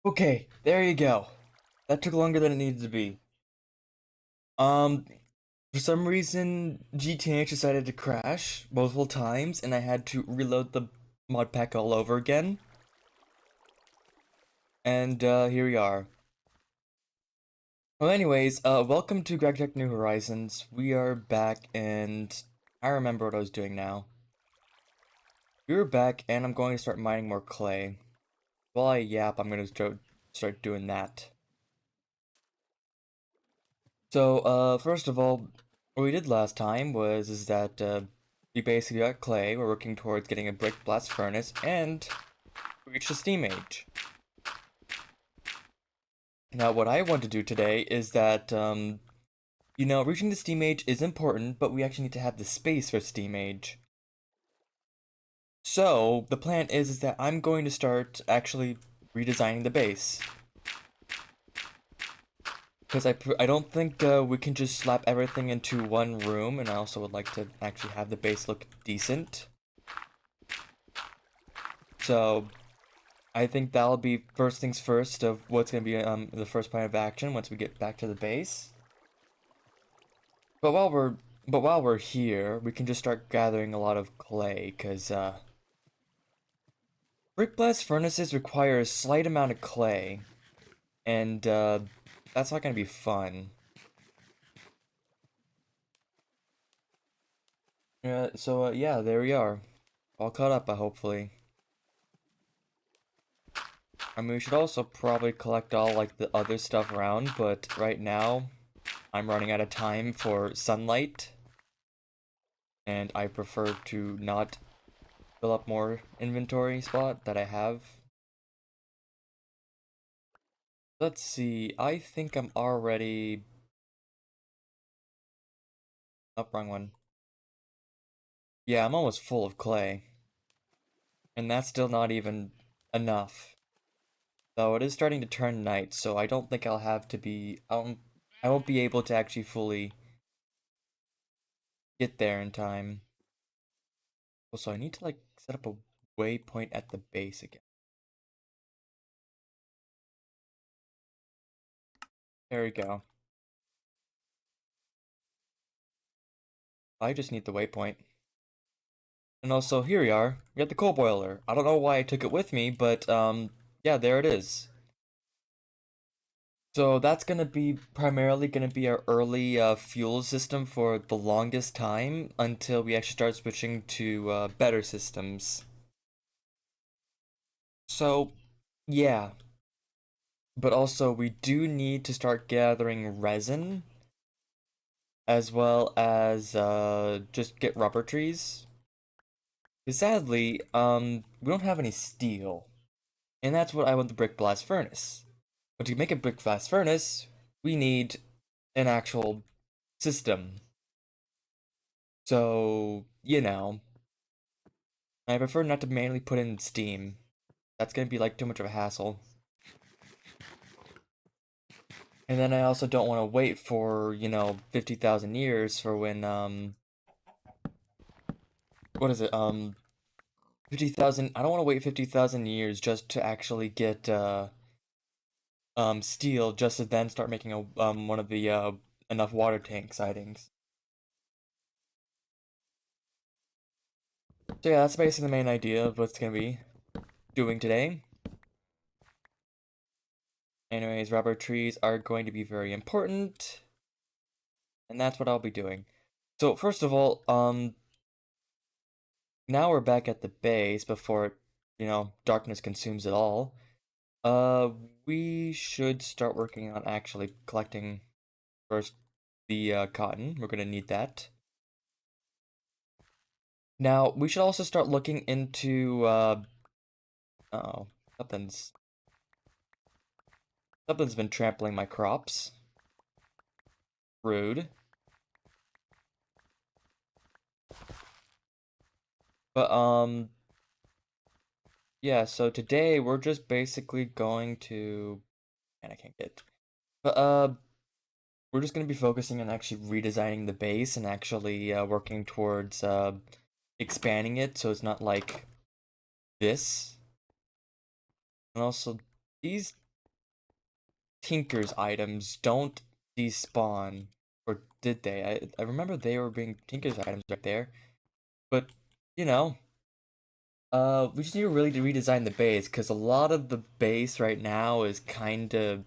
Okay, there you go. That took longer than it needed to be. Um, for some reason, GTH decided to crash multiple times, and I had to reload the mod pack all over again. And here we are. Well, anyways, welcome to GregTech New Horizons. We are back, and I remember what I was doing now. We're back, and I'm going to start mining more clay. While I yap, I'm going to start doing that. So, first of all, what we did last time was that we basically got clay. We're working towards getting a brick blast furnace and reach the steam age. Now, what I want to do today is that, reaching the steam age is important, but we actually need to have the space for steam age. So, the plan is that I'm going to start actually redesigning the base. Because I don't think we can just slap everything into one room, and I also would like to actually have the base look decent. So, I think that'll be first things first of what's going to be the first plan of action once we get back to the base. But while we're here, we can just start gathering a lot of clay, because brick blast furnaces require a slight amount of clay, and that's not going to be fun. Yeah, there we are. All caught up, hopefully. I mean, we should also probably collect all, like, the other stuff around, but right now, I'm running out of time for sunlight, and I prefer to not fill up more inventory spot that I have. Let's see, I think I'm already... Oh, wrong one. Yeah, I'm almost full of clay. And that's still not even enough. Though it is starting to turn night, so I don't think I'll have to be... I won't be able to actually fully get there in time. Also, I need to, like, set up a waypoint at the base again. There we go. I just need the waypoint. And also, here we are. We got the coal boiler. I don't know why I took it with me, but, yeah, there it is. So that's gonna be primarily gonna be our early fuel system for the longest time until we actually start switching to better systems. So, yeah. But also, we do need to start gathering resin as well as just get rubber trees. Because sadly, we don't have any steel. And that's what I want the brick blast furnace. But to make a brick blast furnace, we need an actual system. So, I prefer not to manually put in steam. That's gonna be like too much of a hassle. And then I also don't want to wait for, 50,000 years for when, what is it, 50,000, I don't want to wait 50,000 years just to actually get, steel, just to then start making one of the, enough water tank sightings. So yeah, that's basically the main idea of what's gonna be doing today. Anyways, rubber trees are going to be very important, and that's what I'll be doing. So first of all, now we're back at the base before, darkness consumes it all. Uh, we should start working on actually collecting first the cotton. We're gonna need that. Now, we should also start looking into, oh, something's, something's been trampling my crops. Rude. But, yeah, so today we're just basically going to, and I can't get, but, we're just going to be focusing on actually redesigning the base and actually working towards expanding it so it's not like this. And also, these Tinker's items don't despawn. Or did they? I remember they were being Tinker's items right there. But, you know, we just need to really redesign the base, because a lot of the base right now is kind of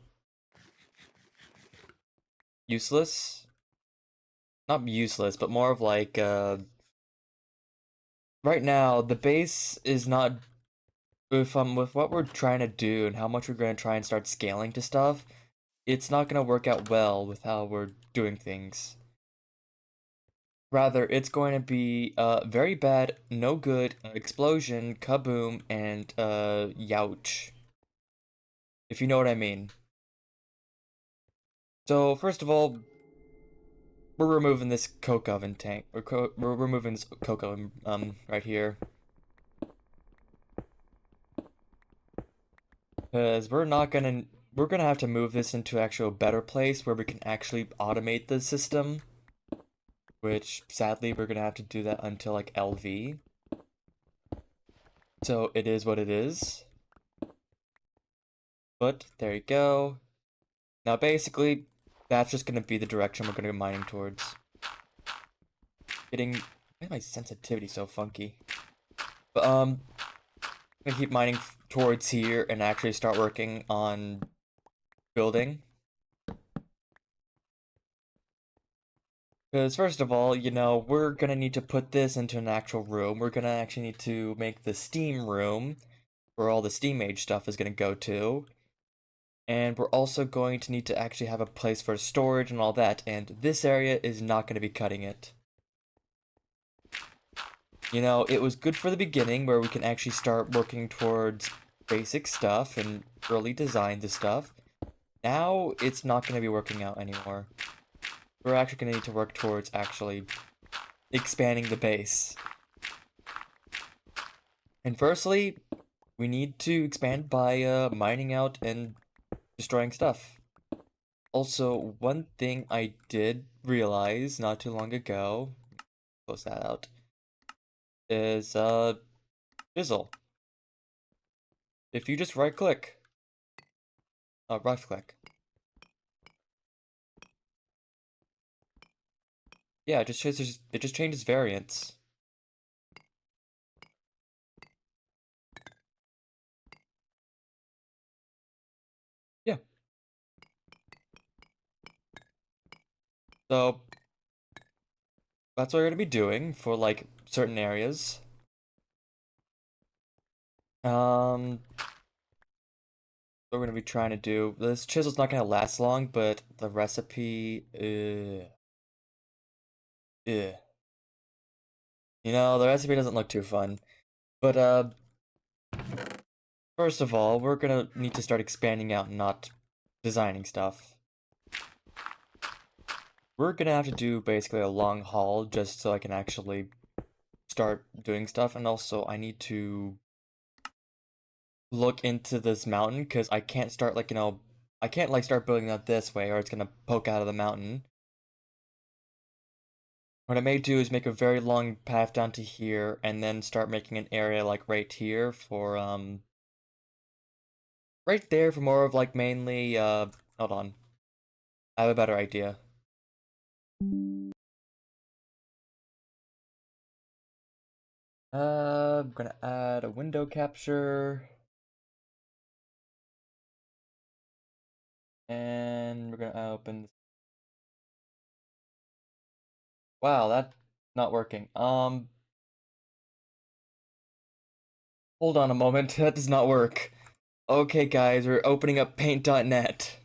useless. Not useless, but more of like, right now, the base is not, with what we're trying to do and how much we're going to try and start scaling to stuff, it's not going to work out well with how we're doing things. Rather, it's going to be very bad, no good, explosion, kaboom, and youch. If you know what I mean. So, first of all, we're removing this coke oven tank. We're removing this coke oven right here. Because we're gonna have to move this into actual better place where we can actually automate the system. Which sadly we're gonna have to do that until like LV. So it is what it is. But there you go. Now basically, that's just gonna be the direction we're gonna be mining towards. Why is my sensitivity so funky? But I'm gonna keep mining towards here and actually start working on building. Because first of all, we're gonna need to put this into an actual room. We're gonna actually need to make the steam room where all the steam age stuff is gonna go to. And we're also going to need to actually have a place for storage and all that, and this area is not going to be cutting it. It was good for the beginning where we can actually start working towards basic stuff and early design the stuff. Now it's not going to be working out anymore. We're actually going to need to work towards actually expanding the base. And firstly, we need to expand by mining out and destroying stuff. Also, one thing I did realize not too long ago, close that out, is Fizzle. If you just right click, yeah, it just changes variants. Yeah. So that's what we're gonna be doing for like certain areas. What we're gonna be trying to do. This chisel's not gonna last long, but the recipe, ugh. The recipe doesn't look too fun. But first of all, we're gonna need to start expanding out, and not designing stuff. We're gonna have to do basically a long haul just so I can actually start doing stuff, and also I need to look into this mountain because I can't start I can't like start building that this way or it's gonna poke out of the mountain. What I may do is make a very long path down to here and then start making an area like right here for right there for more of like mainly hold on. I have a better idea. I'm gonna add a window capture and we're gonna open. Wow, that's not working. Hold on a moment. That does not work. Okay, guys, we're opening up paint.net.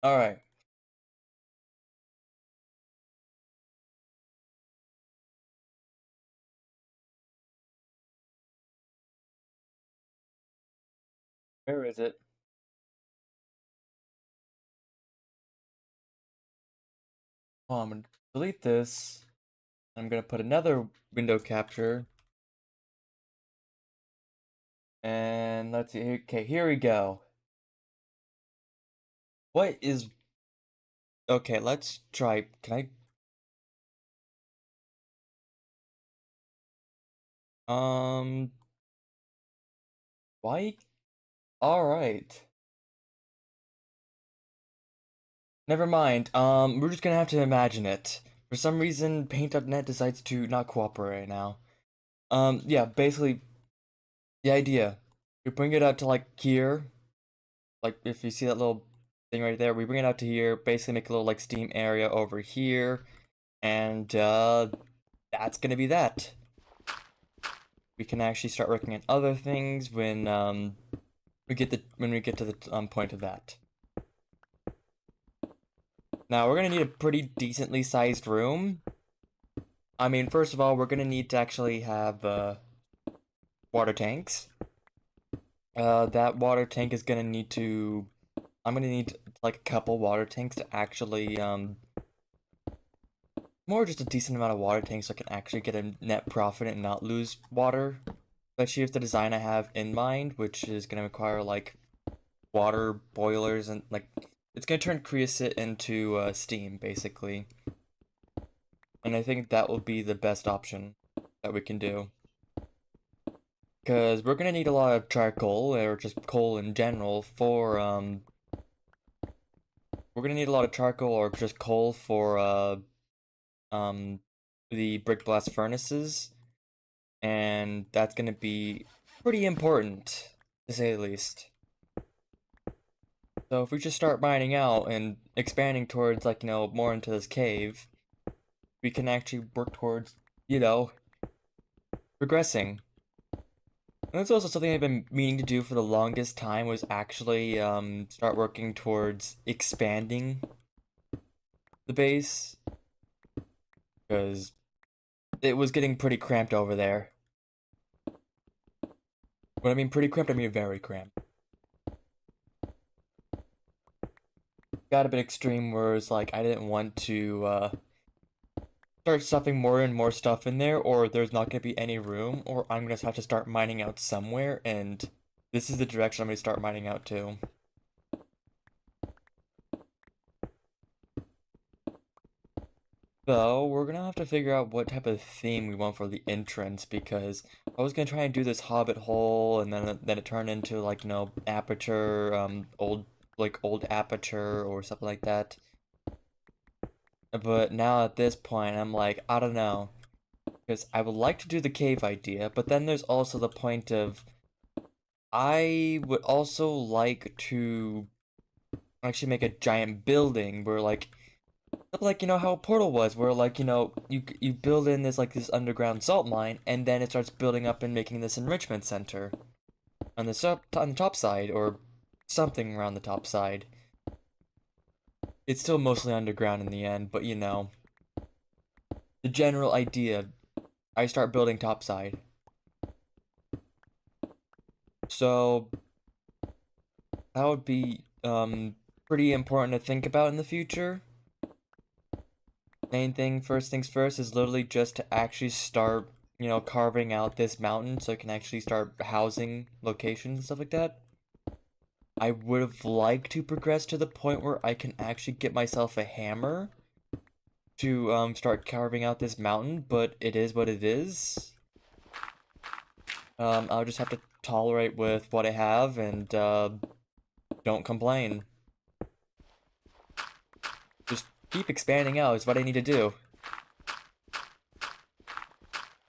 Alright. Where is it? Oh, I'm gonna delete this. I'm gonna put another window capture. And let's see. Okay, here we go. What is... Okay, let's try. Can I... Why? Alright. Never mind. We're just gonna have to imagine it. For some reason, Paint.net decides to not cooperate right now. Yeah, basically, the idea. We bring it out to, like, here. Like, if you see that little thing right there, we bring it out to here, basically make a little, like, steam area over here. And, that's gonna be that. We can actually start working on other things when when we get to the point of that. Now we're gonna need a pretty decently sized room. I mean, first of all, we're gonna need to actually have water tanks. That water tank is gonna need to. I'm gonna need like a couple water tanks to actually more just a decent amount of water tanks so I can actually get a net profit and not lose water. Especially with the design I have in mind, which is gonna require like water boilers and like it's gonna turn creosote into steam basically, and I think that will be the best option that we can do because we're gonna need a lot of charcoal or just coal in general for we're gonna need a lot of charcoal or just coal for um the brick blast furnaces, and that's gonna be pretty important to say the least. So if we just start mining out and expanding towards like, more into this cave, we can actually work towards, you know, progressing. And that's also something I've been meaning to do for the longest time was actually start working towards expanding the base because it was getting pretty cramped over there. When I mean pretty cramped, I mean very cramped. Got a bit extreme where it's like I didn't want to start stuffing more and more stuff in there, or there's not going to be any room, or I'm going to have to start mining out somewhere, and this is the direction I'm going to start mining out to. So, we're going to have to figure out what type of theme we want for the entrance, because I was going to try and do this hobbit hole, and then it turned into, like, aperture, old aperture, or something like that. But now at this point, I'm like, I don't know. Because I would like to do the cave idea, but then there's also the point of I would also like to actually make a giant building where like how Portal was, where like you build in this underground salt mine, and then it starts building up and making this enrichment center on the top side or something around the top side. It's still mostly underground in the end, but the general idea. I start building topside. So that would be pretty important to think about in the future. Main thing, first things first, is literally just to actually start, carving out this mountain so it can actually start housing locations and stuff like that. I would have liked to progress to the point where I can actually get myself a hammer to start carving out this mountain, but it is what it is. I'll just have to tolerate with what I have and don't complain. Just keep expanding out is what I need to do.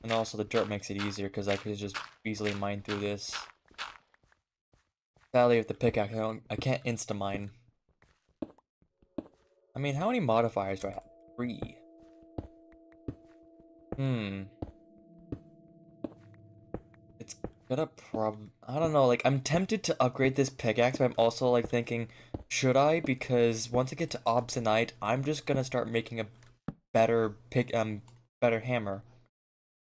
And also the dirt makes it easier because I could just easily mine through this. Sadly with the pickaxe, I can't insta-mine. I mean, how many modifiers do I have? 3. It's gonna I don't know, like, I'm tempted to upgrade this pickaxe, but I'm also, like, thinking, should I? Because once I get to Obsidianite, I'm just gonna start making a better better hammer.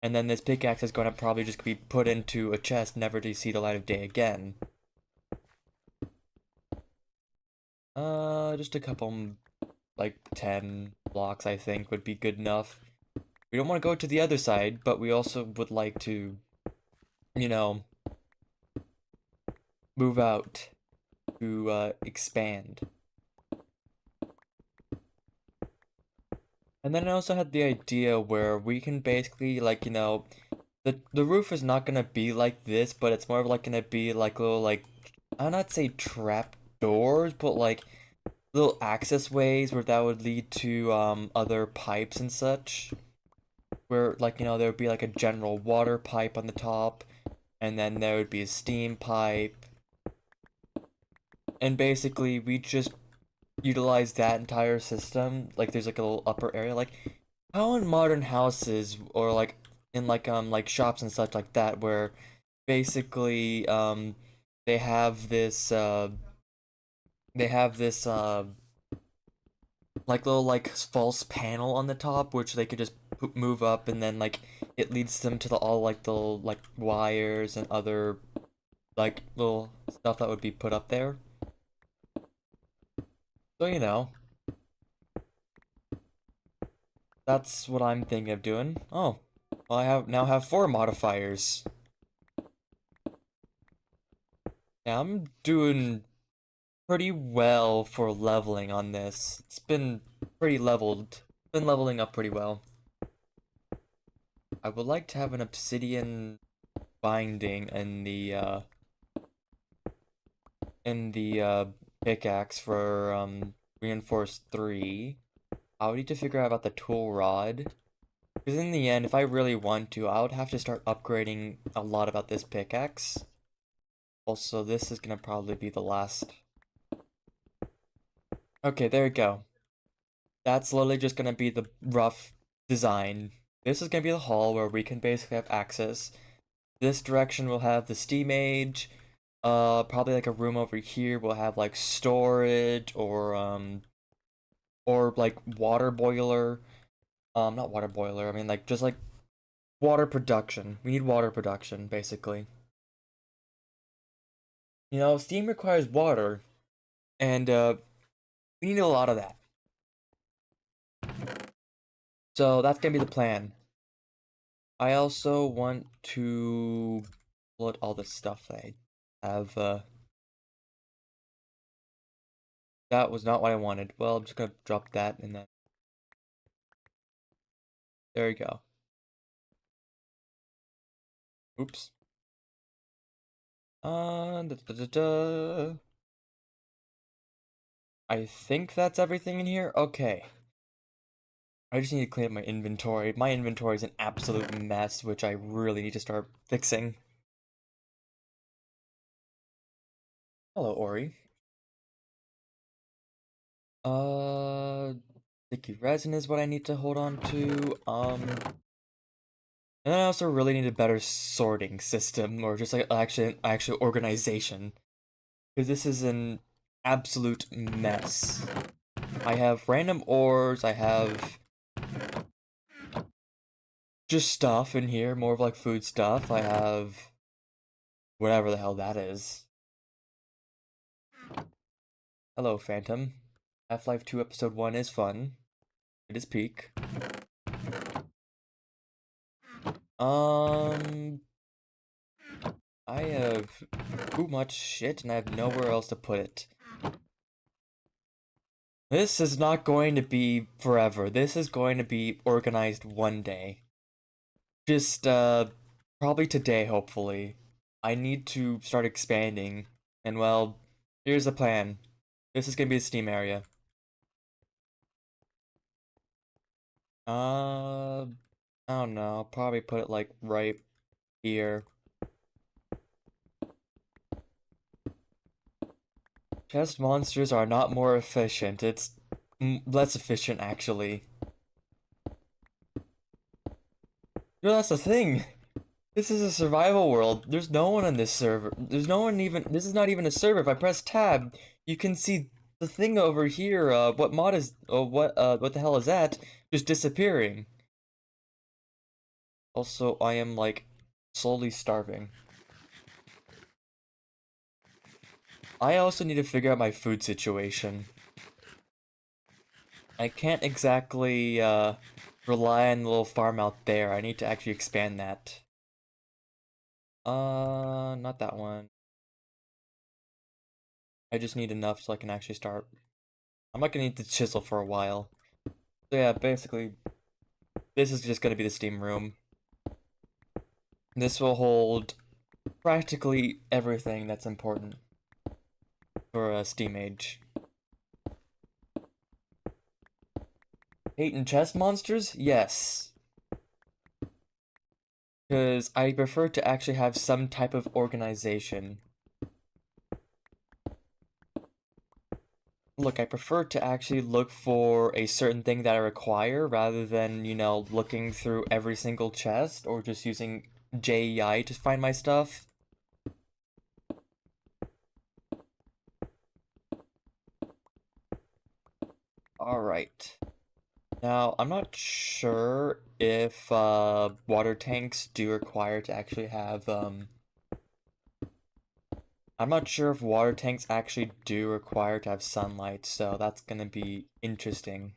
And then this pickaxe is gonna probably just be put into a chest, never to see the light of day again. Just a couple, like, 10 blocks, I think, would be good enough. We don't want to go to the other side, but we also would like to, you know, move out to expand. And then I also had the idea where we can basically like, the roof is not gonna be like this, but it's more of like gonna be like little like I'll not say trap doors, but like little access ways where that would lead to other pipes and such. Where like, there would be like a general water pipe on the top, and then there would be a steam pipe. And basically we just utilize that entire system. Like there's like a little upper area. Like how in modern houses or like in like shops and such like that where basically they have this like little like false panel on the top which they could just move up, and then like it leads them to all like the like wires and other like little stuff that would be put up there. So that's what I'm thinking of doing. Oh, well, I now have 4 modifiers. Yeah, I'm doing pretty well for leveling on this. It's been pretty leveled. Been leveling up pretty well. I would like to have an obsidian binding in the pickaxe for reinforced 3. I would need to figure out about the tool rod. Because in the end, if I really want to, I would have to start upgrading a lot about this pickaxe. Also, this is gonna probably be the last. Okay, there we go. That's literally just gonna be the rough design. This is gonna be the hall where we can basically have access. This direction will have the steam age. Probably like a room over here will have like storage or like water boiler. Not water boiler. I mean like just like water production. We need water production basically. Steam requires water, and we need a lot of that. So that's gonna be the plan. I also want to load all the stuff that I have. That was not what I wanted. Well, I'm just gonna drop that and then there you go. Oops. Da, da, da, da. I think that's everything in here. Okay. I just need to clean up my inventory. My inventory is an absolute mess, which I really need to start fixing. Hello, Ori. Uh, Sticky resin is what I need to hold on to. And I also really need a better sorting system, or just like actual organization, because this is an absolute mess. I have random ores. I have just stuff in here, more of like food stuff. I have whatever the hell that is. Hello, Phantom. Half-Life 2 Episode 1 is fun. It is peak. Um, I have too much shit and I have nowhere else to put it. This is not going to be forever. This is going to be organized one day. Just, probably today, hopefully. I need to start expanding. And well, here's the plan. This is gonna be the Steam area. I don't know. I'll probably put it like right here. Chest monsters are not more efficient. It's less efficient, actually. That's the thing. This is a survival world. There's no one on this server. There's no one even. This is not even a server. If I press tab, you can see the thing over here. What mod is? What the hell is that? Just disappearing. Also, I am like slowly starving. I also need to figure out my food situation. I can't exactly rely on the little farm out there. I need to actually expand that. Not that one. I just need enough so I can actually start. I'm not gonna need the chisel for a while. So yeah, basically, this is just gonna be the steam room. This will hold practically everything that's important for a steam age. Hate and chest monsters? Yes. Because I prefer to actually have some type of organization. Look, I prefer to actually look for a certain thing that I require rather than, looking through every single chest or just using JEI to find my stuff. Alright. Now, I'm not sure if water tanks do require to actually have I'm not sure if water tanks actually do require to have sunlight, so that's gonna be interesting.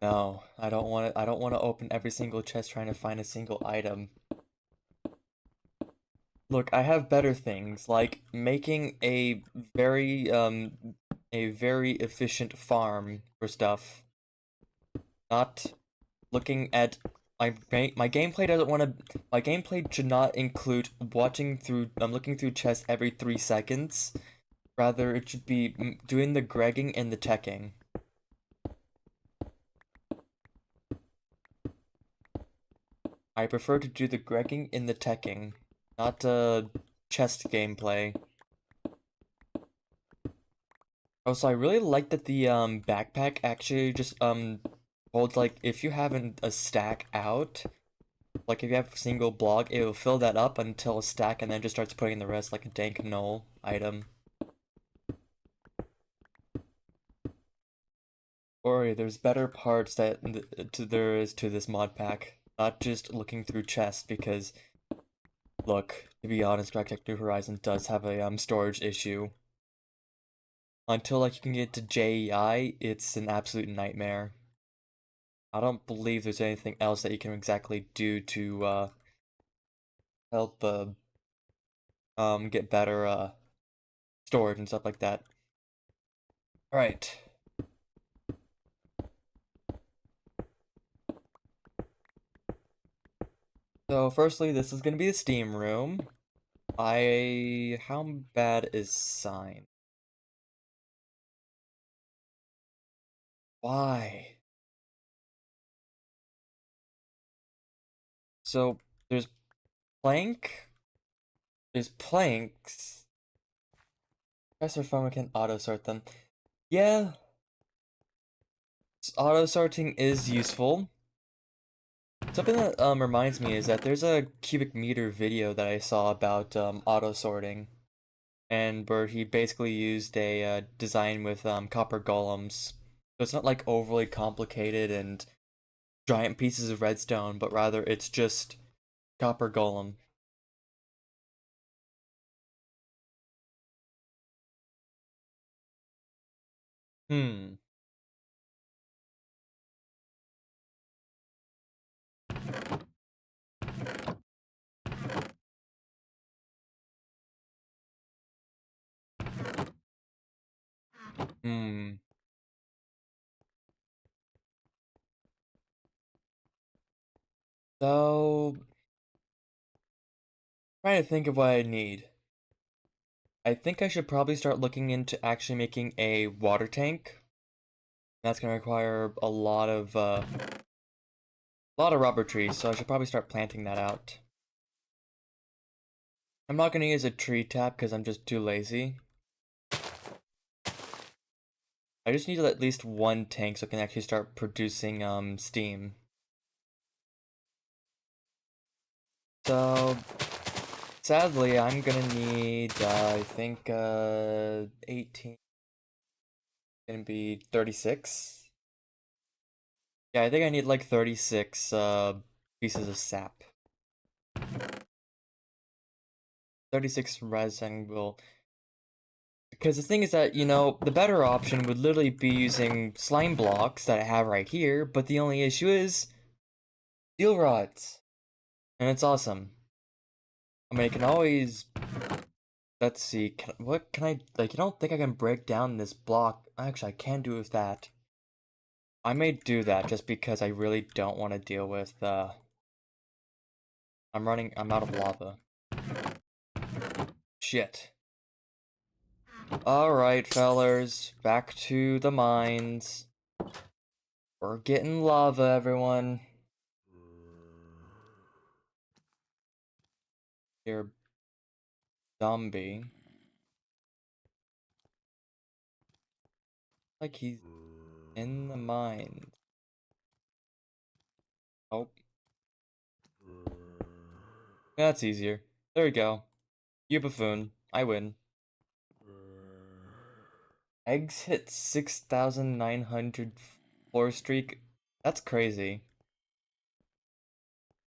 No, I don't want to open every single chest trying to find a single item. Look, I have better things, like making very a very efficient farm for stuff. Not looking at my gameplay doesn't want to my gameplay should not include watching through looking through chests every 3 seconds. Rather, it should be doing the gregging and the teching. I prefer to do the gregging and the teching, not chest gameplay. Also, I really like that the backpack actually just holds, like, if you have a stack out, like if you have a single block, it will fill that up until a stack and then just starts putting the rest like a dank null item. Or there's better parts that there is to this mod pack, not just looking through chests, because look, to be honest, GregTech New Horizon does have a storage issue. Until like you can get to JEI, it's an absolute nightmare. I don't believe there's anything else that you can exactly do to help get better storage and stuff like that. Alright. So firstly, this is gonna be the steam room. How bad is sign? Why? So there's plank, there's planks. Pressure phone can auto sort them. Yeah, auto sorting is useful. Something that reminds me is that there's a cubic meter video that I saw about auto sorting, and where he basically used a design with copper golems. So it's not like overly complicated and giant pieces of redstone, but rather it's just copper golem. Hmm. Hmm. So, trying to think of what I need. I think I should probably start looking into actually making a water tank. That's gonna require a lot of rubber trees, so I should probably start planting that out. I'm not gonna use a tree tap because I'm just too lazy. I just need at least one tank so I can actually start producing steam. So sadly, I'm gonna need I think 18, gonna be 36. Yeah, I think I need like 36 pieces of sap. 36 resin will. Because the thing is that, the better option would literally be using slime blocks that I have right here, but the only issue is steel rods. And it's awesome. I mean, I can always. Let's see, what can I. Like, I don't think I can break down this block. Actually, I can do with that. I may do that just because I really don't want to deal with, I'm out of lava. Shit. Alright, fellers, back to the mines. We're getting lava, everyone. Here, zombie. Like he's in the mines. Oh, that's easier. There we go. You buffoon. I win. Eggs hit 6,900 floor streak. That's crazy.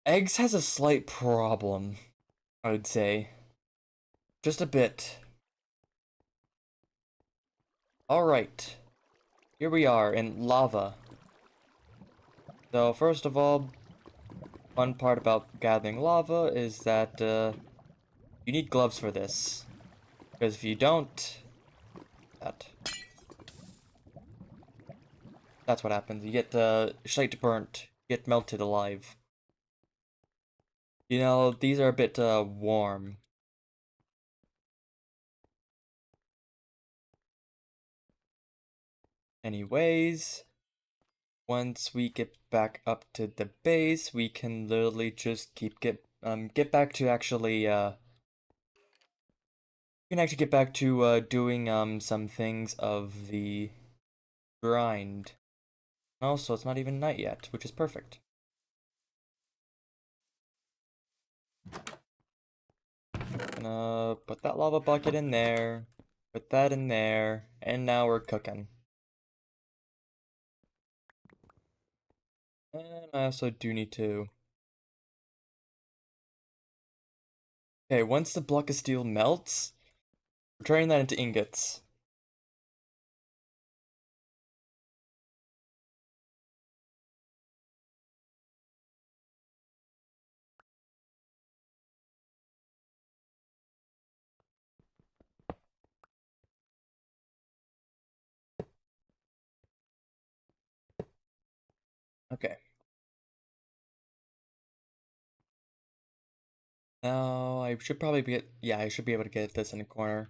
Eggs has a slight problem, I would say. Just a bit. Alright. Here we are in lava. So, first of all, fun part about gathering lava is that you need gloves for this. Because if you don't, that's what happens. You get shite burnt, get melted alive. You know, these are a bit warm. Anyways, once we get back up to the base, we can literally just get back to actually we can actually get back to doing some things of the grind. Also, it's not even night yet, which is perfect. Gonna put that lava bucket in there, put that in there, and now we're cooking. And I also do need to. Okay, once the block of steel melts, we're turning that into ingots. Okay. Now I should probably yeah, I should be able to get this in the corner.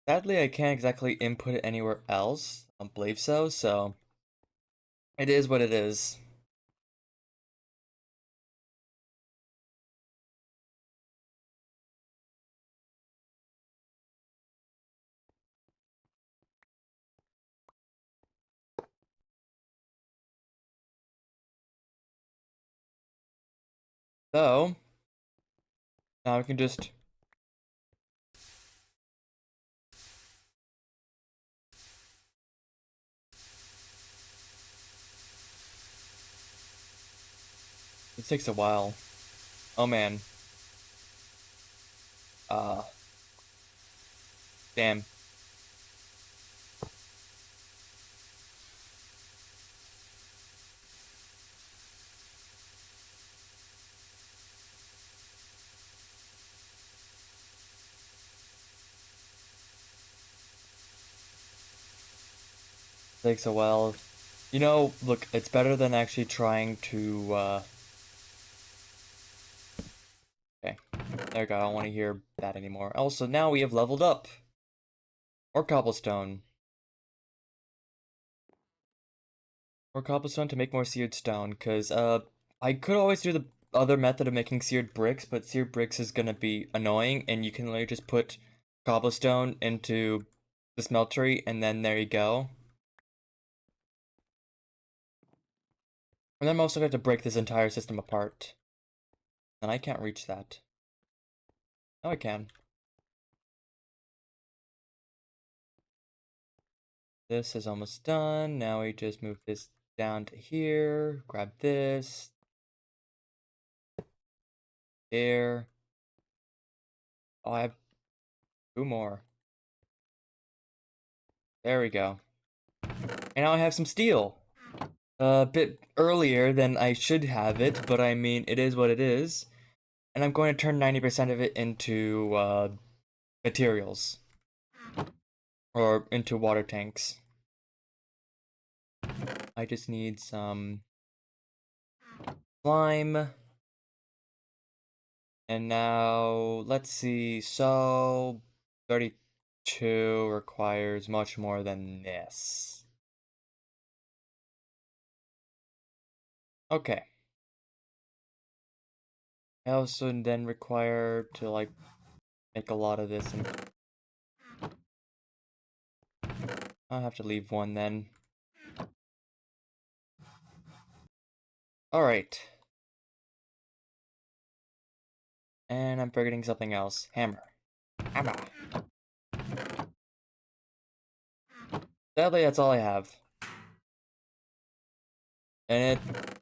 Sadly, I can't exactly input it anywhere else. I don't believe so, so it is what it is. So, now we can just it takes a while. Oh man. Uh damn. Takes a while. You know, look, it's better than actually trying to okay. There we go, I don't want to hear that anymore. Also, now we have leveled up. Or cobblestone. Or cobblestone to make more seared stone, because I could always do the other method of making seared bricks, but seared bricks is gonna be annoying, and you can literally just put cobblestone into the smeltery, and then there you go. And then I'm also going to break this entire system apart. And I can't reach that. No, I can. This is almost done. Now we just move this down to here. Grab this. There. Oh, I have two more. There we go. And now I have some steel. A bit earlier than I should have it, but I mean, it is what it is. And I'm going to turn 90% of it into materials. Or into water tanks. I just need some slime. And now, let's see, so 32 requires much more than this. Okay. I also then require to, like, make a lot of this, and I'll have to leave one then. Alright. And I'm forgetting something else. Hammer. Hammer. Sadly, that's all I have. And it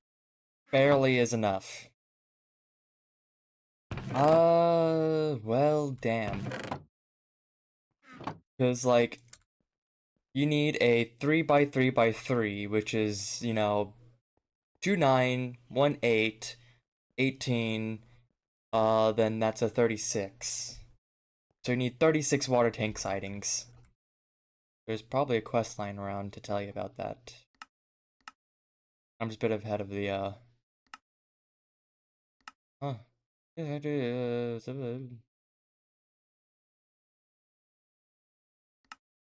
barely is enough. Well, damn. Because, like, you need a 3x3x3, which is, you know, 2, 9, 1, 8, 18, then that's a 36. So you need 36 water tank sightings. There's probably a quest line around to tell you about that. I'm just a bit ahead of the, Huh.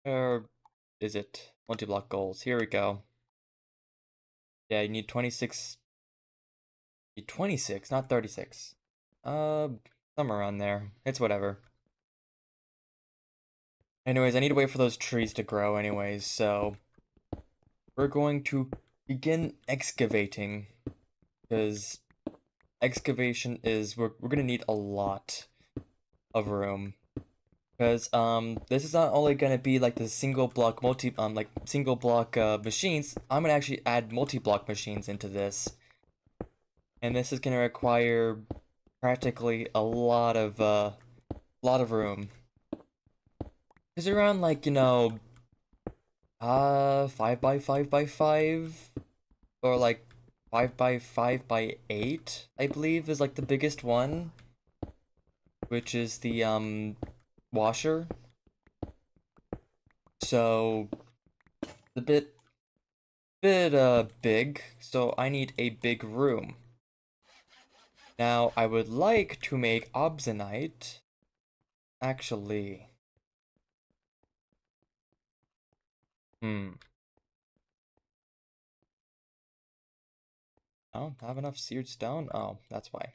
Where is it? Multi-block goals. Here we go. Yeah, you need 26. You need 26, not 36. Somewhere around there. It's whatever. Anyways, I need to wait for those trees to grow anyways, so we're going to begin excavating, because excavation is, we're gonna need a lot of room. Because, this is not only gonna be like the single block single block, machines, I'm gonna actually add multi-block machines into this. And this is gonna require practically a lot of room. Because around, like, you know, 5x5x5, or like 5x5x8, I believe, is like the biggest one, which is the, washer. So, a bit, big, so I need a big room. Now, I would like to make obsonite, actually. I don't have enough seared stone? Oh, that's why.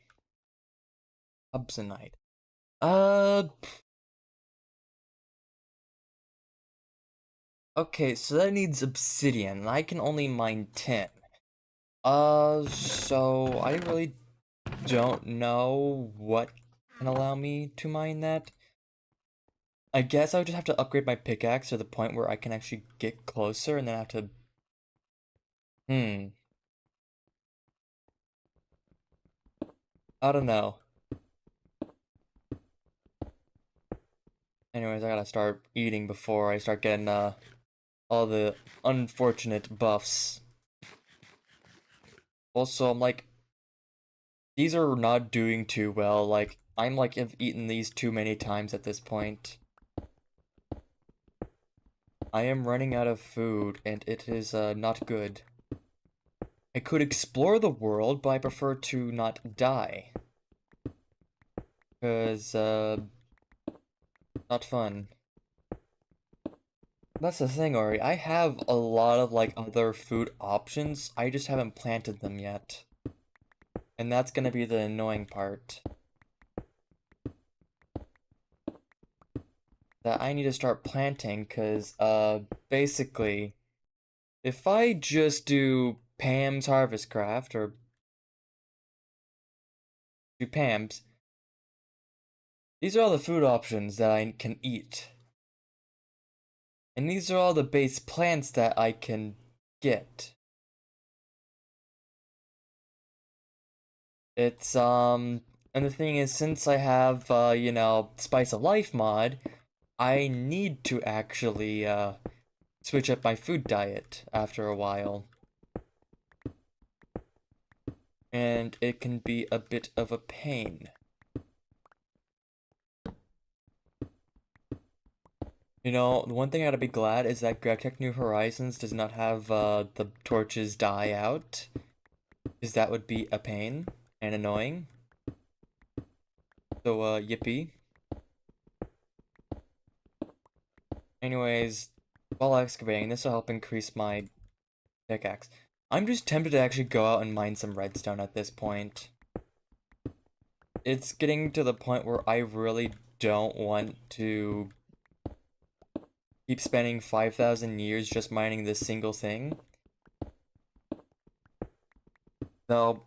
Obsonite. Uh, okay, so that needs obsidian, and I can only mine 10. So I really don't know what can allow me to mine that. I guess I would just have to upgrade my pickaxe to the point where I can actually get closer and then have to... I don't know. Anyways, I gotta start eating before I start getting, all the unfortunate buffs. Also, I'm like, these are not doing too well. Like, I'm like, have eaten these too many times at this point. I am running out of food, and it is, not good. I could explore the world, but I prefer to not die. Cause, not fun. That's the thing, Ori. I have a lot of, like, other food options. I just haven't planted them yet. And that's gonna be the annoying part. That I need to start planting, cause, basically, if I just do Pam's Harvest Craft, or do Pam's, these are all the food options that I can eat. And these are all the base plants that I can get. And the thing is, since I have, you know, Spice of Life mod, I need to actually, switch up my food diet after a while. And it can be a bit of a pain. You know, the one thing I gotta be glad is that GregTech New Horizons does not have the torches die out, because that would be a pain and annoying. So, yippee. Anyways, while excavating, this will help increase my pickaxe. I'm just tempted to actually go out and mine some redstone at this point. It's getting to the point where I really don't want to keep spending 5,000 years just mining this single thing. So,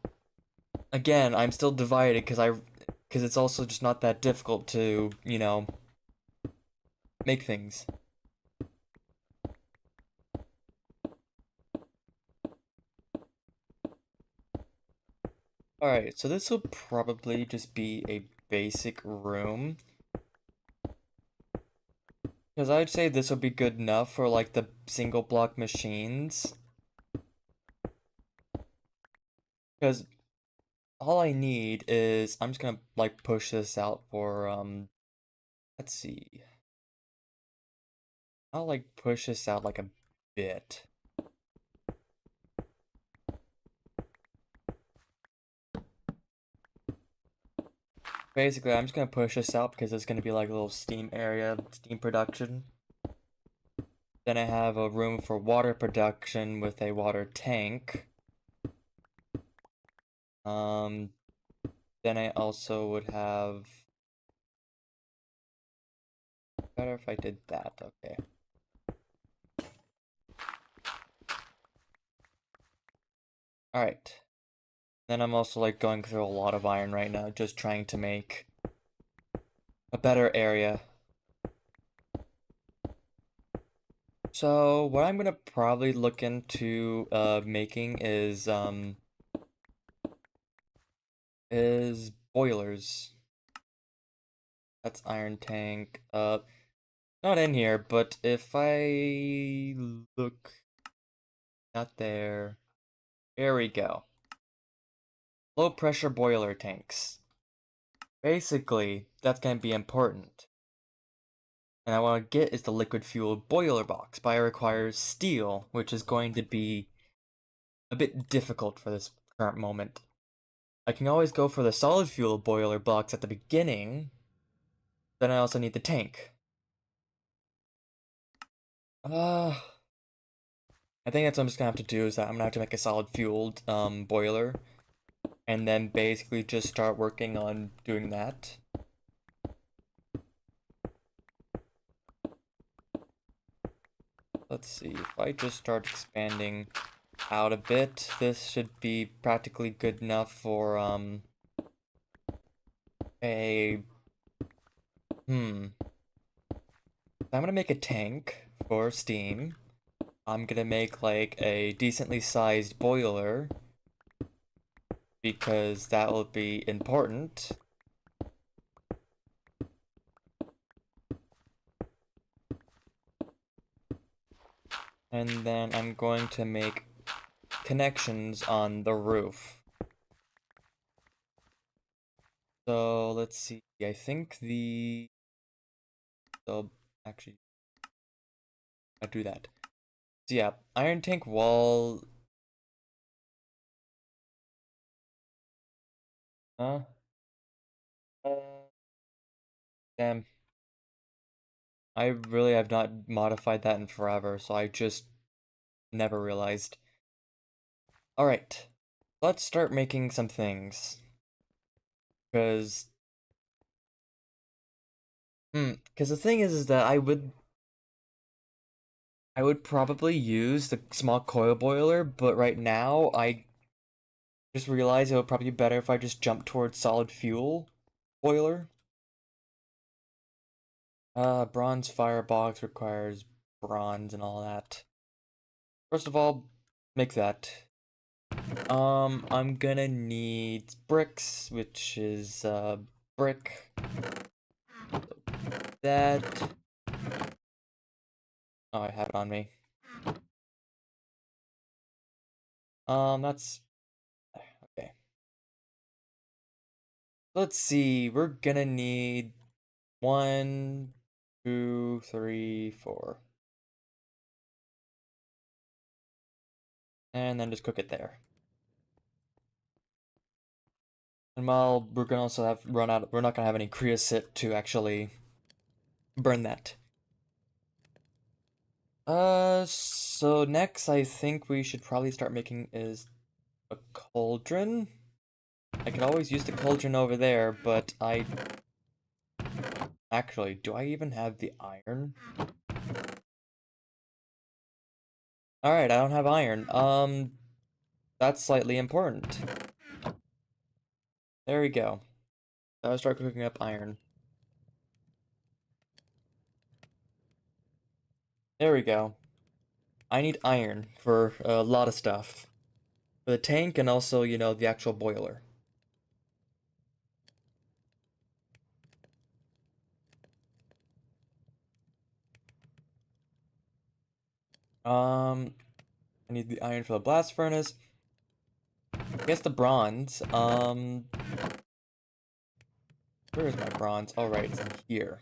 again, I'm still divided because it's also just not that difficult to, make things. Alright, so this will probably just be a basic room. Because I'd say this would be good enough for like the single block machines. Because all I need is, I'm just gonna like push this out for, let's see. I'll like push this out like a bit. Basically, I'm just gonna push this out because it's gonna be like a little steam area, steam production. Then I have a room for water production with a water tank. Um, then I also would have... Better if I did that, okay. Alright. Then I'm also like going through a lot of iron right now, just trying to make a better area. So what I'm gonna probably look into making is boilers. That's iron tank. Not in here, but if I look, not there. There we go. Low pressure boiler tanks. Basically, that's gonna be important. And I want to get is the liquid fueled boiler box, but it requires steel, which is going to be a bit difficult for this current moment. I can always go for the solid fuel boiler box at the beginning, then I also need the tank. I think that's what I'm just gonna have to do is that I'm gonna have to make a solid fueled boiler, and then basically just start working on doing that. Let's see, if I just start expanding out a bit, this should be practically good enough for a I'm gonna make a tank for steam. I'm gonna make like a decently sized boiler because that will be important. And then I'm going to make connections on the roof. So let's see. I think so actually I'll do that. So yeah, iron tank wall. Uh, uh damn. I really have not modified that in forever, so I just never realized. Alright, let's start making some things. Because, because the thing is that I would probably use the small coil boiler, but right now I just realized it would probably be better if I just jump towards solid fuel boiler. Bronze firebox requires bronze and all that. First of all, make that. I'm gonna need bricks, which is, brick. That. Oh, I have it on me. That's... Okay. Let's see, we're gonna need one... 2, 3, 4. And then just cook it there. And while we're gonna also have run out, we're not gonna have any creosote to actually burn that. So next I think we should probably start making is a cauldron. I could always use the cauldron over there, but actually, do I even have the iron? Alright, I don't have iron. That's slightly important. There we go. I'll start cooking up iron. There we go. I need iron for a lot of stuff. For the tank and also, the actual boiler. I need the iron for the blast furnace. I guess the bronze. Where is my bronze? Oh, right, it's in here.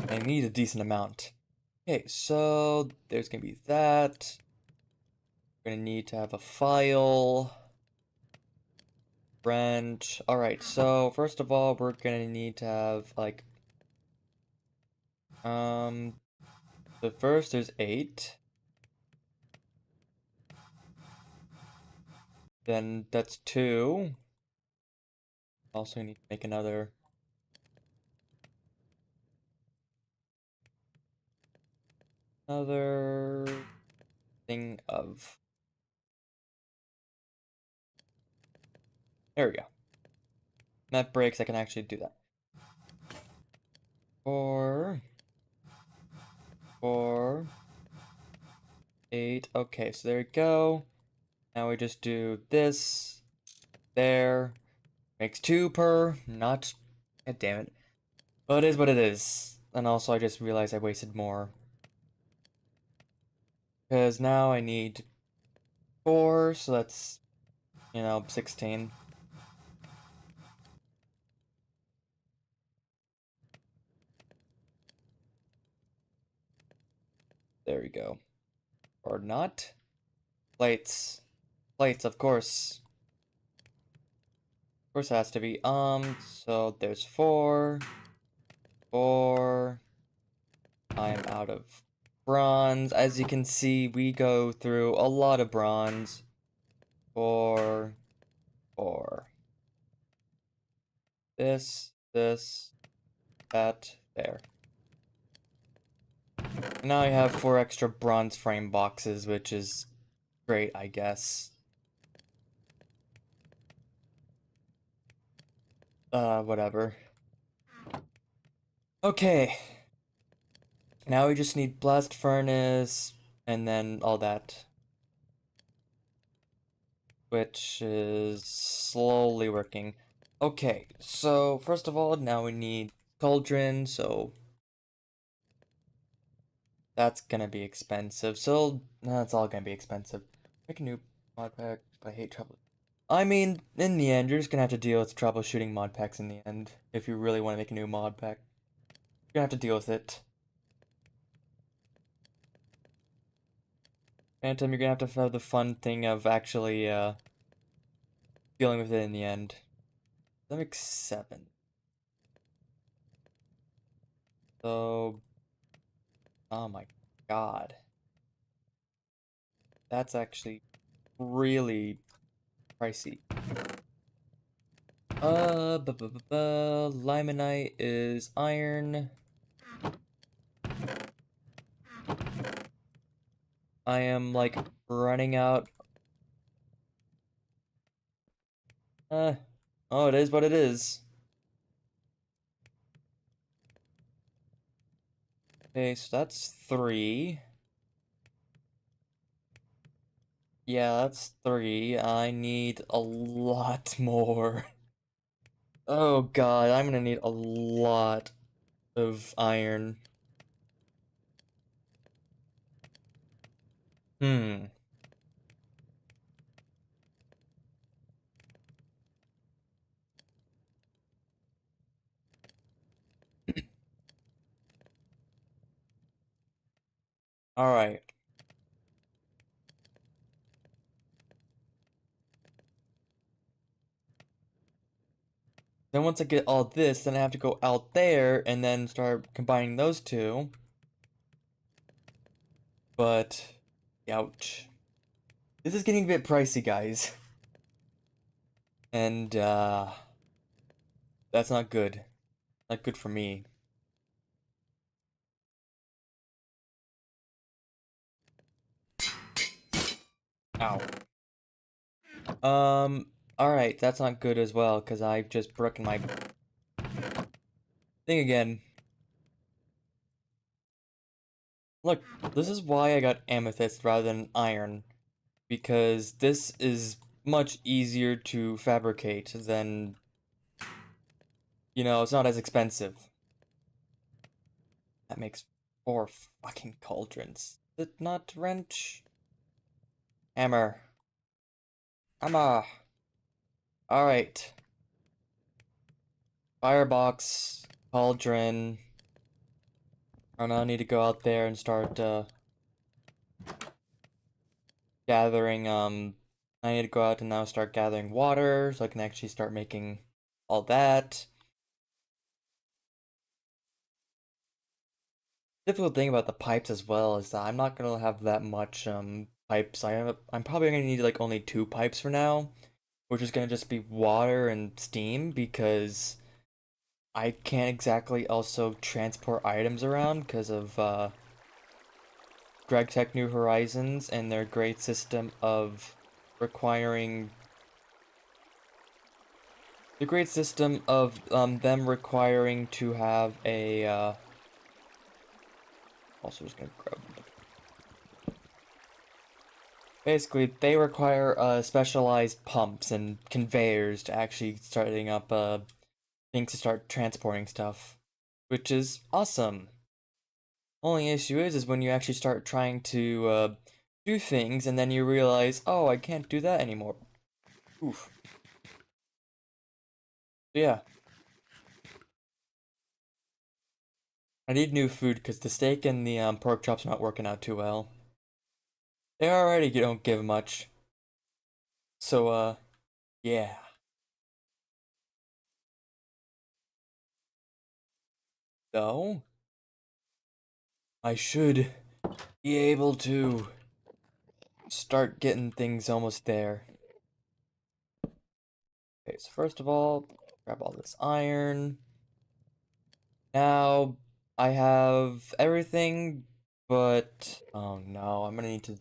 I need a decent amount. Okay, so there's gonna be that. We're gonna need to have a file. Wrench. Alright, so first of all, we're gonna need to have, like, the first there's 8. Then that's 2. Also need to make another thing of, there we go. That breaks, I can actually do that. 4, 4, 8. Okay, so there we go. Now we just do this, there. Makes 2 per, not, god damn it. But it is what it is. And also I just realized I wasted more. Because now I need 4, so that's, 16. There we go. Or not. Plates. Plates, of course. Of course it has to be. So there's 4. 4. I'm out of bronze. As you can see, we go through a lot of bronze. 4. 4. This, that, there. Now I have 4 extra bronze frame boxes, which is great, I guess. Whatever. Okay. Now we just need blast furnace, and then all that. Which is slowly working. Okay, so first of all, now we need cauldron, so that's gonna be expensive. So that's all gonna be expensive. Make a new mod pack, but I hate trouble. I mean, in the end, you're just gonna have to deal with troubleshooting mod packs in the end. If you really want to make a new mod pack, you're gonna have to deal with it. Phantom, you're gonna have to have the fun thing of actually, dealing with it in the end. That makes 7. So, oh my god. That's actually really pricey. Limonite is iron. I am, like, running out. Oh, it is what it is. Okay, so that's 3. Yeah, that's 3. I need a lot more. Oh god, I'm gonna need a lot of iron. Hmm. Alright. Then once I get all this, then I have to go out there and then start combining those two. But, ouch. This is getting a bit pricey, guys. And, that's not good. Not good for me. Ow. Alright, that's not good as well, because I've just broken my thing again. Look, this is why I got amethyst rather than iron, because this is much easier to fabricate than, you know, it's not as expensive. That makes 4 fucking cauldrons. Did it not wrench? Hammer. Hammer. Alright. Firebox. Cauldron. I now need to go out there and start, gathering, I need to go out and now start gathering water so I can actually start making all that. Difficult thing about the pipes as well is that I'm not gonna have that much, pipes. I'm probably gonna need like only 2 pipes for now, which is gonna just be water and steam because I can't exactly also transport items around because of, GregTech New Horizons and their great system of requiring them requiring to have a also just gonna grab basically they require specialized pumps and conveyors to actually starting up things to start transporting stuff, which is awesome. Only issue is when you actually start trying to do things and then you realize, oh, I can't do that anymore. Oof. Yeah. I need new food because the steak and the pork chops are not working out too well. They already don't give much. So, yeah. So, I should be able to start getting things almost there. Okay, so first of all, grab all this iron. Now, I have everything, but... Oh no, I'm gonna need to...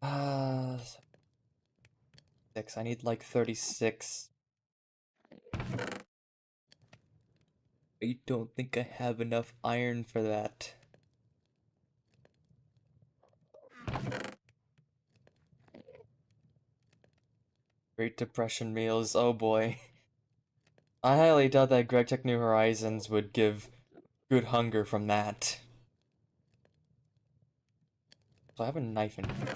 Uh, 6. I need like 36. I don't think I have enough iron for that. Great Depression meals, oh boy. I highly doubt that GregTech New Horizons would give good hunger from that. So I have a knife in here.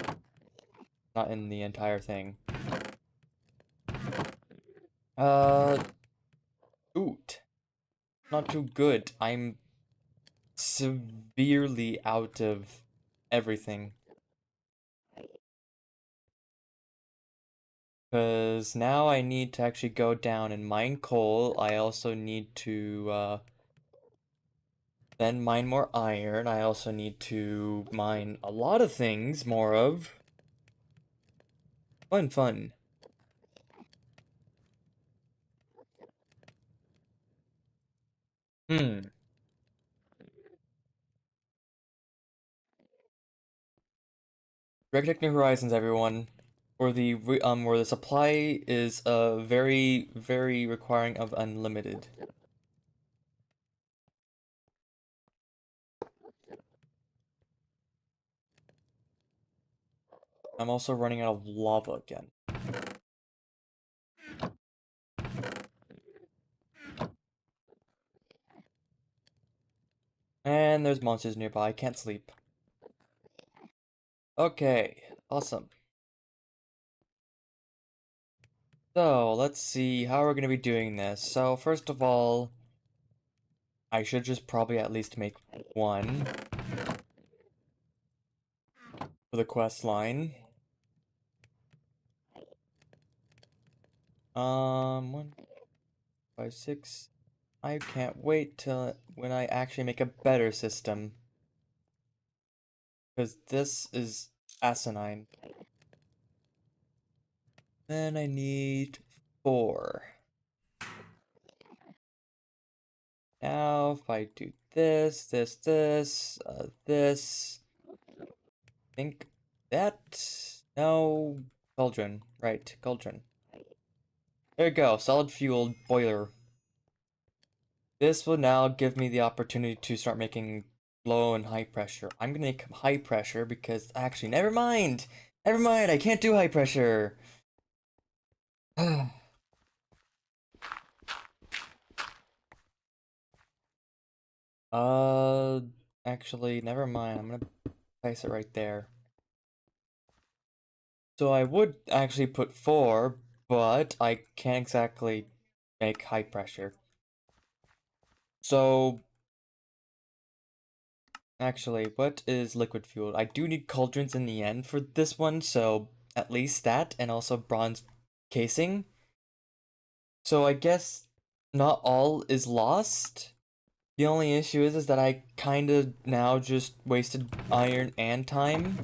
Not in the entire thing. Uh, Oot. Not too good. I'm severely out of everything. Because now I need to actually go down and mine coal. I also need to, then mine more iron. I also need to mine a lot of things more of. Fun, fun. Hmm. GregTech New Horizons, everyone. Where the supply is very, very requiring of unlimited. I'm also running out of lava again. And there's monsters nearby. I can't sleep. Okay, awesome. So, let's see how we're gonna be doing this. So, first of all, I should just probably at least make one. for the quest line. 1, 5, 6. I can't wait till when I actually make a better system. Because this is asinine. Then I need 4. Now, if I do this, this, I think that, no, cauldron, right, cauldron. There you go, solid fueled boiler. This will now give me the opportunity to start making low and high pressure. I'm gonna make high pressure because, actually, never mind! Never mind, I can't do high pressure! Uh, actually, never mind. I'm gonna place it right there. So I would actually put 4, but I can't exactly make high pressure. So, actually, what is liquid fuel? I do need cauldrons in the end for this one, so at least that, and also bronze casing. So I guess not all is lost. The only issue is that I kind of now just wasted iron and time.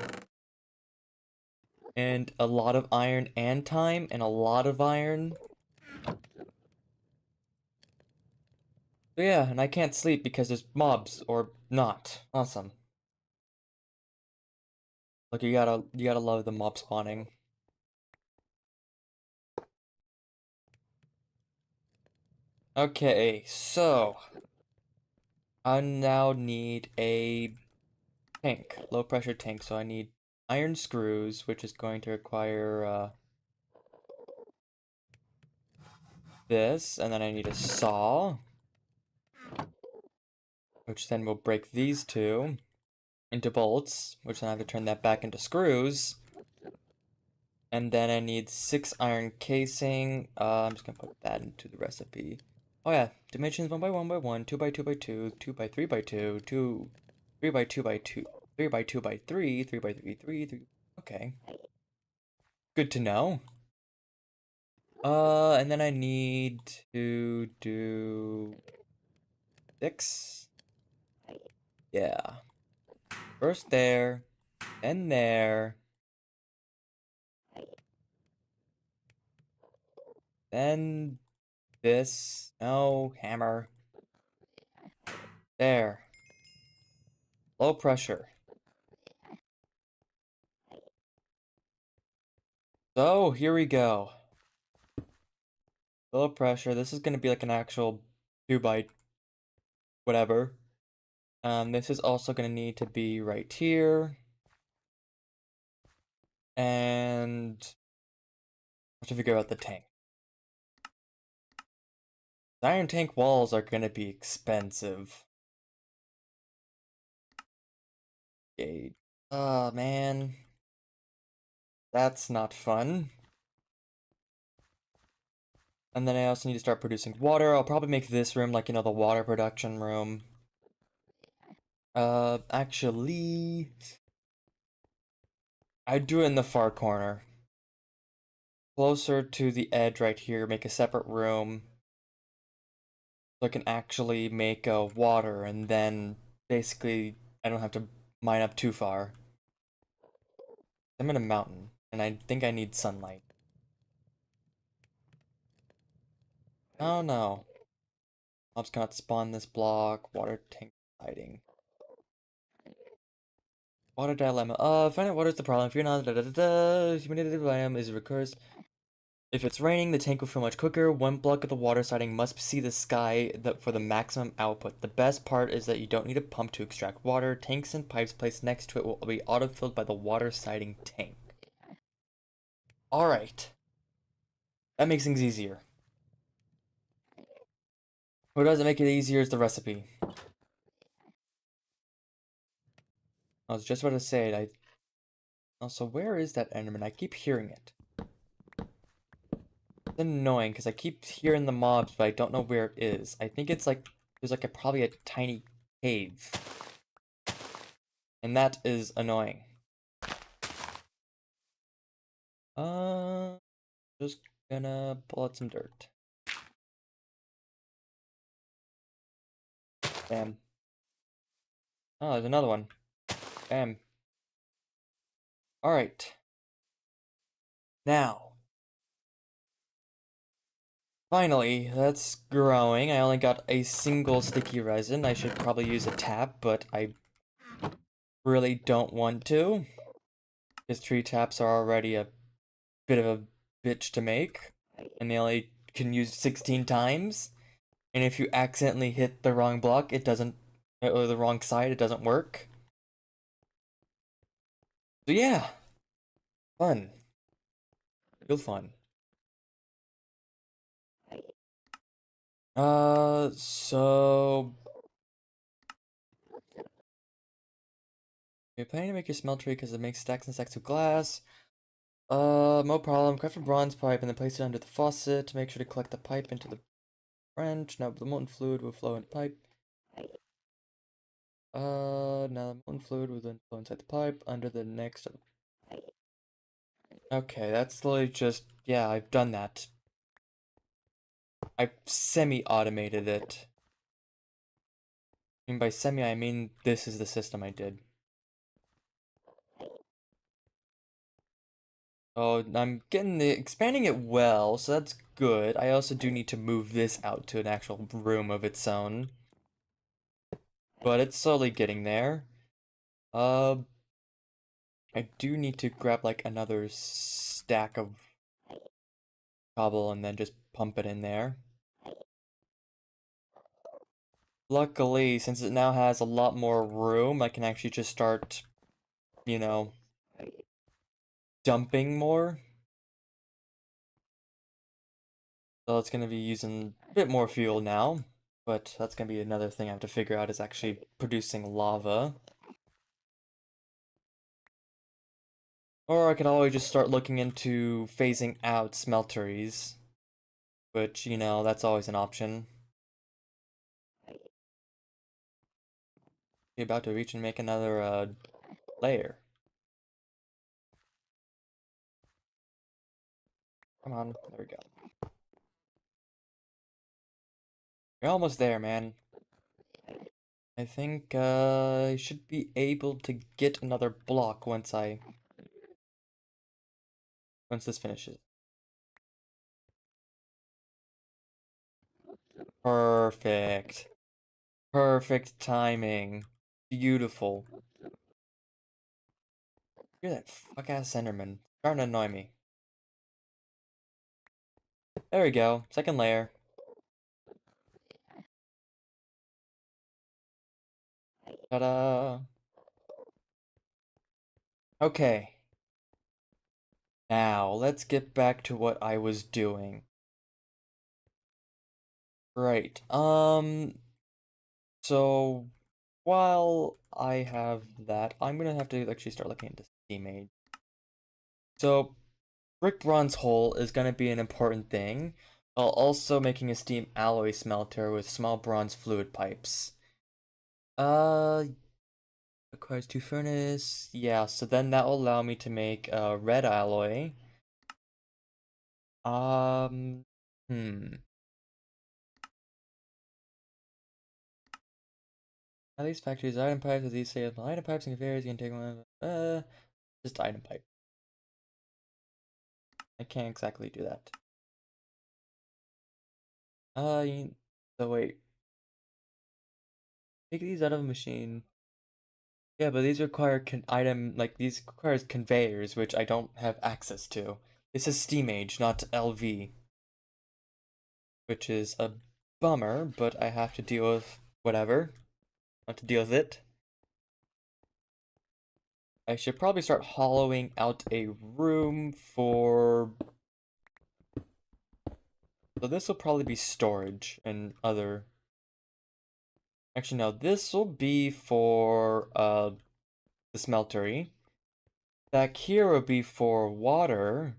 And a lot of iron and time, and a lot of iron. So yeah, and I can't sleep because there's mobs, or not. Awesome. Look, you gotta love the mob spawning. Okay, so I now need a tank, low pressure tank. So I need iron screws, which is going to require this, and then I need a saw, which then will break these two into bolts, which then I have to turn that back into screws. And then I need 6 iron casing. I'm just gonna put that into the recipe. Oh yeah, dimensions 1 by 1 by 1, 2 by 2 by 2, 2 by 3 by 2, 2, 3 by 2 by 2, 3 by 2 by 3, 3 by 3, 3, 3. Okay. Good to know. And then I need to do 6. Yeah. First there, then there, then this. No, hammer. There. Low pressure. So, here we go. Low pressure. This is going to be like an actual 2 by whatever. This is also going to need to be right here. And I have to figure out the tank. The iron tank walls are going to be expensive. Gauge. Oh, man. That's not fun. And then I also need to start producing water. I'll probably make this room like, the water production room. Actually, I'd do it in the far corner. Closer to the edge right here, make a separate room. So I can actually make water, and then basically I don't have to mine up too far. I'm in a mountain, and I think I need sunlight. Oh no. Mobs cannot spawn this block. Water tank lighting. Water dilemma. Find out what is the problem. If you're not humidity dilemma is recurs. If it's raining, the tank will fill much quicker. One block of the water siding must see the sky for the maximum output. The best part is that you don't need a pump to extract water. Tanks and pipes placed next to it will be auto-filled by the water siding tank. Alright. That makes things easier. What doesn't make it easier is the recipe. I was just about to say it. Also, where is that Enderman? I keep hearing it. It's annoying because I keep hearing the mobs, but I don't know where it is. I think it's like there's like probably a tiny cave. And that is annoying. Uh, just gonna pull out some dirt. Bam. Oh, there's another one. Bam. Alright. Now, finally, that's growing. I only got a single sticky resin. I should probably use a tap, but I really don't want to. Because 3 taps are already a bit of a bitch to make. And they only can use 16 times. And if you accidentally hit the wrong block, it doesn't, or the wrong side, it doesn't work. So yeah, fun. Real fun. So you're planning to make your smeltery because it makes stacks and stacks of glass. No problem. Craft a bronze pipe and then place it under the faucet. Make sure to collect the pipe into the branch. Now the molten fluid will flow into the pipe. Now the molten fluid will then flow inside the pipe under the next. Okay, that's literally just, yeah, I've done that. I've semi-automated it. And by semi, I mean this is the system I did. Oh, I'm expanding it well, so that's good. I also do need to move this out to an actual room of its own. But it's slowly getting there. Uh, I do need to grab like another stack of cobble and then just pump it in there. Luckily, since it now has a lot more room, I can actually just start, you know, dumping more. So it's going to be using a bit more fuel now, but that's going to be another thing I have to figure out is actually producing lava. Or I could always just start looking into phasing out smelteries, which, you know, that's always an option. You're about to reach and make another layer. Come on, there we go. You're almost there, man. I think I should be able to get another block once this finishes. Perfect. Perfect timing. Beautiful. You're that fuck-ass Enderman. Starting to annoy me. There we go. Second layer. Ta-da! Okay. Now, let's get back to what I was doing. Right. So, while I have that, I'm gonna have to actually start looking into Steam Age. So, brick bronze hole is gonna be an important thing, while also making a steam alloy smelter with small bronze fluid pipes. Uh, requires 2 furnace. Yeah, so then that will allow me to make a red alloy. Um, hmm. At least factories item pipes with these saleable item pipes and conveyors, you can take one. Just item pipe. I can't exactly do that. So wait. Take these out of a machine. Yeah, but these require these requires conveyors, which I don't have access to. This is Steam Age, not LV, which is a bummer, but I have to deal with whatever. I have to deal with it. I should probably start hollowing out a room for. So this will probably be storage and other. Actually, no, this will be for the smeltery. Back here will be for water.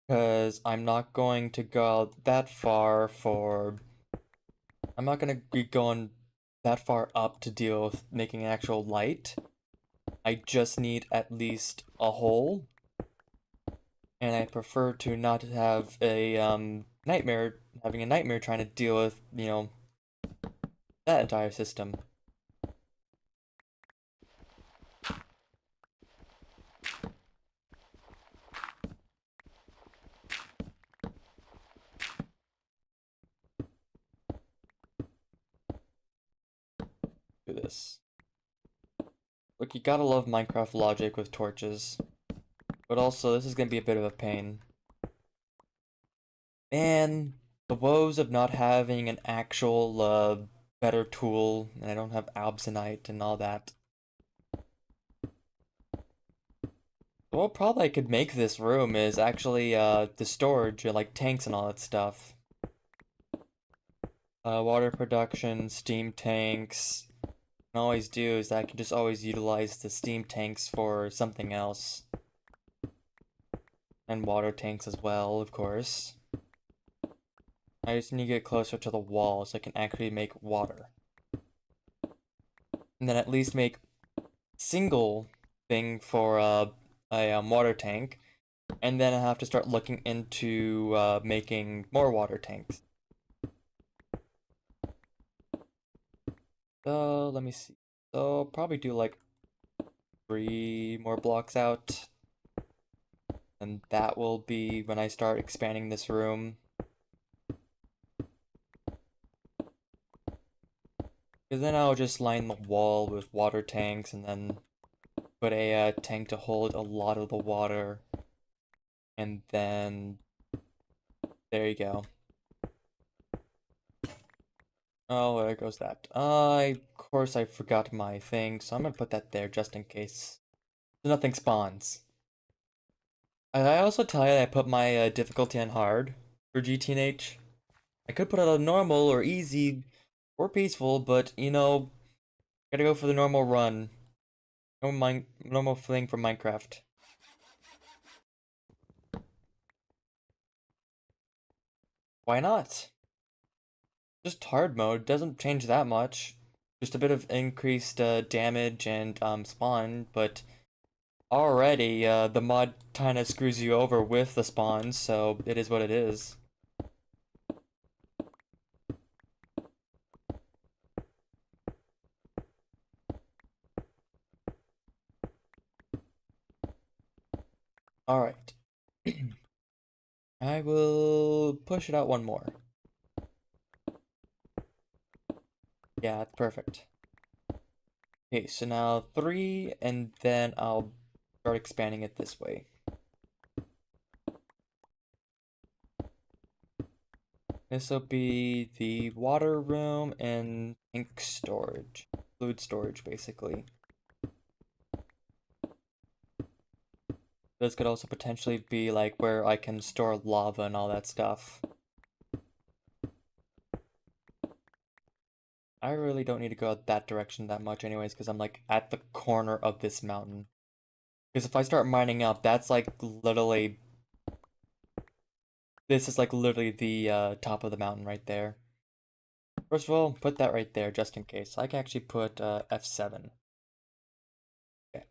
Because I'm not going to go that far for. I'm not going to be going that far up to deal with making an actual light. I just need at least a hole. And I prefer to not have a having a nightmare trying to deal with, that entire system. Do this. Look, you gotta love Minecraft logic with torches. But also, this is gonna be a bit of a pain. Man, the woes of not having an actual, better tool, and I don't have Absonite and all that. Well, probably I could make this room is actually, the storage, like tanks and all that stuff. Water production, steam tanks. What I can always do is I can just always utilize the steam tanks for something else. And water tanks as well, of course. I just need to get closer to the wall so I can actually make water. And then at least make single thing for a water tank. And then I have to start looking into making more water tanks. So let me see. So probably do like 3 more blocks out. And that will be when I start expanding this room. Because then I'll just line the wall with water tanks and then put a tank to hold a lot of the water. And then there you go. Oh, there goes that. Of course I forgot my thing, so I'm gonna put that there just in case. So nothing spawns. I also tell you that I put my difficulty on hard for GTNH. I could put it on normal or easy or peaceful, but gotta go for the normal run. Normal thing for Minecraft. Why not? Just hard mode doesn't change that much. Just a bit of increased damage and spawn, but already the mod kinda screws you over with the spawns, so it is what it is. Alright. I will push it out one more. Yeah, that's perfect. Okay, so now 3, and then I'll start expanding it this way. This will be the water room and ink storage. Fluid storage, basically. This could also potentially be like where I can store lava and all that stuff. I really don't need to go that direction that much anyways, because I'm like at the corner of this mountain. Because if I start mining up, that's like literally... This is like literally the top of the mountain right there. First of all, put that right there just in case. I can actually put F7. Okay.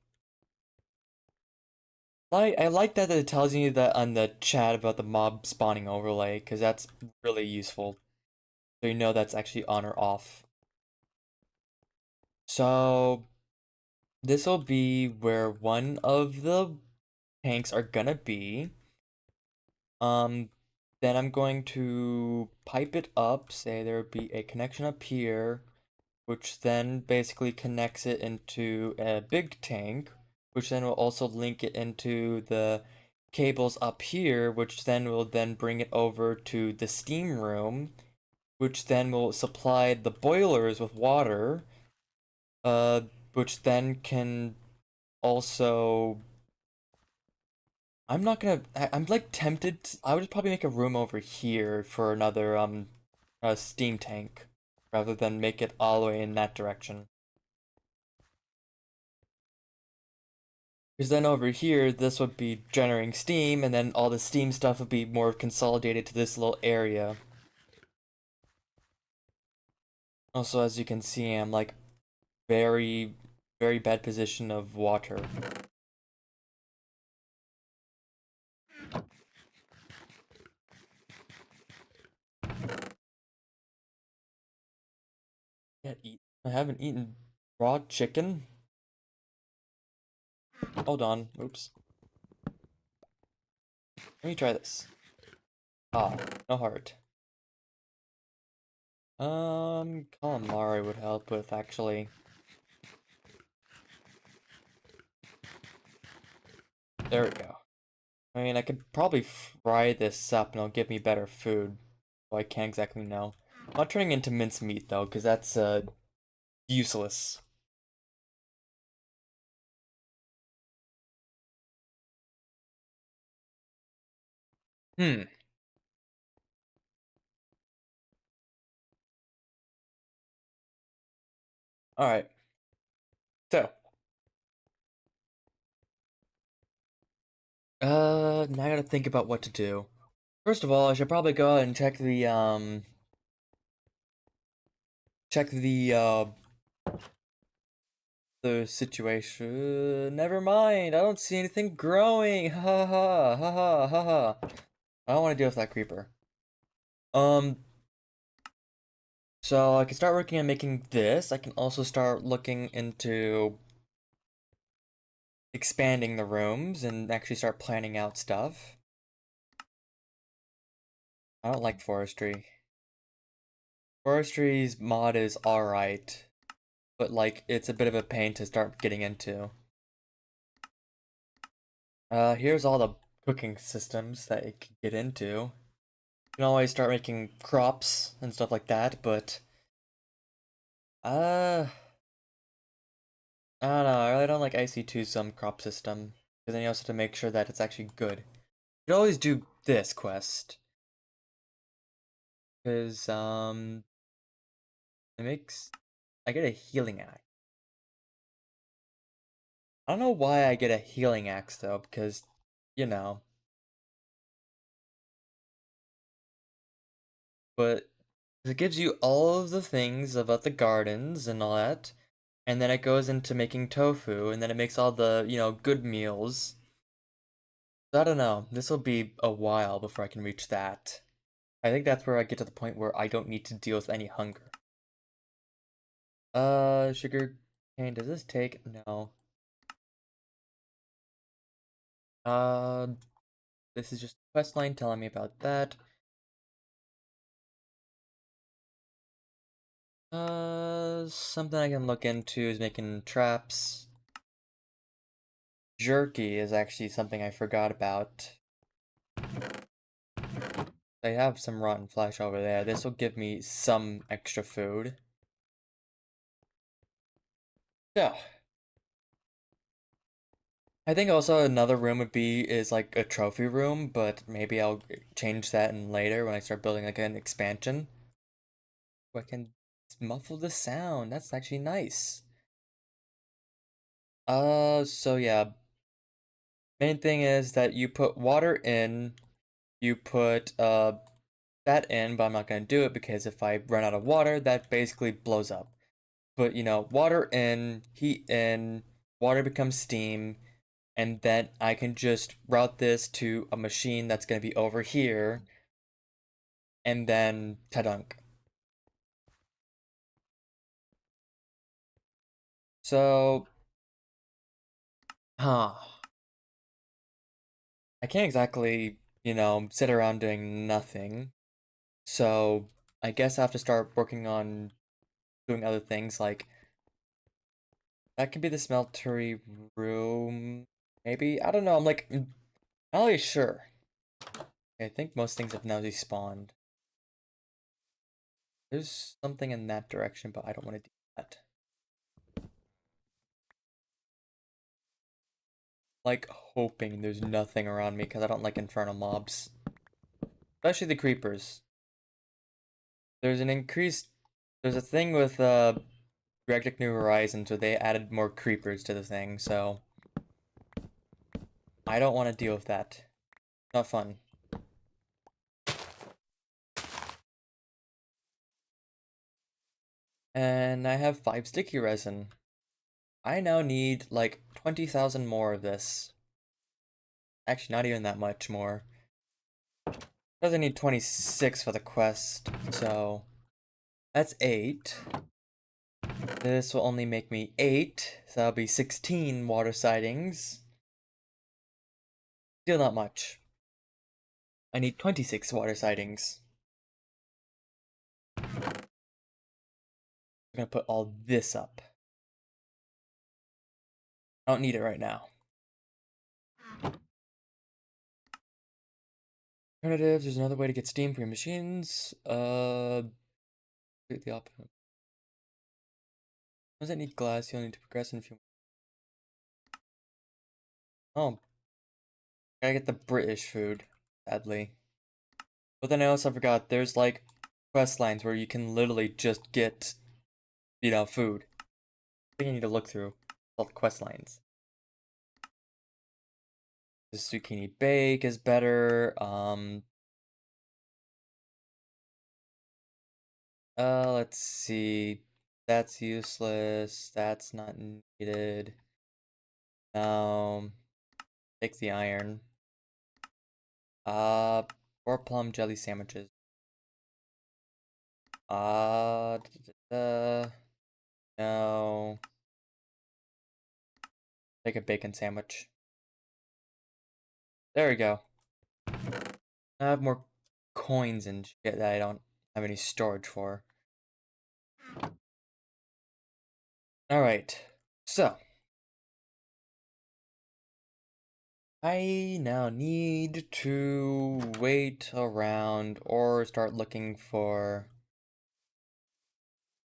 I like that it tells you that on the chat about the mob spawning overlay, because that's really useful. So you know that's actually on or off. So this will be where one of the tanks are gonna be. Um, then I'm going to pipe it up, say there would be a connection up here, which then basically connects it into a big tank, which then will also link it into the cables up here, which then will then bring it over to the steam room, which then will supply the boilers with water, uh, which then can also... I'm not gonna... I'm like tempted... I would probably make a room over here for another, steam tank, rather than make it all the way in that direction. Because then over here, this would be generating steam, and then all the steam stuff would be more consolidated to this little area. Also, as you can see, I'm like very, very bad position of water. Can't eat. I haven't eaten raw chicken. Hold on. Oops. Let me try this. Ah, no heart. Calamari would help with actually. There we go. I mean, I could probably fry this up and it'll give me better food. Well, I can't exactly know. I'm not turning into mincemeat though, because that's useless. Hmm. All right. So, now I gotta think about what to do. First of all, I should probably go out and check the situation. Never mind. I don't see anything growing. Ha ha ha ha ha ha. I don't want to deal with that creeper. Um, so I can start working on making this. I can also start looking into expanding the rooms and actually start planning out stuff. I don't like forestry. Forestry's mod is alright, but like it's a bit of a pain to start getting into. Here's all the cooking systems that it can get into. You can always start making crops and stuff like that, but uh I don't know, I really don't like IC2 some crop system. Because then you also have to make sure that it's actually good. You can always do this quest. Because it makes I get a healing axe. I don't know why I get a healing axe though, because you know, but it gives you all of the things about the gardens and all that, and then it goes into making tofu, and then it makes all the, good meals. So I don't know, this will be a while before I can reach that. I think that's where I get to the point where I don't need to deal with any hunger. Sugar cane, does this take? No. Uh, this is just a quest line telling me about that. Something I can look into is making traps. Jerky is actually something I forgot about. I have some rotten flesh over there. This will give me some extra food. Yeah. I think also another room would be is like a trophy room, but maybe I'll change that in later when I start building like an expansion. I can muffle the sound. That's actually nice. So yeah. Main thing is that you put water in, you put that in, but I'm not gonna do it because if I run out of water, that basically blows up. Put, water in, heat in, water becomes steam, and then I can just route this to a machine that's gonna be over here, and then ta-dunk. So, huh. I can't exactly, sit around doing nothing. So, I guess I have to start working on doing other things, like, that could be the smeltery room, maybe? I don't know, I'm like, not really sure. I think most things have now despawned. There's something in that direction, but I don't want to do that. Like, hoping there's nothing around me, because I don't like infernal mobs. Especially the creepers. There's an increased... There's a thing with, GregTech New Horizons where they added more creepers to the thing, so... I don't want to deal with that. Not fun. And I have 5 sticky resin. I now need, like, 20,000 more of this. Actually, not even that much more. Because I need 26 for the quest, so... That's 8. This will only make me 8, so that'll be 16 water sidings. Still not much. I need 26 water sidings. I'm gonna put all this up. I don't need it right now. Alternatives, there's another way to get steam from your machines. The opposite. Does it need glass? You'll need to progress in a few. Oh, gotta get the British food, sadly. But then I also forgot there's like quest lines where you can literally just get, food. I think I need to look through all the quest lines. The zucchini bake is better. Let's see. That's useless. That's not needed. Take the iron. Uh, 4 plum jelly sandwiches. No. Take a bacon sandwich. There we go. I have more coins and shit that I don't have any storage for. Alright, so. I now need to wait around or start looking for,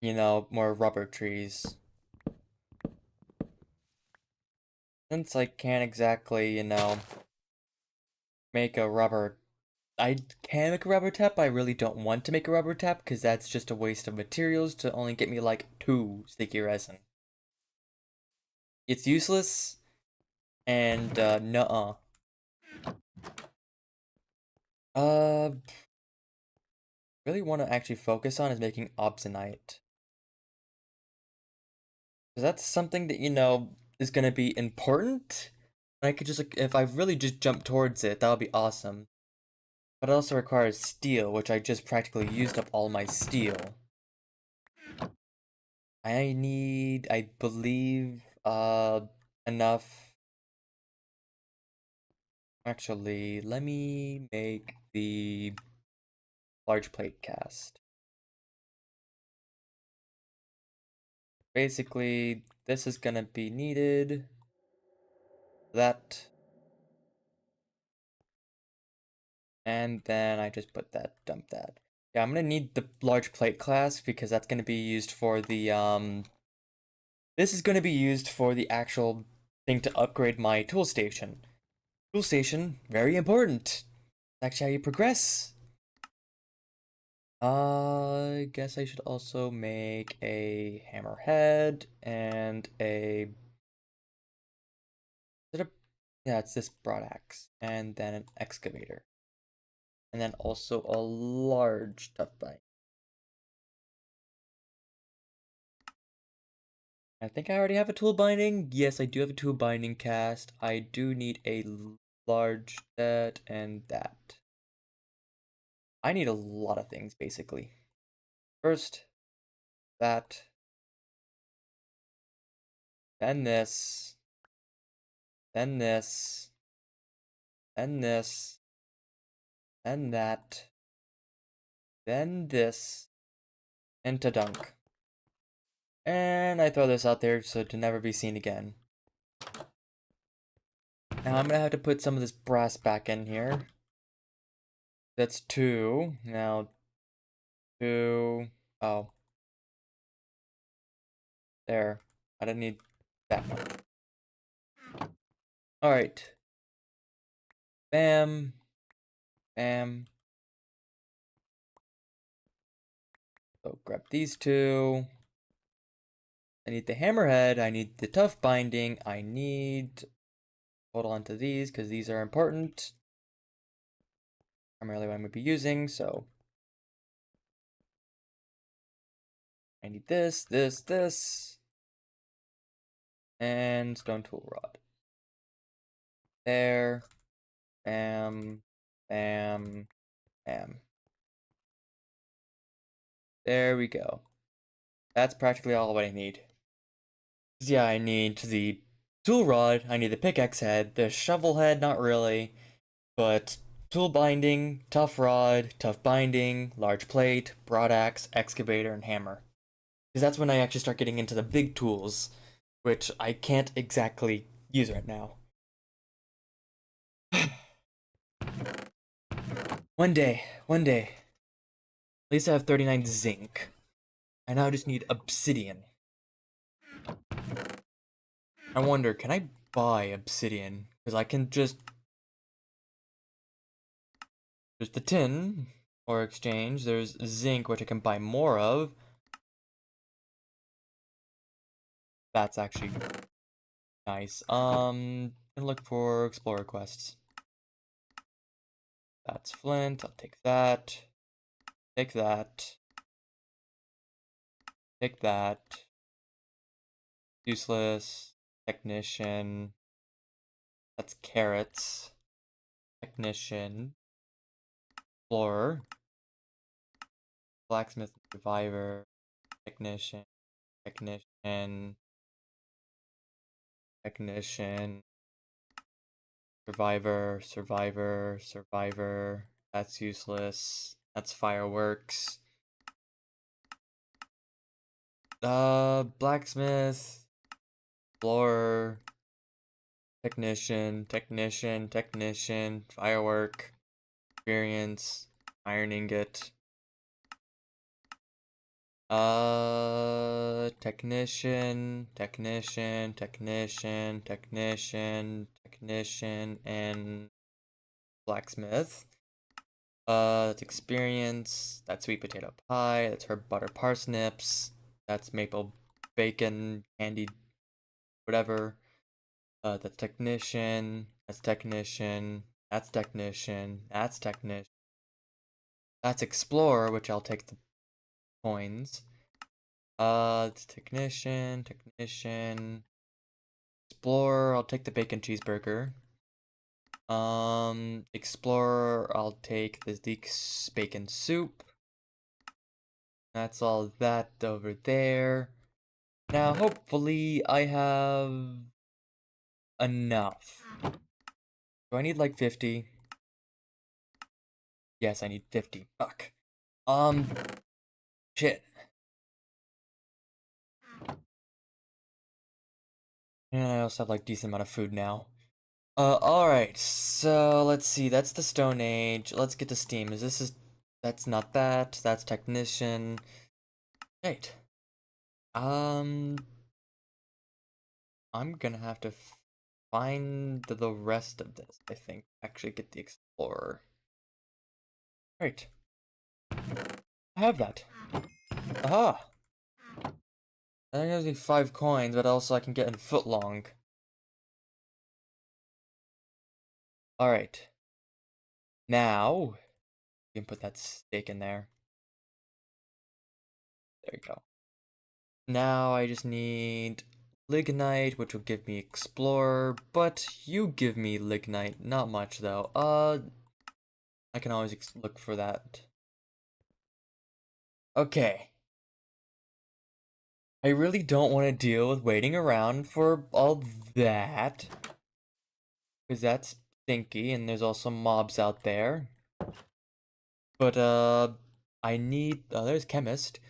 more rubber trees. Since I can't exactly, make a rubber. I can make a rubber tap, but I really don't want to make a rubber tap because that's just a waste of materials to only get me like 2 sticky resin. It's useless, and nuh-uh. Uh, really want to actually focus on is making obsidianite. Because that's something that, is going to be important. I could just, like, if I really just jump towards it, that would be awesome. But it also requires steel, which I just practically used up all my steel. I need, I believe, enough. Actually, let me make the large plate cast. Basically, this is gonna be needed. That. And then I just put that, dump that. Yeah, I'm gonna need the large plate class because that's gonna be used for the, this is gonna be used for the actual thing to upgrade my tool station. Tool station, very important. That's actually how you progress. I guess I should also make a hammerhead and a... Is it a... Yeah, it's this broad axe. And then an excavator. And then also a large tough bite. I think I already have a tool binding. Yes, I do have a tool binding cast. I do need a large that and that. I need a lot of things, basically. First, that. Then this. Then this. Then this. Then that. Then this. And to dunk. And I throw this out there so to never be seen again. Now I'm gonna have to put some of this brass back in here. That's 2. Now 2. Oh. There. I don't need that one. Alright. Bam. Bam. So grab these 2. I need the hammerhead. I need the tough binding. I need... Hold on to these because these are important. Primarily what I'm going to be using, so... I need this, this, this. And stone tool rod. There. Bam. Bam. Bam. There we go. That's practically all what I need. Yeah, I need the tool rod, I need the pickaxe head, the shovel head, not really, but tool binding, tough rod, tough binding, large plate, broad axe, excavator, and hammer. Because that's when I actually start getting into the big tools, which I can't exactly use right now. One day. At least I have 39 zinc. I now just need obsidian. I wonder, can I buy obsidian? Because I can just there's the tin or exchange. There's zinc, which I can buy more of. That's actually nice. And look for explorer quests. That's flint. I'll take that. Take that. Take that. Useless. Technician. That's carrots. Technician. Explorer. Blacksmith. Survivor. Technician. Technician. Technician. Survivor. Survivor. Survivor. That's useless. That's fireworks. Blacksmith. Explorer. Technician, firework, experience, iron ingot. Technician, and blacksmith. That's experience, that's sweet potato pie, that's herb butter parsnips, that's maple bacon, candied whatever. That's technician, that's technician, that's technician, that's technician. That's explorer, which I'll take the coins. It's technician. Explorer, I'll take the bacon cheeseburger. Explorer, I'll take the bacon soup. That's all that over there. Now, hopefully, I have enough. Do I need like 50? Yes, I need 50. Fuck. Shit. And I also have like decent amount of food now. Alright, so let's see, that's the Stone Age. Let's get to Steam. That's not that, that's Technician. Right. Um, I'm gonna have to find the rest of this, I think. Actually get the Explorer. Right. I have that. Aha! I think I need 5 coins, but also I can get in foot long. Alright. Now, you can put that steak in there. There you go. Now I just need Lignite, which will give me Explorer, but you give me Lignite, not much though. I can always look for that. Okay. I really don't want to deal with waiting around for all that, because that's stinky, and there's also mobs out there. But, I need, there's Chemist,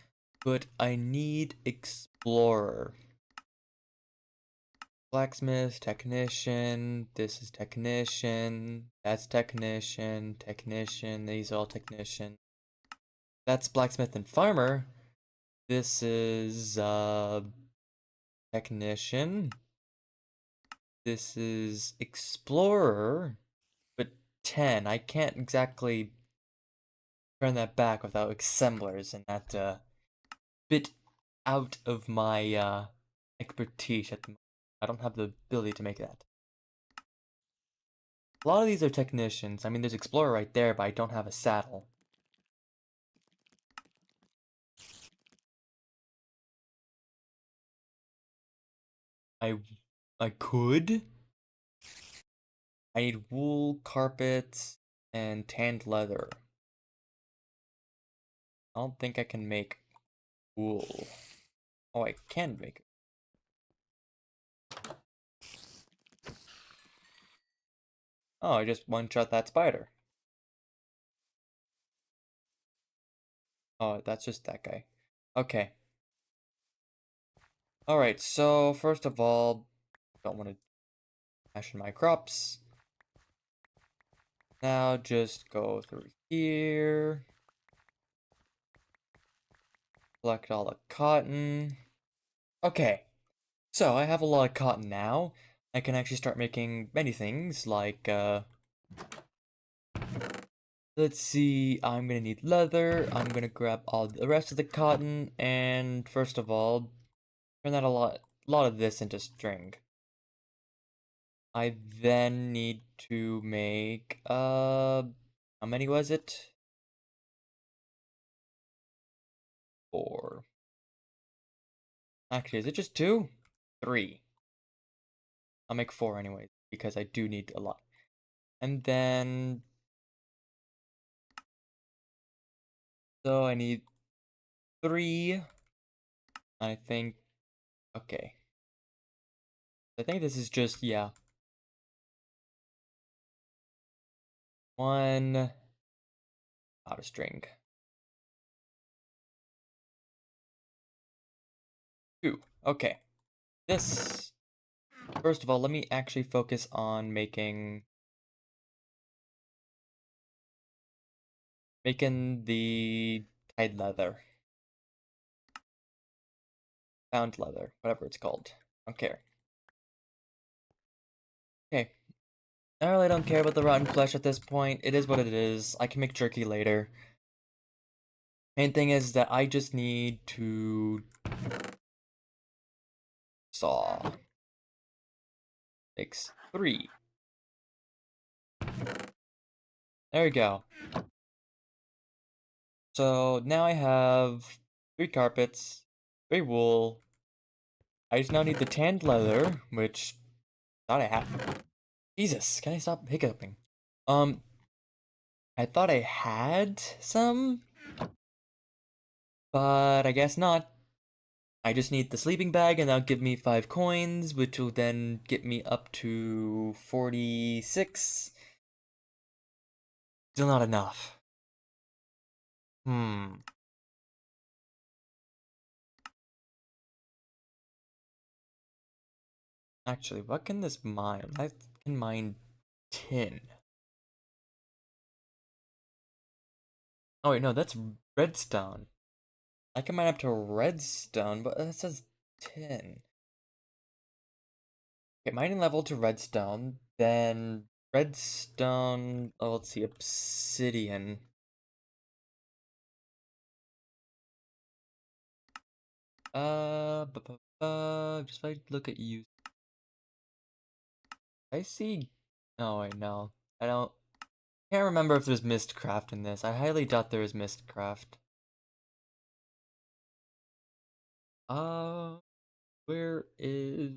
but I need Explorer. Blacksmith, technician, this is technician, that's technician, these are all technician. That's blacksmith and farmer. This is, technician. This is explorer, but 10. I can't exactly turn that back without assemblers, and that's a bit out of my, expertise at the moment. I don't have the ability to make that. A lot of these are technicians. I mean, there's Explorer right there, but I don't have a saddle. I I could. I need wool, carpets, and tanned leather. I don't think I can make wool. Oh, I can make it. Oh, I just one-shot that spider. Oh, that's just that guy. Okay. Alright, so first of all, don't want to dash in my crops. Now just go through here. Collect all the cotton. Okay, so I have a lot of cotton now. I can actually start making many things, like, let's see, I'm gonna need leather, I'm gonna grab all the rest of the cotton, and first of all, turn that a lot of this into string. I then need to make, how many was it? 4. Actually, is it just 2? 3. I'll make 4 anyway, because I do need a lot. And then, so I need 3. I think, okay. I think this is just, yeah. 1 out of string. 2. Okay. This, first of all, let me actually focus on making the tied leather. Found leather, whatever it's called. I don't care. Okay. I really don't care about the rotten flesh at this point. It is what it is. I can make jerky later. Main thing is that I just need to saw. Takes 3. There we go. So now I have 3 carpets, 3 wool. I just now need the tanned leather, which thought I had. Jesus, can I stop hiccuping? I thought I had some, but I guess not. I just need the sleeping bag, and that'll give me 5 coins, which will then get me up to 46. Still not enough. Hmm. Actually, what can this mine? I can mine tin. Oh wait, no, that's redstone. I can mine up to redstone, but it says tin. Okay, mining level to redstone, then redstone, oh, let's see, obsidian. Just like look at you. I see, oh wait, no, I can't remember if there's Mistcraft in this. I highly doubt there is Mistcraft. Uh, where is,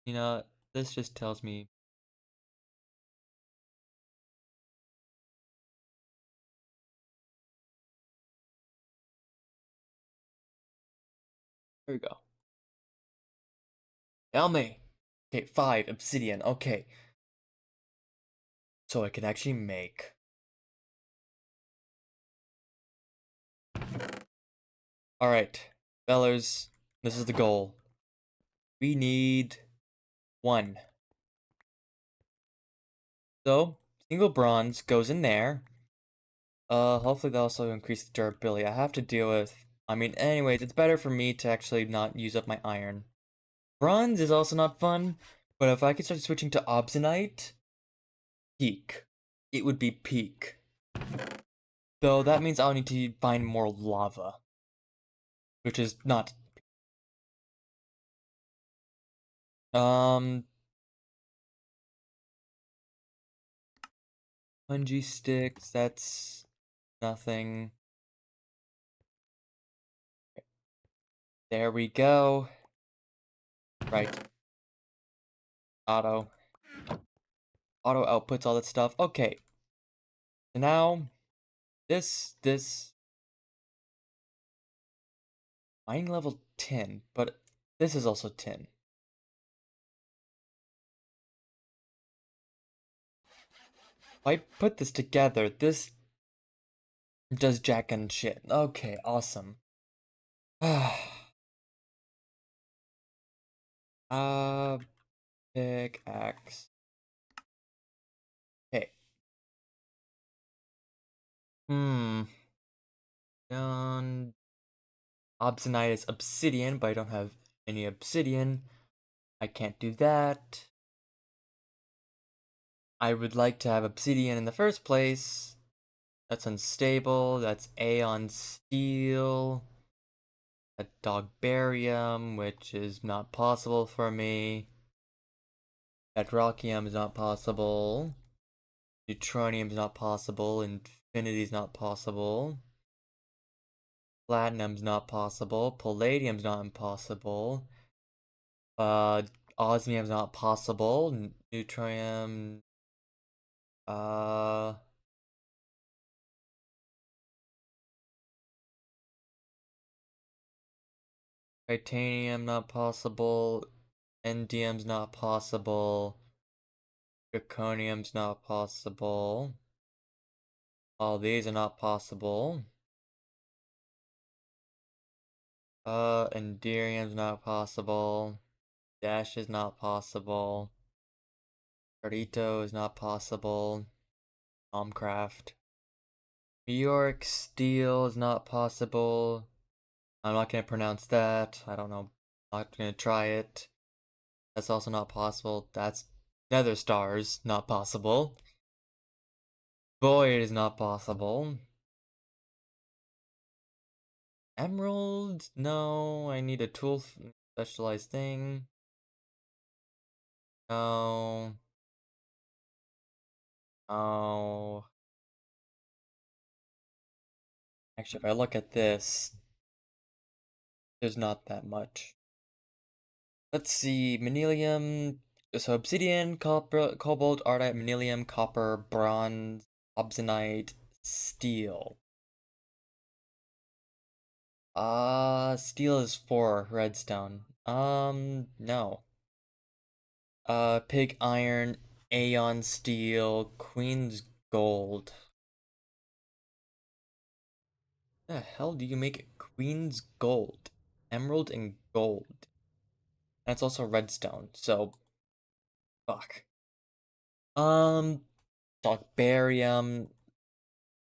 you know, this just tells me, there we go. Tell me. Okay, 5, obsidian, okay. So I can actually make. Alright, fellas, this is the goal. We need 1. So, single bronze goes in there. Hopefully that also increase the durability. I have to deal with, I mean, anyways, it's better for me to actually not use up my iron. Bronze is also not fun, but if I could start switching to obsidianite, peak. It would be peak. Though that means I'll need to find more lava. Which is not. Um, Punji sticks, that's nothing. There we go. Right. Auto. Auto outputs all that stuff. Okay. So now, this mining level 10, but this is also 10. I put this together, this does jack and shit. Okay, awesome. uh, pickaxe. Okay. Hmm. And obsidian is obsidian, but I don't have any obsidian. I can't do that. I would like to have obsidian in the first place. That's unstable. That's A on steel. A dog barium, which is not possible for me. Bedrockium is not possible. Neutronium is not possible. Infinity is not possible. Platinum's not possible. Palladium's not impossible. Uh, Osmium's not possible. Neutronium. Uh, Titanium not possible. Indium's not possible. Draconium's not possible. All these are not possible. Enderium's not possible. Dash is not possible. Dorito is not possible. Momcraft. Meteoric Steel is not possible. I'm not gonna pronounce that. I don't know. I'm not gonna try it. That's also not possible. That's Nether Stars, not possible. Void is not possible. Emerald? No, I need a tool specialized thing. No. Oh. Actually, if I look at this, there's not that much. Let's see, Manilium. So obsidian, copper, cobalt, ardite, manilium, copper, bronze, obsidianite, steel. Steel is 4, redstone. No. Pig iron, Aeon steel, queen's gold. The hell do you make queen's gold? Emerald and gold. And it's also redstone, so fuck. Dog barium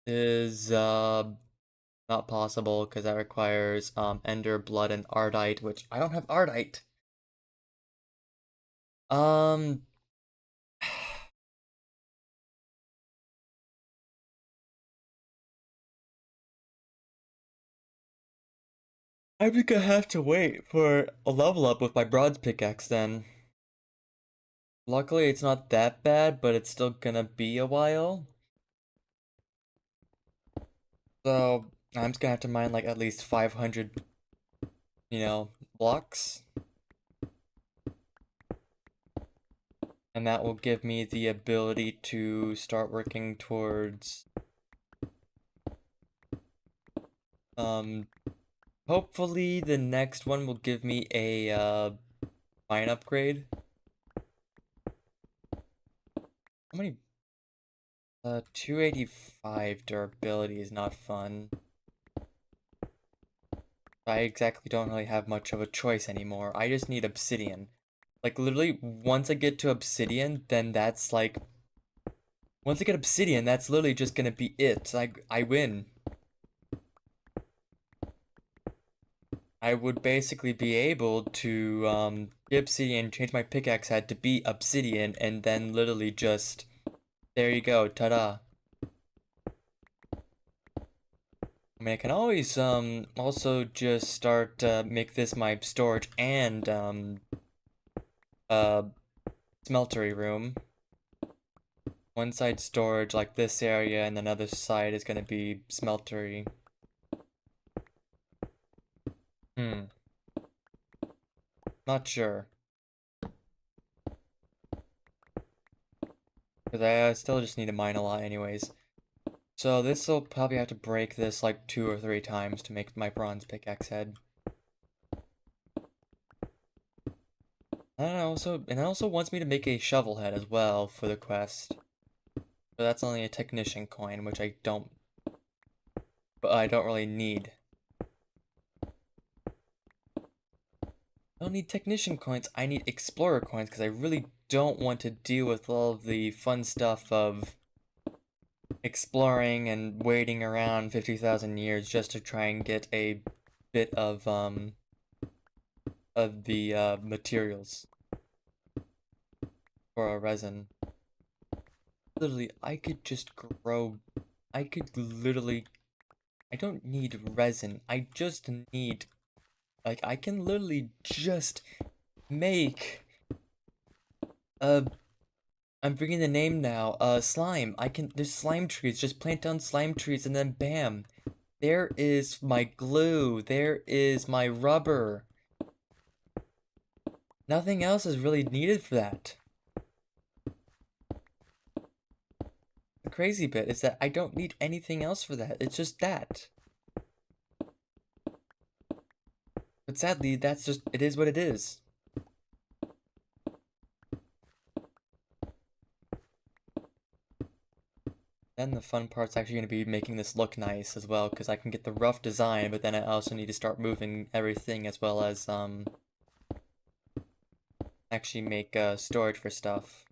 is not possible because that requires ender, blood, and ardite, which I don't have ardite. Um I'm gonna have to wait for a level up with my bronze pickaxe then. Luckily it's not that bad, but it's still gonna be a while. So I'm just gonna have to mine like at least 500, blocks. And that will give me the ability to start working towards um hopefully the next one will give me a mine upgrade. How many 285 durability is not fun. I exactly don't really have much of a choice anymore. I just need obsidian. Like literally once I get to obsidian, then that's like once I get obsidian, that's literally just gonna be it. I win. I would basically be able to get obsidian, change my pickaxe head to be obsidian, and then literally just there you go, ta-da. I mean, I can always also just start make this my storage and uh smeltery room. One side storage like this area, and another side is gonna be smeltery. Hmm, not sure. Because I still just need to mine a lot anyways. So this will probably have to break this like 2 or 3 times to make my bronze pickaxe head. And it also wants me to make a shovel head as well for the quest. But that's only a technician coin, which but I don't really need. I don't need technician coins, I need explorer coins because I really don't want to deal with all of the fun stuff of exploring and waiting around 50,000 years just to try and get a bit of the materials for a resin. Literally, I could literally, I don't need resin, I just need, like, I can literally just make a, I'm bringing the name now, slime. There's slime trees, just plant down slime trees and then bam. There is my glue, there is my rubber. Nothing else is really needed for that. The crazy bit is that I don't need anything else for that, it's just that. But sadly, it is what it is. Then the fun part's actually going to be making this look nice as well, because I can get the rough design, but then I also need to start moving everything as well as, actually make, storage for stuff.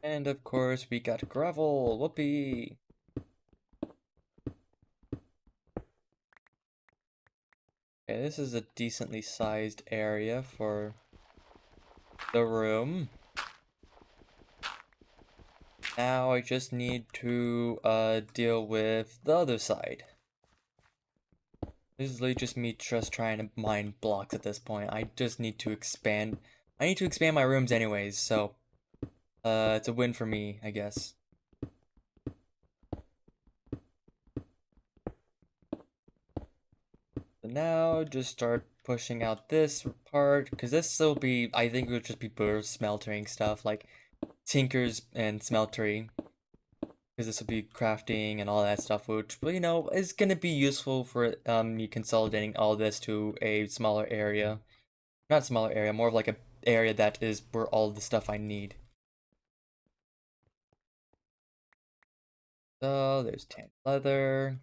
And of course, we got gravel, whoopee! Okay, this is a decently sized area for the room. Now I just need to deal with the other side. This is literally just me just trying to mine blocks at this point. I just need to expand. I need to expand my rooms anyways, so it's a win for me, I guess. So now just start pushing out this part, because this will be, I think it would just be better smeltering stuff, like tinkers and smeltery. Because this will be crafting and all that stuff, which, well, you know, is going to be useful for me consolidating all this to a smaller area. Not smaller area, more of like a area that is where all the stuff I need. So there's tan leather.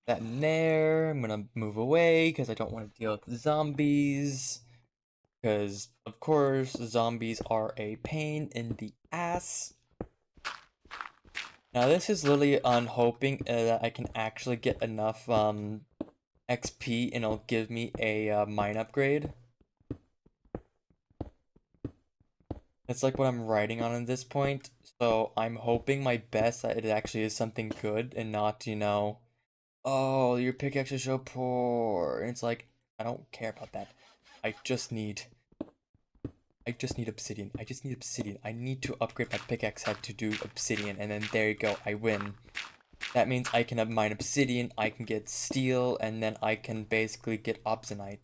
That in there. I'm gonna move away because I don't want to deal with the zombies. Because, of course, zombies are a pain in the ass. Now this is literally on hoping that I can actually get enough XP and it'll give me a mine upgrade. That's like what I'm writing on at this point. So I'm hoping my best that it actually is something good and not, you know, oh, your pickaxe is so poor. And it's like, I don't care about that. I just need obsidian. I just need obsidian. I need to upgrade my pickaxe head to do obsidian, and then there you go, I win. That means I can mine obsidian, I can get steel, and then I can basically get obsidianite.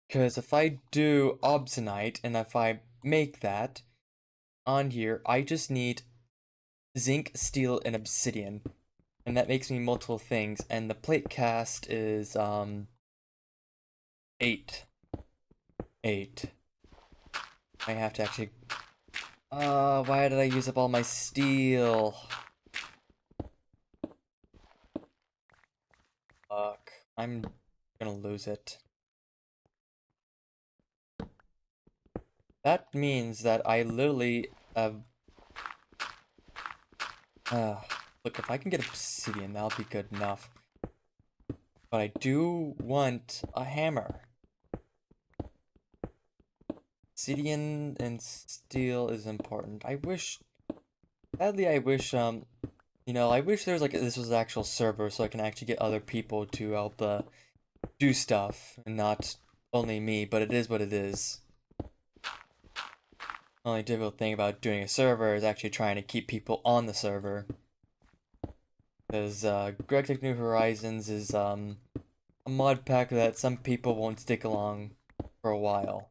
Because if I do obsidianite, and if I make that on here, I just need zinc, steel, and obsidian. And that makes me multiple things, and the plate cast is, 8. 8. I have to actually... why did I use up all my steel? Fuck. I'm gonna lose it. That means that I literally have... look, if I can get obsidian, that'll be good enough. But I do want a hammer. Obsidian and steel is important. Sadly, I wish, you know, I wish there was like, this was an actual server so I can actually get other people to help, do stuff, and not only me, but it is what it is. The only difficult thing about doing a server is actually trying to keep people on the server. Because, GregTech New Horizons is, a mod pack that some people won't stick along for a while.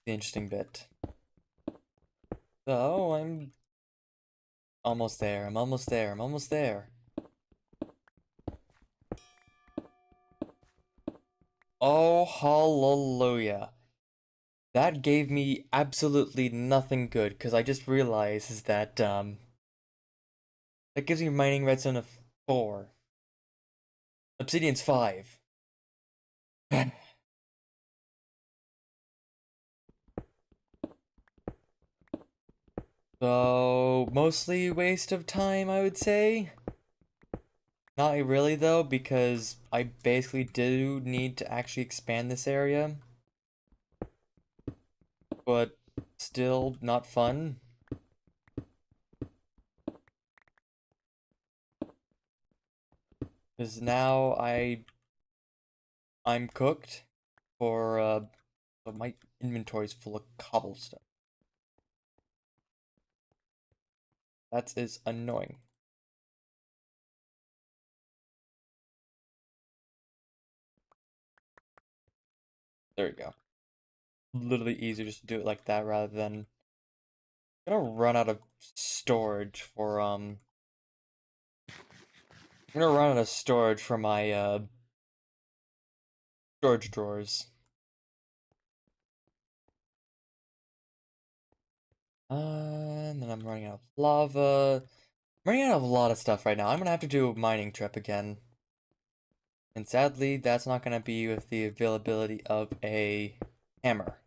The interesting bit. So I'm almost there. I'm almost there. I'm almost there. Oh, hallelujah. That gave me absolutely nothing good, because I just realized is that, that gives me mining redstone of 4. Obsidian's 5. So, mostly waste of time, I would say. Not really, though, because I basically do need to actually expand this area. But still not fun. Because now I'm cooked for, but my inventory's full of cobblestone. That is annoying. There we go. Literally easier just to do it like that rather than I'm gonna run out of storage for I'm gonna run out of storage for my storage drawers. And then I'm running out of lava. I'm running out of a lot of stuff right now. I'm gonna have to do a mining trip again. And sadly, that's not gonna be with the availability of a hammer.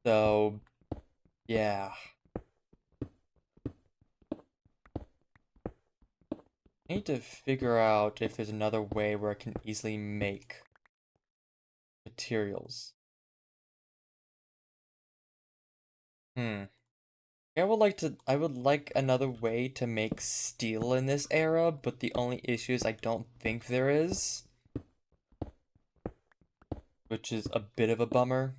So, yeah. I need to figure out if there's another way where I can easily make materials. Hmm. I would like another way to make steel in this era, but the only issue is I don't think there is, which is a bit of a bummer.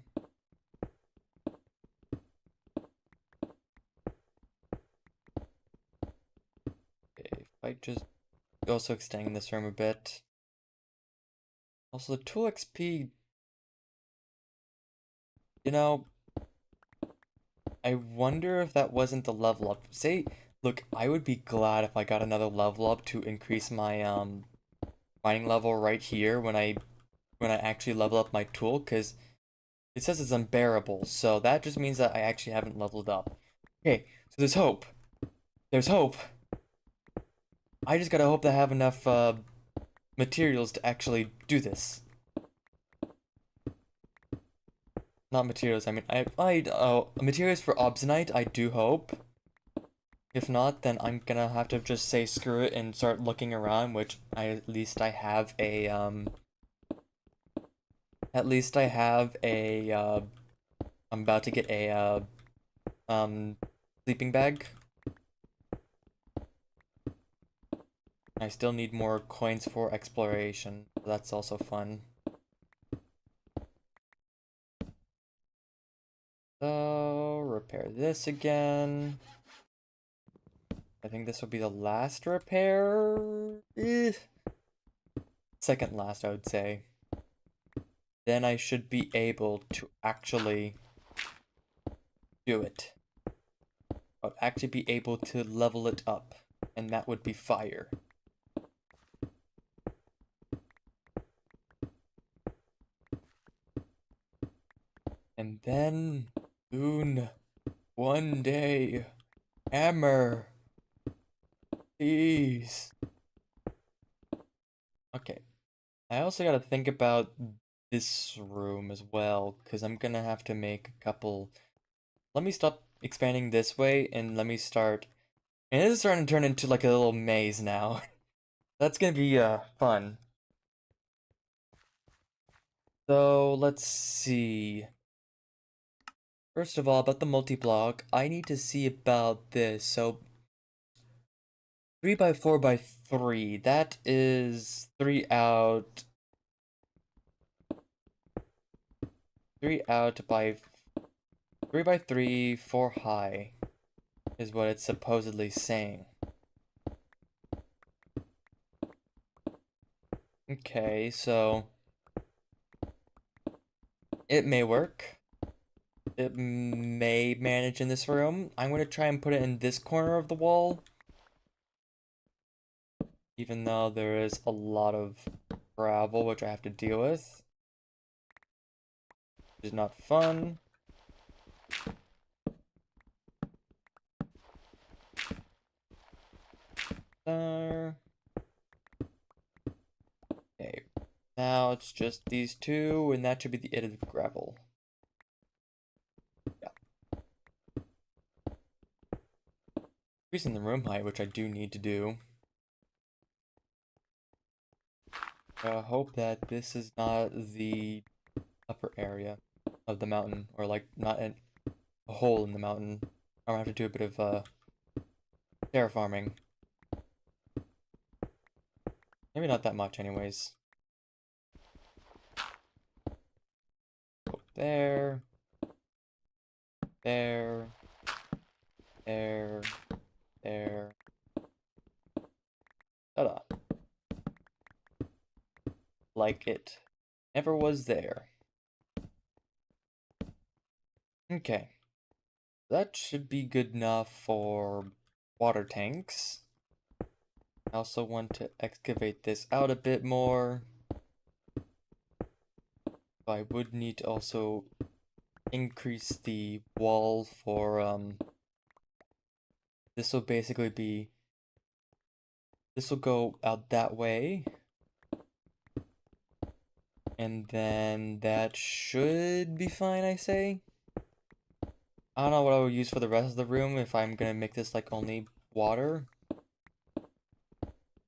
Okay, if I just also extending this room a bit. Also, the tool XP, you know, I wonder if that wasn't the level up. Look, I would be glad if I got another level up to increase my mining level right here when I actually level up my tool, because it says it's unbearable, so that just means that I actually haven't leveled up. Okay, so there's hope. There's hope. I just gotta hope that I have enough materials to actually do this. Not materials, I mean, materials for obsidianite, I do hope. If not, then I'm gonna have to just say screw it and start looking around, which at least I have a, at least I have a, I'm about to get a, um, sleeping bag. I still need more coins for exploration. That's also fun. So, repair this again. I think this will be the last repair. Second last, I would say. Then I should be able to actually do it. I would actually be able to level it up. And that would be fire. And then, soon, one day, hammer. Please. Okay. I also gotta think about this room as well, because I'm gonna have to make a couple. Let me stop expanding this way and let me start. And this is starting to turn into like a little maze now. That's gonna be fun. So let's see. First of all, about the multi-block, I need to see about this. So 3 by 4 by 3, that is 3 out. 3 out by 3 by 3, 4 high is what it's supposedly saying. Okay, so it may work. it may manage in this room. I'm going to try and put it in this corner of the wall, even though there is a lot of gravel which I have to deal with, which is not fun. There. Okay, now it's just these two, and that should be the end of the gravel. Yeah. Increasing the room height, which I do need to do. I hope that this is not the upper area of the mountain, or like not a hole in the mountain. I'm gonna have to do a bit of terraforming. Maybe not that much, anyways. There, there, there, there. Ta-da. Like it never was there. Okay. That should be good enough for water tanks. I also want to excavate this out a bit more. I would need to also increase the wall for, this will basically be, this will go out that way. And then that should be fine, I say. I don't know what I will use for the rest of the room if I'm gonna make this like only water.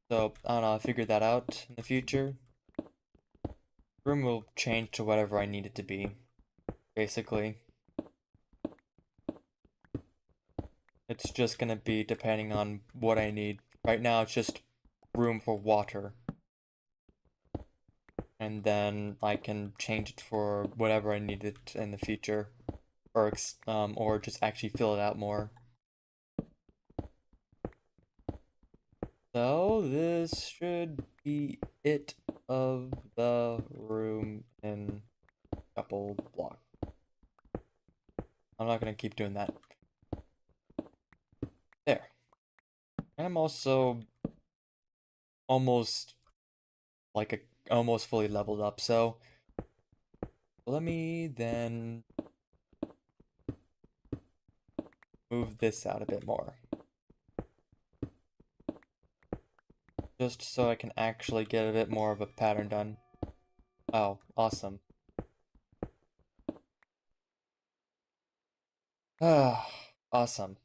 So, I don't know, I'll figure that out in the future. Room will change to whatever I need it to be, basically. It's just gonna be depending on what I need. Right now it's just room for water. And then I can change it for whatever I need it in the future. Or just actually fill it out more. So this should be it of the room in a couple blocks. I'm not gonna keep doing that. There. And I'm also almost almost fully leveled up, so let me then move this out a bit more. Just so I can actually get a bit more of a pattern done. Oh, awesome. Ah, awesome.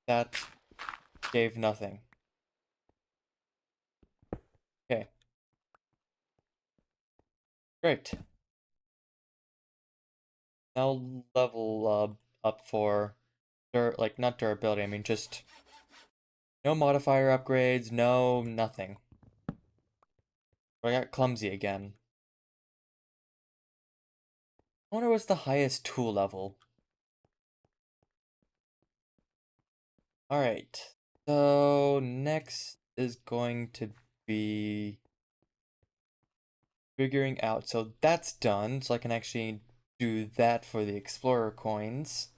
That gave nothing. Okay. Great. Now level up for not durability, I mean just no modifier upgrades, no nothing. But I got clumsy again. I wonder what's the highest tool level. Alright. So next is going to be figuring out. So that's done. So I can actually do that for the explorer coins.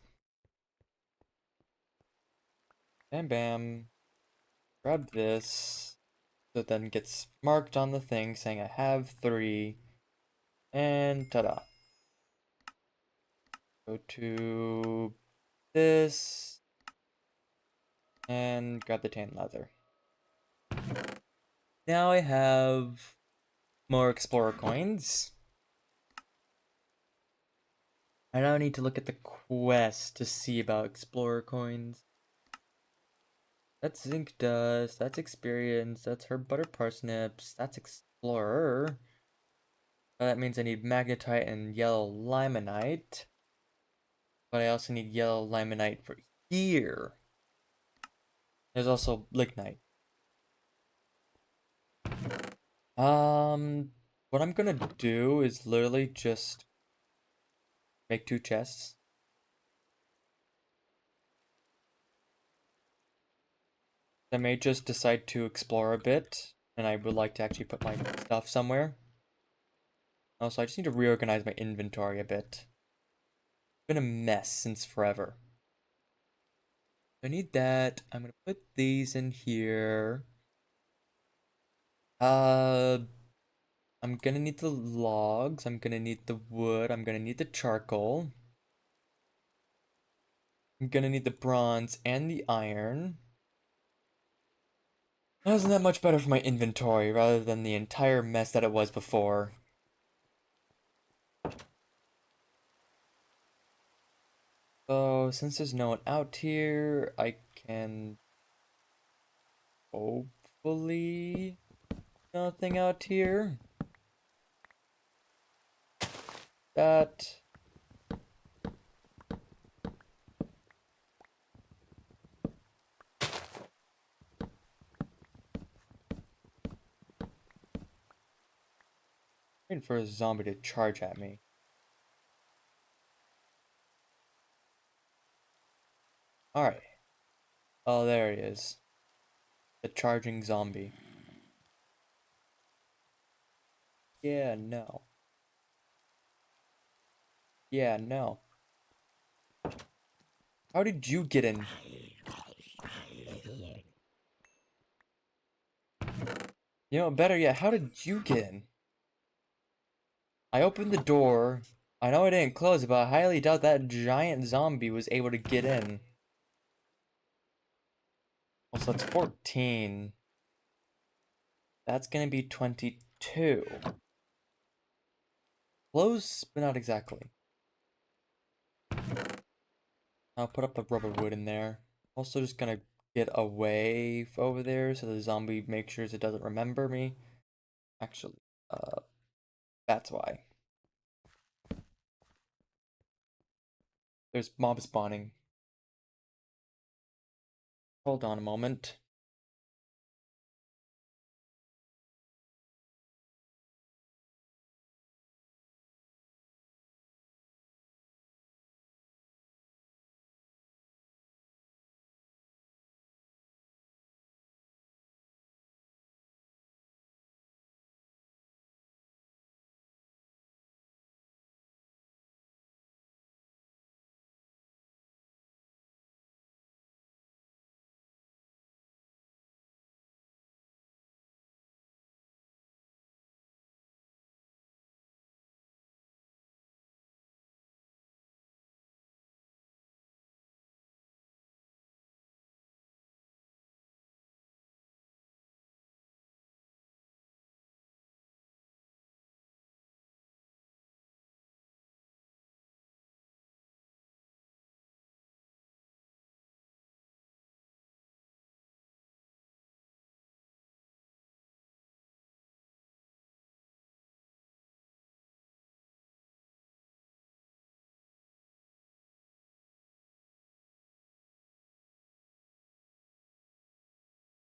Bam bam. Grab this. So it then gets marked on the thing saying I have 3. And ta-da. Go to this. And grab the tan leather. Now I have more explorer coins. I now need to look at the quest to see about explorer coins. That's zinc dust, that's experience, that's herb butter parsnips, that's explorer. That means I need magnetite and yellow limonite. But I also need yellow limonite for here. There's also lignite. What I'm gonna do is literally just make 2 chests. I may just decide to explore a bit, and I would like to actually put my stuff somewhere. Also, I just need to reorganize my inventory a bit. been a mess since forever. I need that. I'm gonna put these in here. Uh, I'm gonna need the logs. I'm gonna need the wood. I'm gonna need the charcoal. I'm gonna need the bronze and the iron. Isn't that much better for my inventory rather than the entire mess that it was before? So, since there's no one out here, I can hopefully nothing out here. That. Waiting for a zombie to charge at me. Alright. Oh, there he is. The charging zombie. Yeah, no. Yeah, no. How did you get in? You know, better yet, how did you get in? I opened the door. I know I didn't close it, but I highly doubt that giant zombie was able to get in. Also, it's 14. That's gonna be 22. Close, but not exactly. I'll put up the rubber wood in there. Also, just gonna get away over there so the zombie makes sure it doesn't remember me. Actually, that's why. There's mob spawning. Hold on a moment.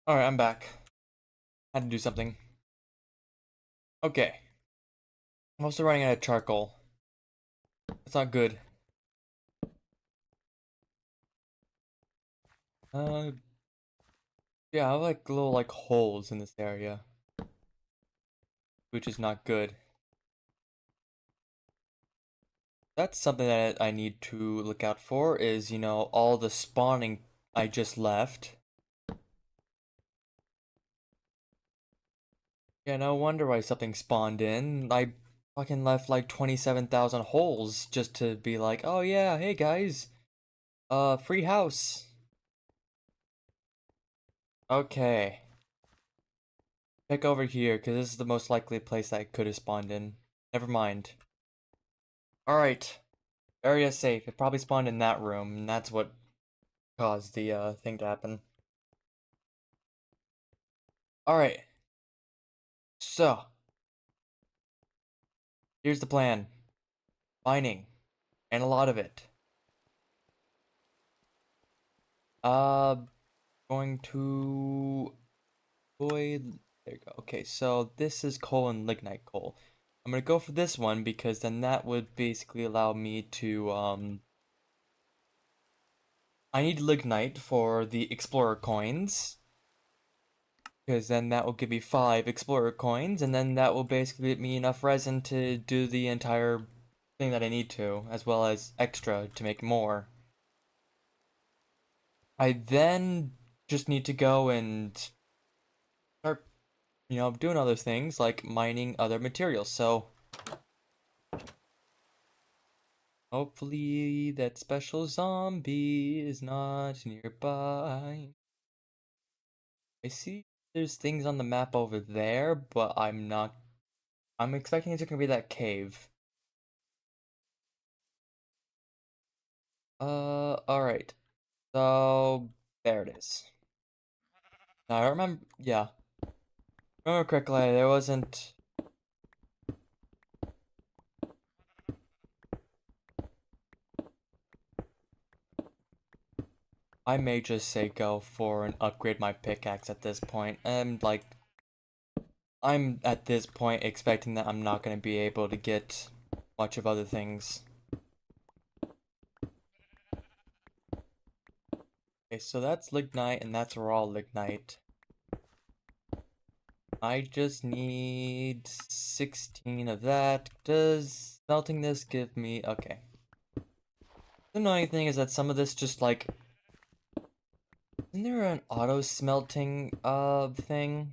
Alright, I'm back. Had to do something. Okay. I'm also running out of charcoal. That's not good. Uh, yeah, I have like little like holes in this area, which is not good. That's something that I need to look out for is, you know, all the spawning I just left. Yeah, no wonder why something spawned in. I fucking left like 27,000 holes just to be like, oh yeah, hey guys, free house. Okay. Check over here, because this is the most likely place that I could have spawned in. Never mind. Alright. Area safe. It probably spawned in that room, and that's what caused the, thing to happen. Alright. So, here's the plan. Mining. And a lot of it. Uh, going to... Void... There you go. Okay, so this is coal and lignite coal. I'm gonna go for this one because then that would basically allow me to, I need lignite for the explorer coins. Because then that will give me 5 explorer coins, and then that will basically get me enough resin to do the entire thing that I need to, as well as extra to make more. I then just need to go and start, doing other things like mining other materials. So hopefully that special zombie is not nearby. I see there's things on the map over there, but I'm not. I'm expecting it's gonna be that cave. Alright. So there it is. Now I remember, yeah, remember correctly, there wasn't. I may just say go for and upgrade my pickaxe at this point. And like, I'm at this point expecting that I'm not gonna be able to get much of other things. Okay, so that's lignite and that's raw lignite. I just need 16 of that. Does smelting this give me... Okay. The annoying thing is that some of this just like... Isn't there an auto smelting thing?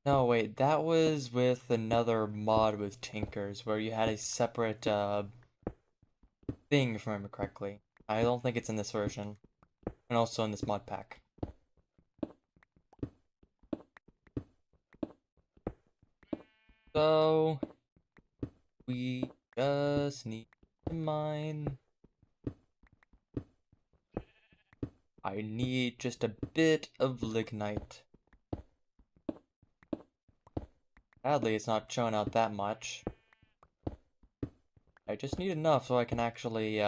No, wait, that was with another mod with Tinkers where you had a separate thing if I remember correctly. I don't think it's in this version. And also in this mod pack. So we just need to mine. I need just a bit of lignite. Sadly, it's not showing out that much. I just need enough so I can actually,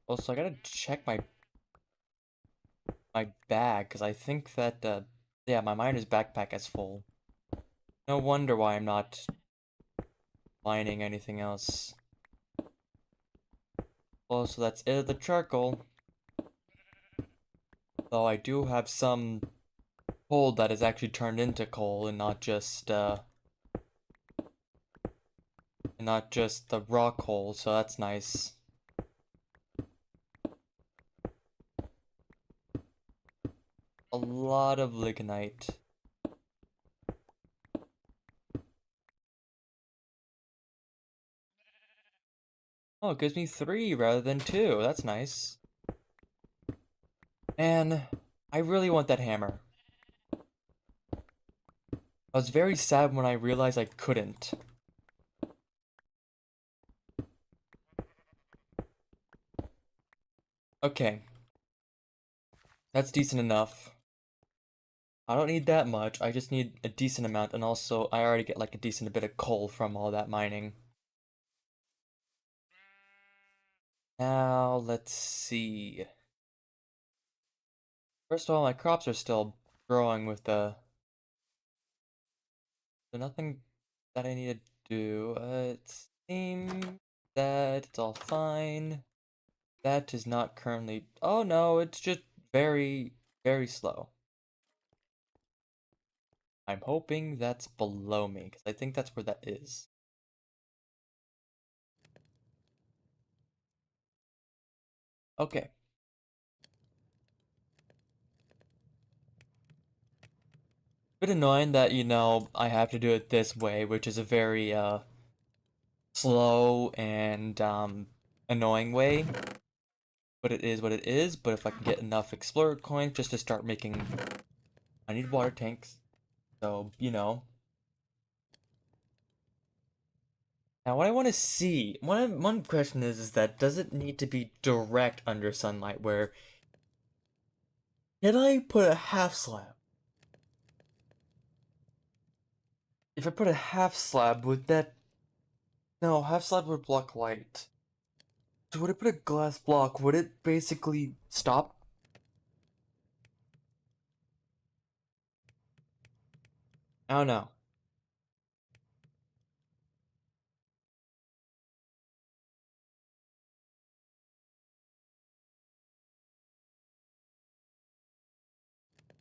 Also, I gotta check my bag, because I think that, yeah, my miner's backpack is full. No wonder why I'm not mining anything else. Well, so that's it of the charcoal. Though I do have some coal that is actually turned into coal and not just the raw coal, so that's nice. A lot of lignite. Oh, it gives me 3 rather than 2. That's nice. And I really want that hammer. I was very sad when I realized I couldn't. Okay, that's decent enough. I don't need that much, I just need a decent amount, and also I already get like a decent bit of coal from all that mining. Now, let's see. First of all, my crops are still growing with the... So nothing that I need to do. It seems that it's all fine. That is not currently... Oh no, it's just very, very slow. I'm hoping that's below me, because I think that's where that is. Okay. Bit annoying that, I have to do it this way, which is a very, slow and, annoying way. But it is what it is, but if I can get enough Explorer coins just to start making... I need water tanks, so. Now, what I want to see, one question is that does it need to be direct under sunlight? Where can I put a half slab? If I put a half slab, would that? No, half slab would block light. So would I put a glass block? Would it basically stop? I don't know.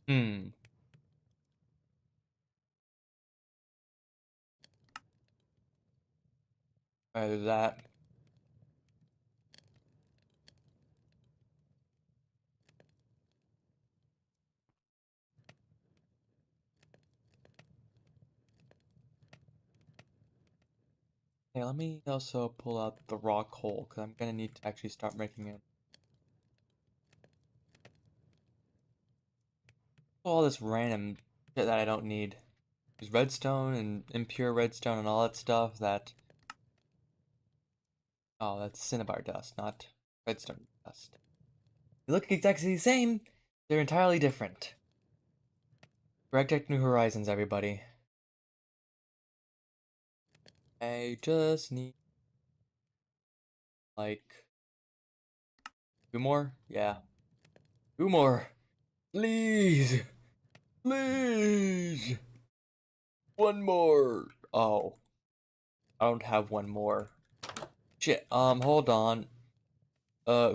Hmm. There's that. Hey, let me also pull out the raw coal, because I'm gonna need to actually start making it. All this random shit that I don't need. There's redstone and impure redstone and all that stuff that... Oh, that's cinnabar dust, not redstone dust. They look exactly the same, they're entirely different. GregTech New Horizons, everybody. I just need, like, 2 more? Yeah. 2 more! Please! Please! 1 more! Oh, I don't have 1 more. Shit, hold on.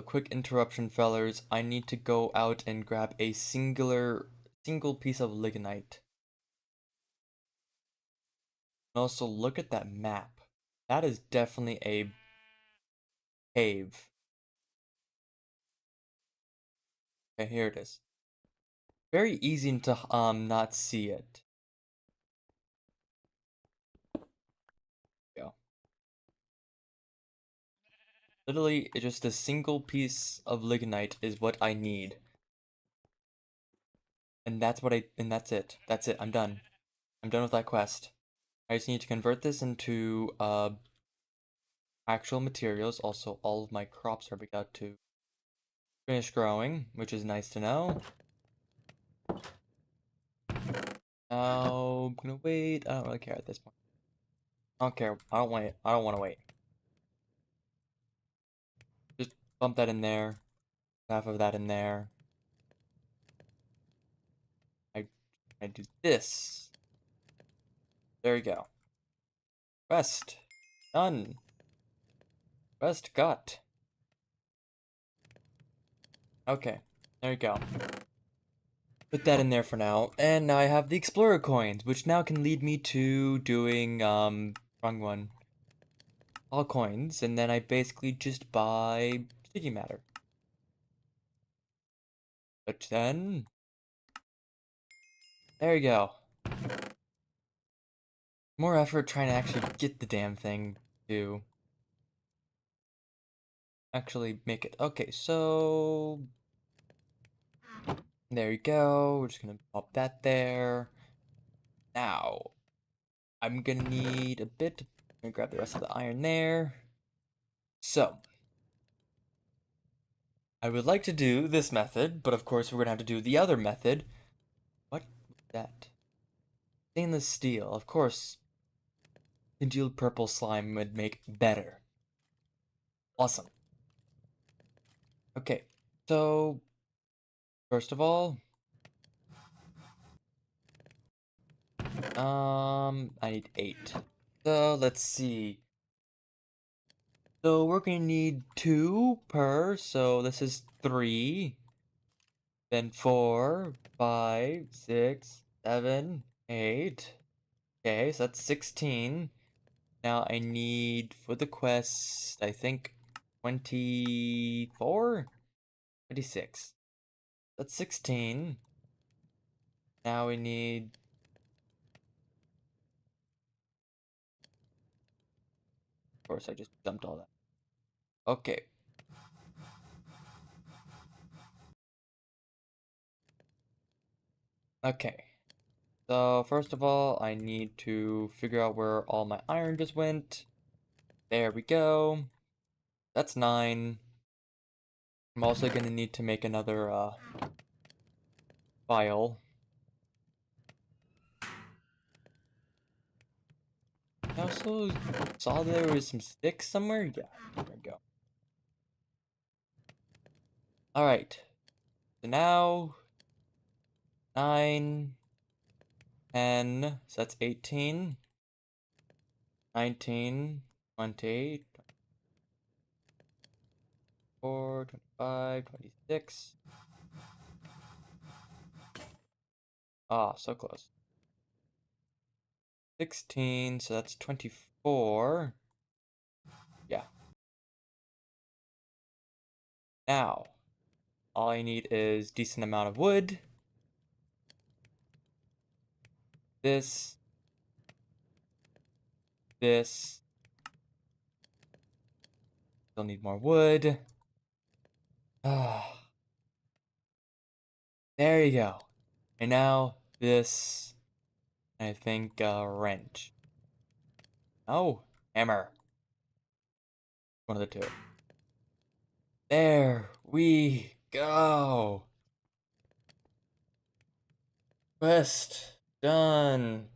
Quick interruption, fellers. I need to go out and grab a single piece of lignite. And also, look at that map. That is definitely a cave. Okay, here it is. Very easy to, not see it. Yeah. Literally, just a single piece of lignite is what I need. And that's it. That's it, I'm done. I'm done with that quest. I just need to convert this into, actual materials. Also, all of my crops are about to finish growing, which is nice to know. Now, I'm gonna wait. I don't really care at this point. I don't care. I don't wait. I don't want to wait. Just bump that in there. Half of that in there. I do this. There we go. Quest done. Quest got. Okay. There you go. Put that in there for now. And now I have the Explorer coins, which now can lead me to doing, wrong one. All coins, and then I basically just buy sticky matter. But then, there you go. More effort trying to actually get the damn thing to actually make it. Okay, so there you go. We're just gonna pop that there. Now, I'm gonna need a bit. I'm gonna grab the rest of the iron there. So, I would like to do this method, but of course we're gonna have to do the other method. What was that? Stainless steel. Of course, congealed purple slime would make better. Awesome. Okay, so first of all, I need 8. So let's see. So we're gonna need 2 per, so this is 3. Then 4, 5, 6, 7, 8. Okay, so that's 16. Now I need for the quest, I think 24? 26. That's 16. Now we need. Of course, I just dumped all that. Okay. Okay. So, first of all, I need to figure out where all my iron just went. There we go. That's 9. I'm also gonna need to make another, file. I also saw there was some sticks somewhere. Yeah, there we go. Alright. So now, 9, 10, so that's 18, 19, 20, 24, 25, 26. Ah, so close. 16, so that's 24. Now, all I need is decent amount of wood. This. This. Still need more wood. Ah, there you go. And now this, I think, wrench. Oh, hammer. One of the two. There we go. Quest done.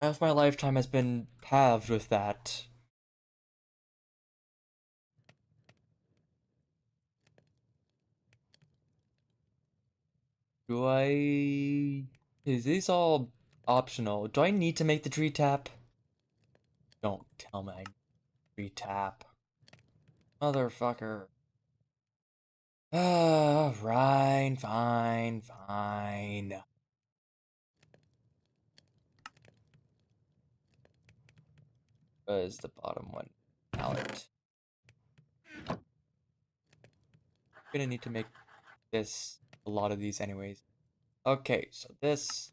Half my lifetime has been halved with that. Do I... Is these all optional? Do I need to make the tree tap? Don't tell me I need tree tap. Motherfucker. Ah, fine, fine, fine. Is the bottom one palette? Gonna need to make this a lot of these anyways. Okay, so this,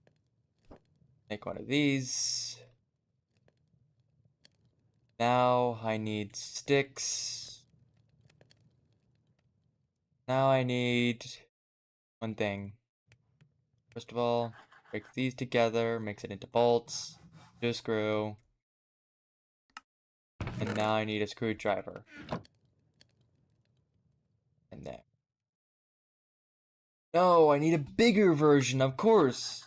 make one of these. Now I need sticks. Now I need one thing. First of all, break these together, mix it into bolts, do a screw, and now I need a screwdriver. And there. No, I need a bigger version, of course.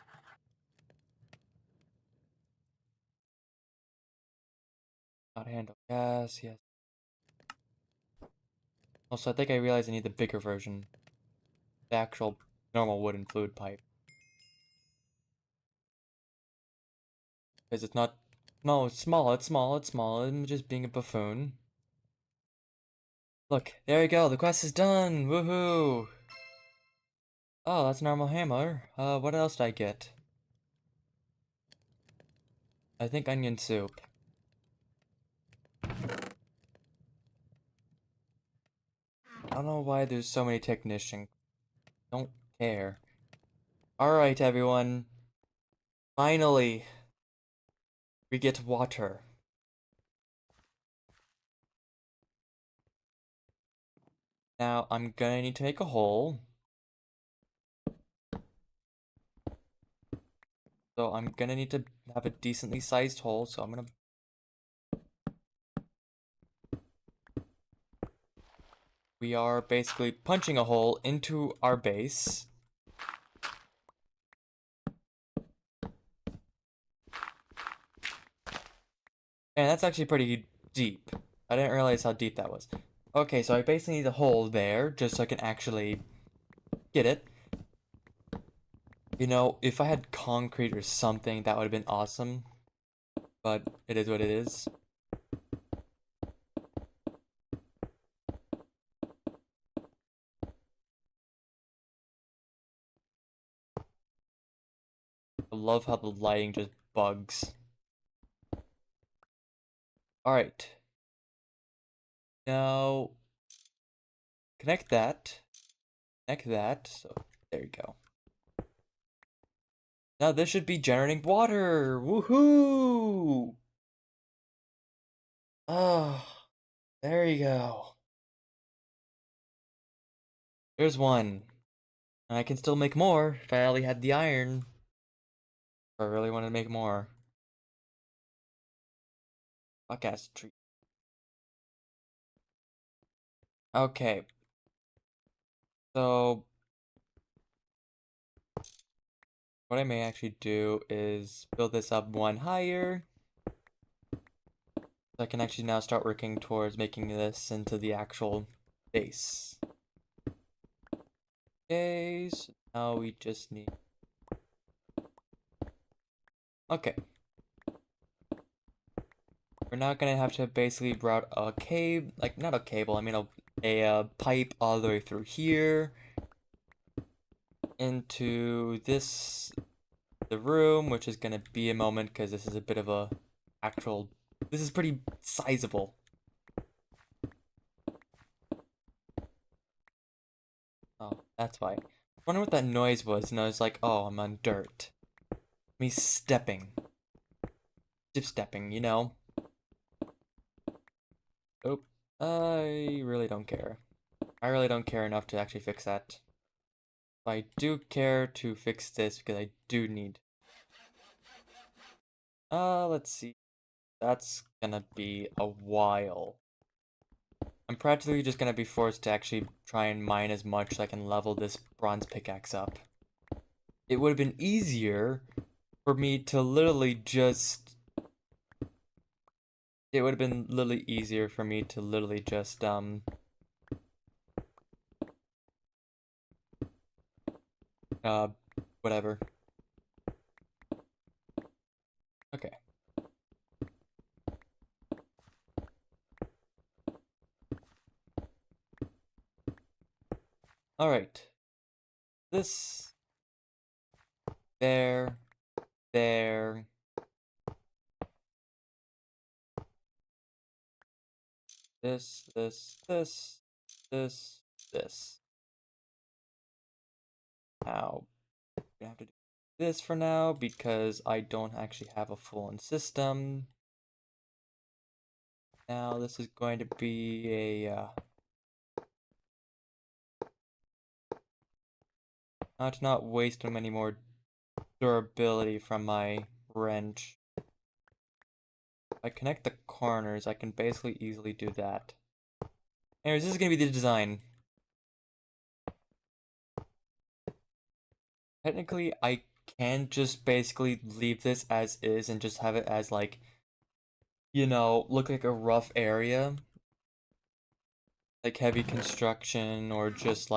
Not handle gas, yes. Also, I think I realized I need the bigger version. The actual normal wooden fluid pipe. Because it's not... No, it's small, it's small, it's small. I'm just being a buffoon. Look, there you go, the quest is done! Woohoo! Oh, that's a normal hammer. What else did I get? I think onion soup. I don't know why there's so many technicians. Don't care. Alright, everyone. Finally, we get water. Now, I'm gonna need to make a hole. So I'm gonna need to have a decently sized hole, so I'm gonna... We are basically punching a hole into our base. And that's actually pretty deep. I didn't realize how deep that was. Okay, so I basically need a hole there, just so I can actually get it. You know, if I had concrete or something, that would have been awesome. But it is what it is. I love how the lighting just bugs. Alright. Now, connect that. Connect that. So, there you go. Now this should be generating water! Woohoo! Oh, there you go. There's one. And I can still make more if I only had the iron. If I really want to make more. Fuck ass tree. Okay. So, what I may actually do is build this up one higher. So I can actually now start working towards making this into the actual base. Okay, so now we just need... Okay. We're not gonna have to basically route a cable, like, not a cable, I mean a pipe all the way through here. Into this, the room, which is gonna be a moment, because this is a bit of a actual... This is pretty sizable. That's why. I wonder what that noise was, and I was like, oh, I'm on dirt. Me stepping. Dip stepping, you know? Oh, I really don't care. I really don't care enough to actually fix that. I do care to fix this because I do need. Let's see. That's gonna be a while. I'm practically just gonna be forced to actually try and mine as much so I can level this bronze pickaxe up. It would have been easier for me to literally just. It would have been literally easier for me to literally just, uh, whatever. Okay. Alright. This. There. There. This. Now, we have to do this for now because I don't actually have a full-on system. Now, this is going to be a, not waste any more durability from my wrench. If I connect the corners, I can basically easily do that. Anyways, this is gonna be the design. Technically, I can just basically leave this as is and just have it as like, look like a rough area. Like heavy construction or just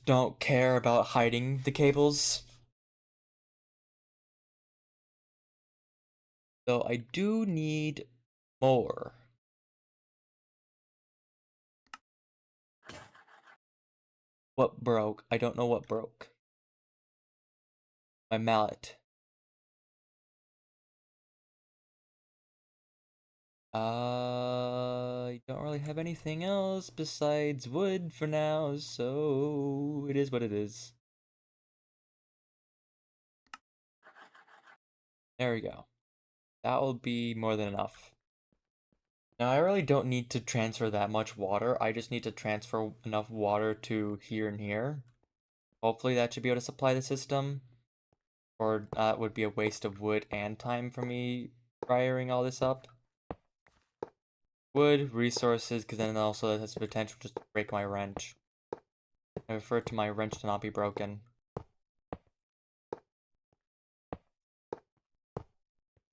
don't care about hiding the cables. So I do need more. What broke? I don't know what broke. My mallet. I don't really have anything else besides wood for now, so it is what it is. There we go. That will be more than enough. Now, I really don't need to transfer that much water. I just need to transfer enough water to here and here. Hopefully that should be able to supply the system. Or that would be a waste of wood and time for me firing all this up. Wood, resources, because then also it has the potential just to break my wrench. I prefer to my wrench to not be broken.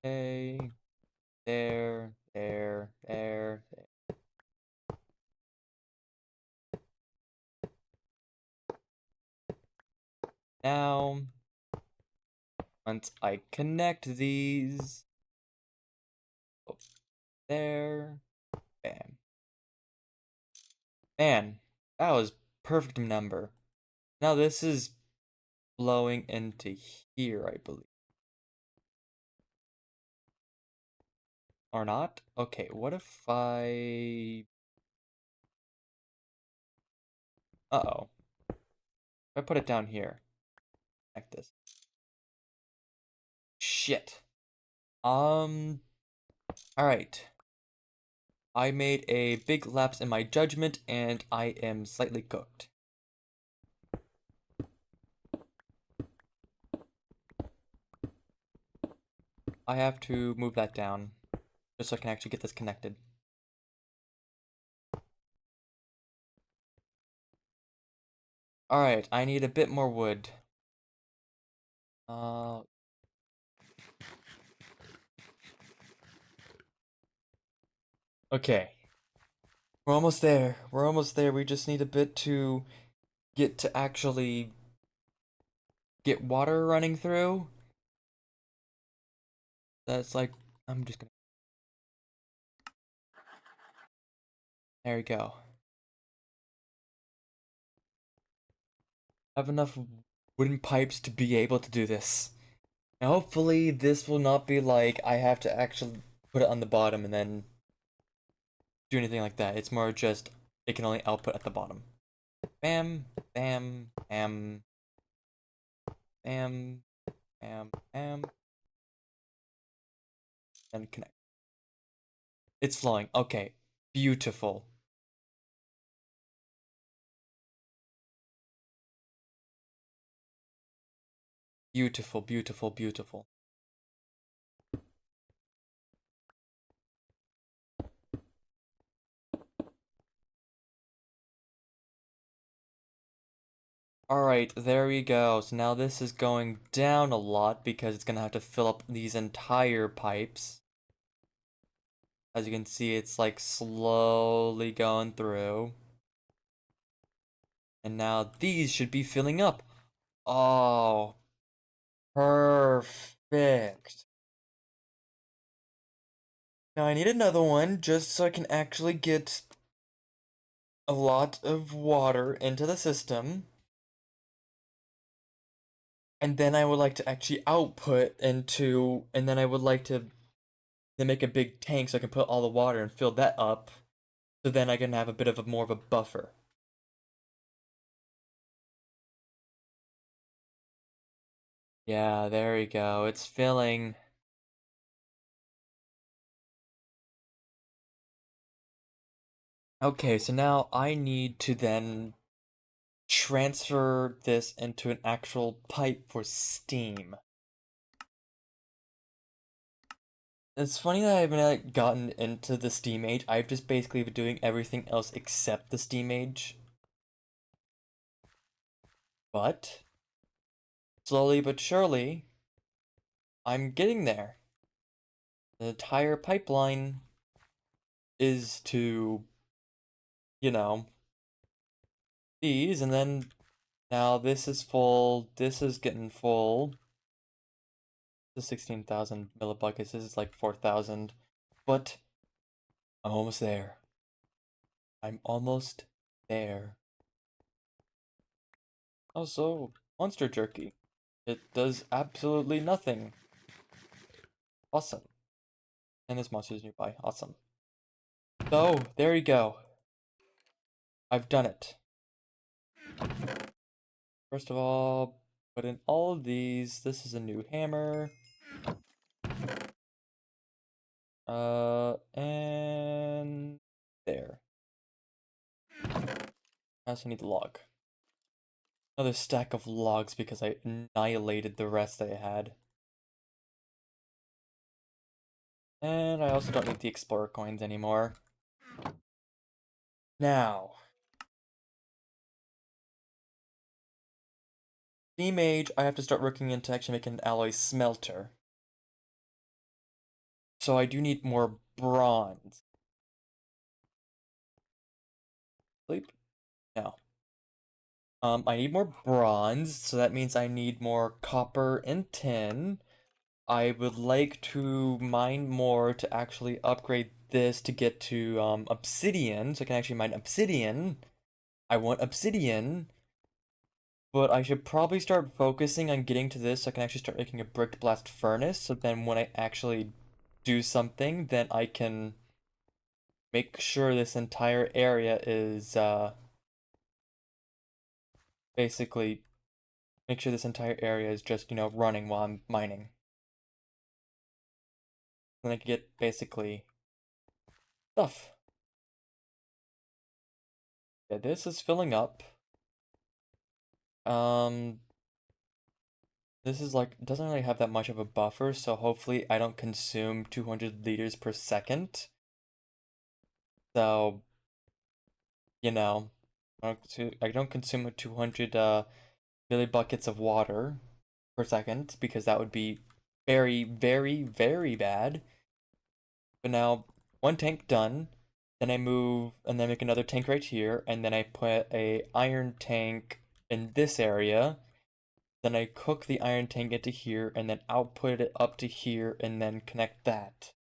Okay. There. Now, once I connect these, oh, there, bam. Man, that was perfect number. Now this is blowing into here, I believe. Or not? Okay, what if I... Uh-oh. If I put it down here, like this. Shit. Alright. I made a big lapse in my judgment, and I am slightly cooked. I have to move that down, just so I can actually get this connected. Alright, I need a bit more wood. Okay. We're almost there. We're almost there. We just need a bit to get to actually get water running through. That's like, I'm just gonna. There we go. I have enough wooden pipes to be able to do this. Now, hopefully, this will not be like I have to actually put it on the bottom and then do anything like that. It's more just it can only output at the bottom. Bam, bam, bam, bam, bam, bam, and connect. It's flowing. Okay, beautiful. Beautiful, beautiful, beautiful. Alright, there we go. So now this is going down a lot because it's gonna have to fill up these entire pipes. As you can see, it's like slowly going through. And now these should be filling up. Oh, perfect. Now I need another one just so I can actually get a lot of water into the system. And then I would like to actually output into, and then I would like to then make a big tank so I can put all the water and fill that up. So then I can have a bit of a more of a buffer. Yeah, there we go. It's filling. Okay, so now I need to then transfer this into an actual pipe for steam. It's funny that I haven't like, gotten into the steam age. I've just basically been doing everything else except the steam age. But slowly but surely, I'm getting there. The entire pipeline is to, you know, these, and then now this is full, this is getting full. This is 16,000 millibuckets, this is like 4,000. But I'm almost there. I'm almost there. Also, monster jerky. It does absolutely nothing. Awesome. And there's monsters nearby. Awesome. So, there you go. I've done it. First of all, put in all of these. This is a new hammer. And there. I also need the log. Another stack of logs because I annihilated the rest I had. And I also don't need the explorer coins anymore. Now, Steam Age, I have to start looking into actually making an alloy smelter. So I do need more bronze. Sleep? No. I need more bronze, so that means I need more copper and tin. I would like to mine more to actually upgrade this to get to obsidian, so I can actually mine obsidian. I want obsidian, but I should probably start focusing on getting to this so I can actually start making a brick blast furnace, so then when I actually do something, then I can make sure this entire area is basically make sure this entire area is just, running while I'm mining. Then I can get basically stuff. Yeah, this is filling up. Um, this is like, doesn't really have that much of a buffer, so hopefully I don't consume 200 liters per second. So, you know, I don't consume 200 millibuckets of water per second because that would be very, very, very bad. But now, one tank done. Then I move and then make another tank right here, and then I put a iron tank in this area. Then I cook the iron tank into here, and then output it up to here, and then connect that.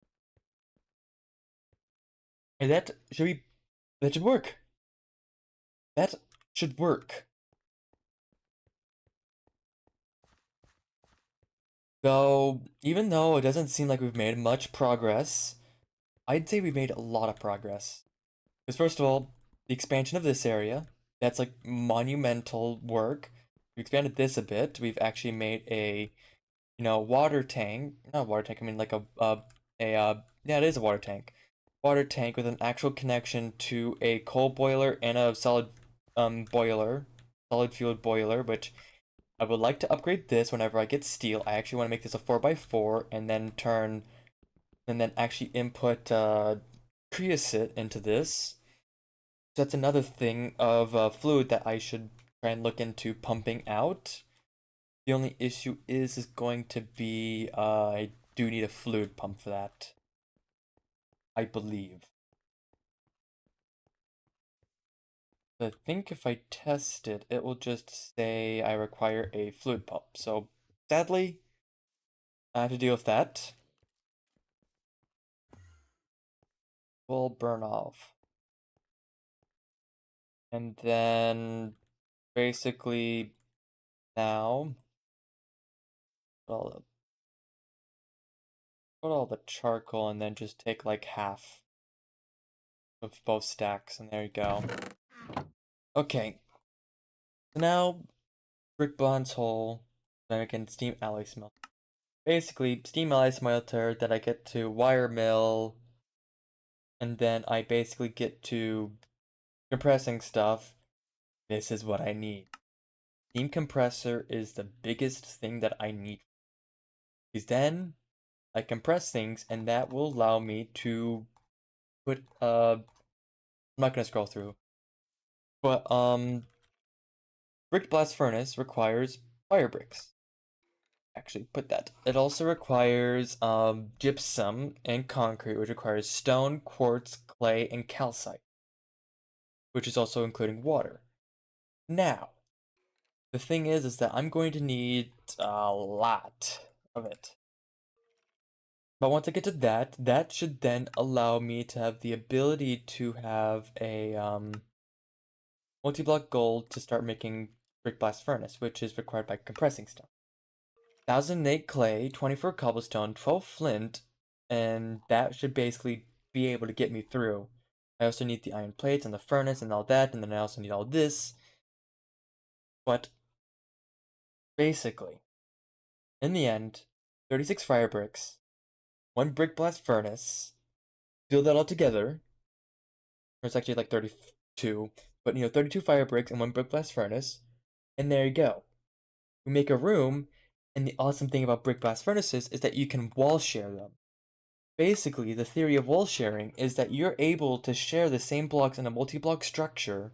And that should work. That should work. So, even though it doesn't seem like we've made much progress, I'd say we made a lot of progress. Because first of all, the expansion of this area. That's like monumental work. We expanded this a bit. We've actually made a, water tank. Not water tank, I mean like yeah, it is a water tank. Water tank with an actual connection to a coal boiler and a boiler, solid fueled boiler, which I would like to upgrade this whenever I get steel. I actually want to make this a 4x4 and then actually input creosote into this. So that's another thing of fluid that I should try and look into pumping out. The only issue is going to be I do need a fluid pump for that, I believe. I think if I test it, it will just say I require a fluid pump. So sadly, I have to deal with that. Will burn off. And then basically now put all the charcoal and then just take like half of both stacks and there you go. Okay. So now brick bonds hole, then I can steam alloy smelter. Basically, steam alloy smelter that I get to wire mill, and then I basically get to compressing stuff. This is what I need. Steam compressor is the biggest thing that I need. Because then I compress things, and that will allow me to put I'm not gonna scroll through. But brick blast furnace requires fire bricks. Actually, put that. It also requires gypsum and concrete, which requires stone, quartz, clay, and calcite, which is also including water. Now, the thing is that I'm going to need a lot of it. But once I get to that, that should then allow me to have the ability to have a multi-block gold to start making brick blast furnace, which is required by compressing stuff. 1008 clay, 24 cobblestone, 12 flint, and that should basically be able to get me through. I also need the iron plates and the furnace and all that, and then I also need all this. But basically, in the end, 36 fire bricks, one brick blast furnace, build that all together. Or it's actually like 32, but 32 fire bricks and one brick blast furnace, and there you go. We make a room, and the awesome thing about brick blast furnaces is that you can wall share them. Basically, the theory of wall sharing is that you're able to share the same blocks in a multi-block structure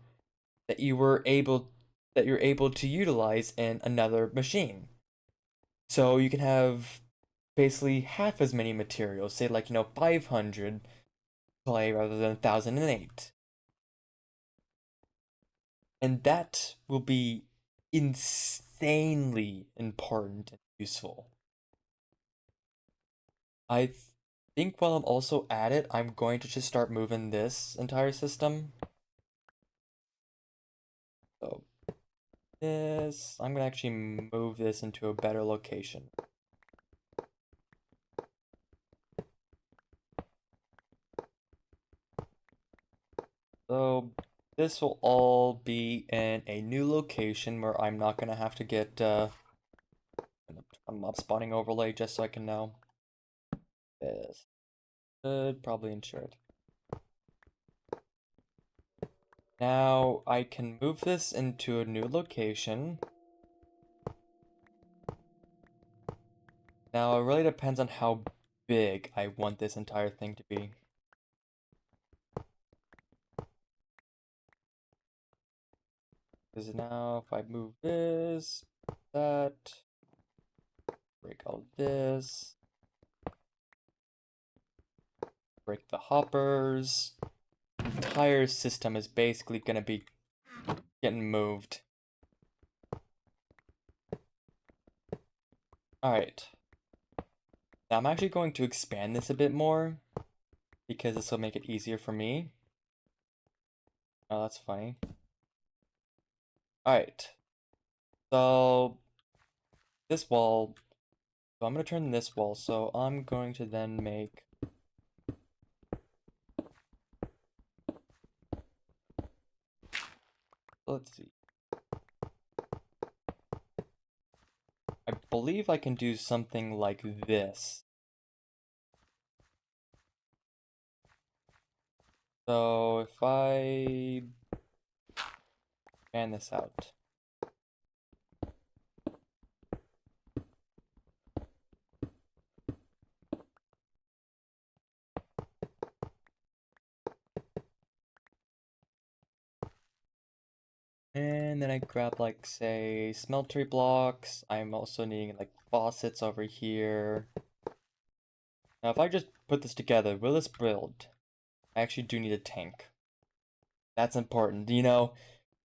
that you're able to utilize in another machine. So you can have basically half as many materials, say like 500 clay rather than 1008. And that will be insanely important and useful. I think while I'm also at it, I'm going to just start moving this entire system. So I'm gonna actually move this into a better location. So this will all be in a new location where I'm not gonna have to get a mob spawning overlay just so I can know. This should probably ensure it. Now I can move this into a new location. Now it really depends on how big I want this entire thing to be. Because now if I move this, that, break all this, break the hoppers, the entire system is basically gonna be getting moved. Alright. Now I'm actually going to expand this a bit more because this will make it easier for me. Oh, that's funny. Alright. So this wall, so I'm gonna turn this wall, so I'm going to then make let's see. I believe I can do something like this. So if I fan this out. And then I grab like, say, smeltery blocks. I'm also needing like faucets over here. Now if I just put this together, will this build? I actually do need a tank. That's important, you know?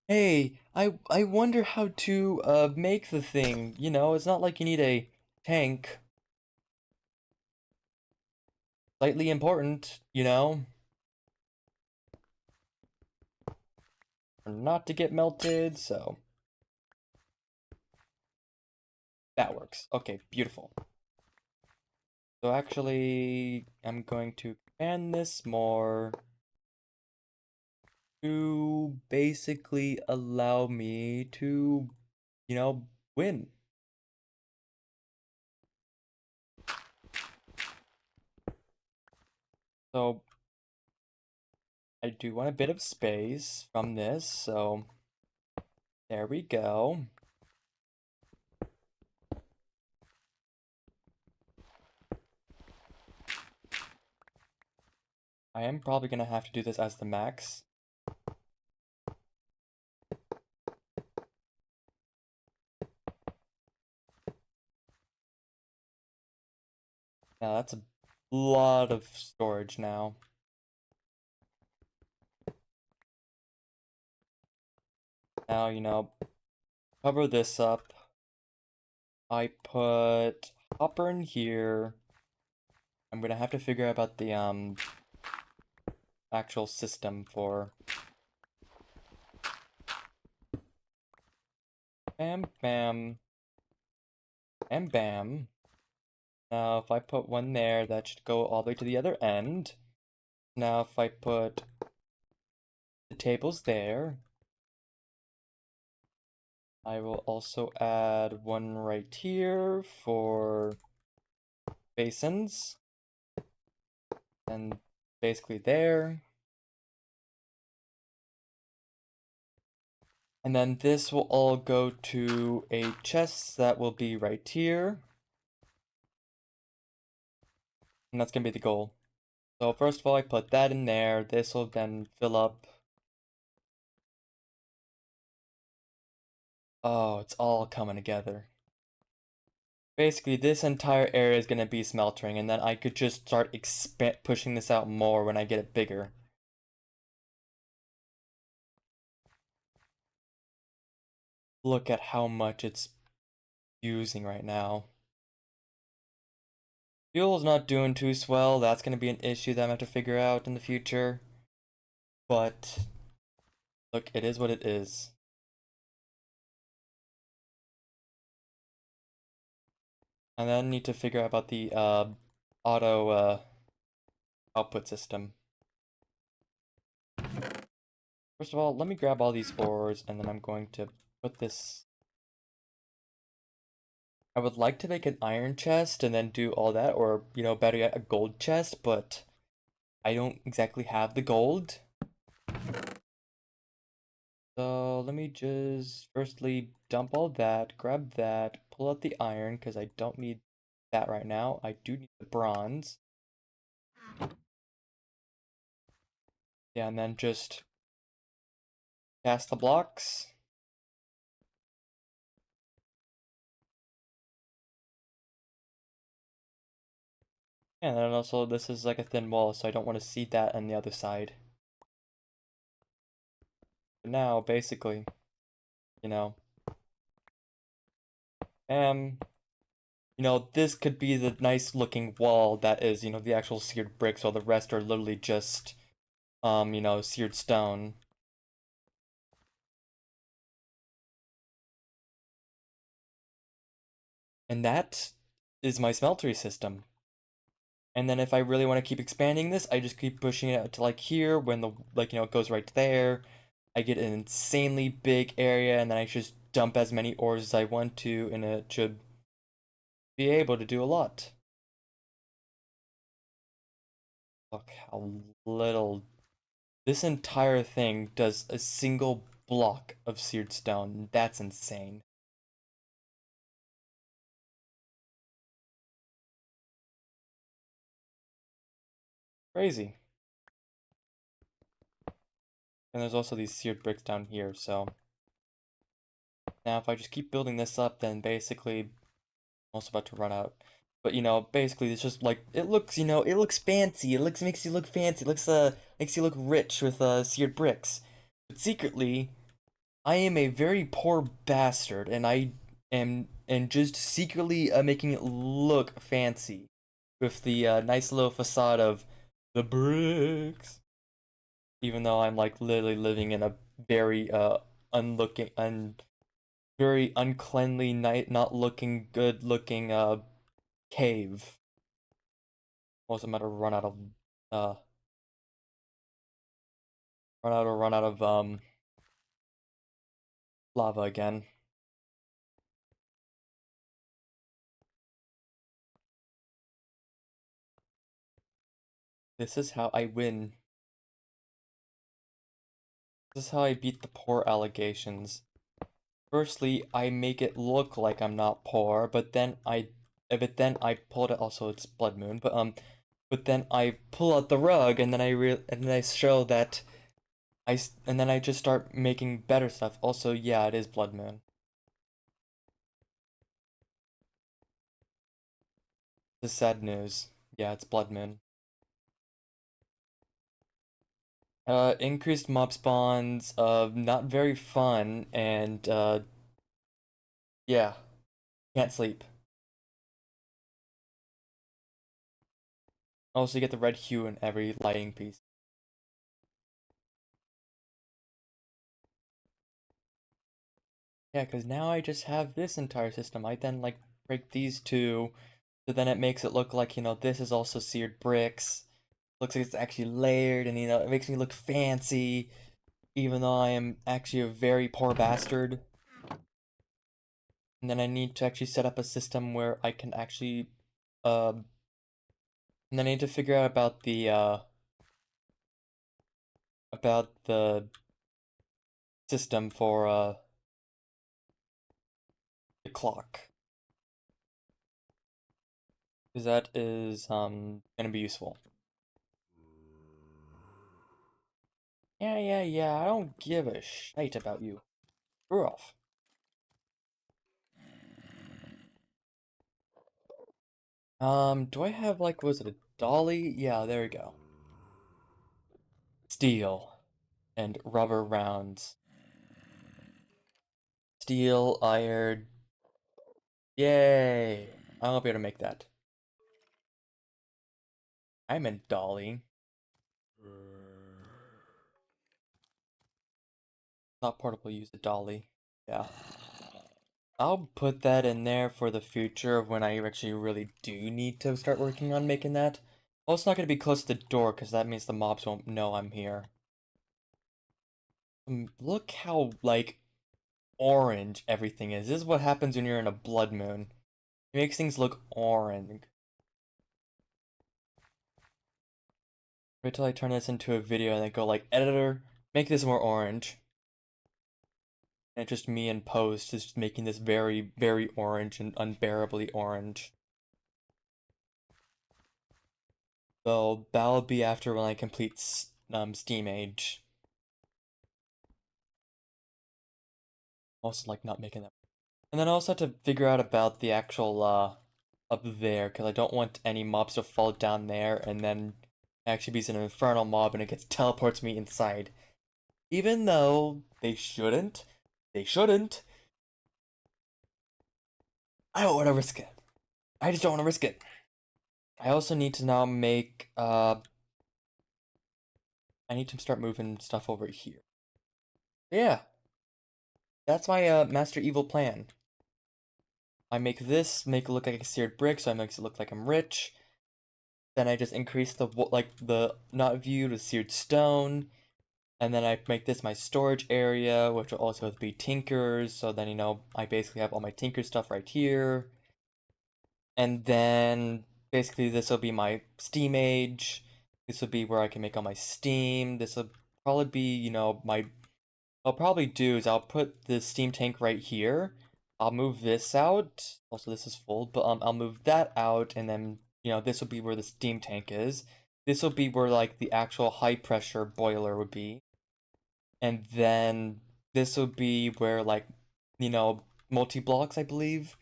Hey, I wonder how to make the thing, you know, it's not like you need a tank. Slightly important, you know? For not to get melted, so that works. Okay, beautiful. So actually, I'm going to expand this more to basically allow me to, you know, win. So I do want a bit of space from this, so there we go. I am probably gonna have to do this as the max. Now that's a lot of storage now. Now, you know, cover this up. I put hopper in here. I'm gonna have to figure out about the actual system for bam bam and bam. Now if I put one there, that should go all the way to the other end. Now if I put the tables there, I will also add one right here for basins. And basically there. And then this will all go to a chest that will be right here. And that's gonna be the goal. So first of all, I put that in there. This will then fill up. Oh, it's all coming together. Basically, this entire area is gonna be smeltering, and then I could just start pushing this out more when I get it bigger. Look at how much it's using right now. Fuel's not doing too swell. That's gonna be an issue that I'm gonna have to figure out in the future. But look, it is what it is. And then need to figure out about the auto output system. First of all, let me grab all these ores, and then I'm going to put this. I would like to make an iron chest and then do all that, or, you know, better yet, a gold chest, but I don't exactly have the gold. So let me just firstly dump all that, grab that, pull out the iron, because I don't need that right now. I do need the bronze. Yeah, and then just cast the blocks. And then also this is like a thin wall, so I don't want to see that on the other side. But now, basically, you know, um, you know, this could be the nice looking wall that is, you know, the actual seared bricks, while the rest are literally just, you know, seared stone. And that is my smeltery system. And then if I really want to keep expanding this, I just keep pushing it out to like here when the, like, you know, it goes right there. I get an insanely big area, and then I just dump as many ores as I want to, and it should be able to do a lot. Look how little. This entire thing does a single block of seared stone. That's insane. Crazy. And there's also these seared bricks down here, so now if I just keep building this up, then basically I'm also about to run out. But basically it's just like it looks, it looks fancy. It makes you look fancy. It looks makes you look rich with seared bricks. But secretly, I am a very poor bastard, and I am and just secretly making it look fancy with the nice little facade of the bricks. Even though I'm like literally living in a very unlooking very uncleanly, not looking good looking cave. Also, I'm about to uh run out of lava again. This is how I win. This is how I beat the poor allegations. Firstly, I make it look like I'm not poor, but then I pulled it. Also, it's blood moon, but then I pull out the rug, and then I show that and then I just start making better stuff. Also, yeah, it is blood moon. This is sad news. Yeah, it's blood moon. Increased mob spawns, not very fun, and yeah, can't sleep. Also, you get the red hue in every lighting piece. Yeah, because now I just have this entire system. I then, like, break these two, so then it makes it look like, this is also seared bricks. Looks like it's actually layered, and, it makes me look fancy, even though I am actually a very poor bastard. And then I need to actually set up a system where I can actually, uh, and then I need to figure out about the system for, the clock. Because that is, gonna be useful. Yeah, yeah, yeah, I don't give a shite about you. Screw off. Do I have, like, was it a dolly? Yeah, there we go. Steel and rubber rounds. Steel, iron. Yay! I'll be able to make that. I'm a dolly. Not portable, use a dolly. Yeah. I'll put that in there for the future of when I actually really do need to start working on making that. Oh, it's not going to be close to the door because that means the mobs won't know I'm here. Look how, like, orange everything is. This is what happens when you're in a blood moon. It makes things look orange. Wait till I turn this into a video and then go like, editor, make this more orange. And it's just me in post, just making this very, very orange and unbearably orange. So that'll be after when I complete Steam Age. Also like not making that. And then I also have to figure out about the actual up there, because I don't want any mobs to fall down there and then actually be an infernal mob and it gets teleports me inside. Even though they shouldn't. They shouldn't. I don't want to risk it. I just don't want to risk it. I also need to now make I need to start moving stuff over here. Yeah. That's my Master Evil plan. I make this make it look like a seared brick, so it makes it look like I'm rich. Then I just increase the like the not view to seared stone, And then I make this my storage area, which will also be Tinker's. So then, I basically have all my Tinker stuff right here. And then basically this will be my Steam age. This will be where I can make all my Steam. This will probably be, my I'll probably do is I'll put the steam tank right here. I'll move this out. Also, this is full, but I'll move that out, and then this will be where the steam tank is. This will be where like the actual high pressure boiler would be, and then this will be where like multi blocks, I believe.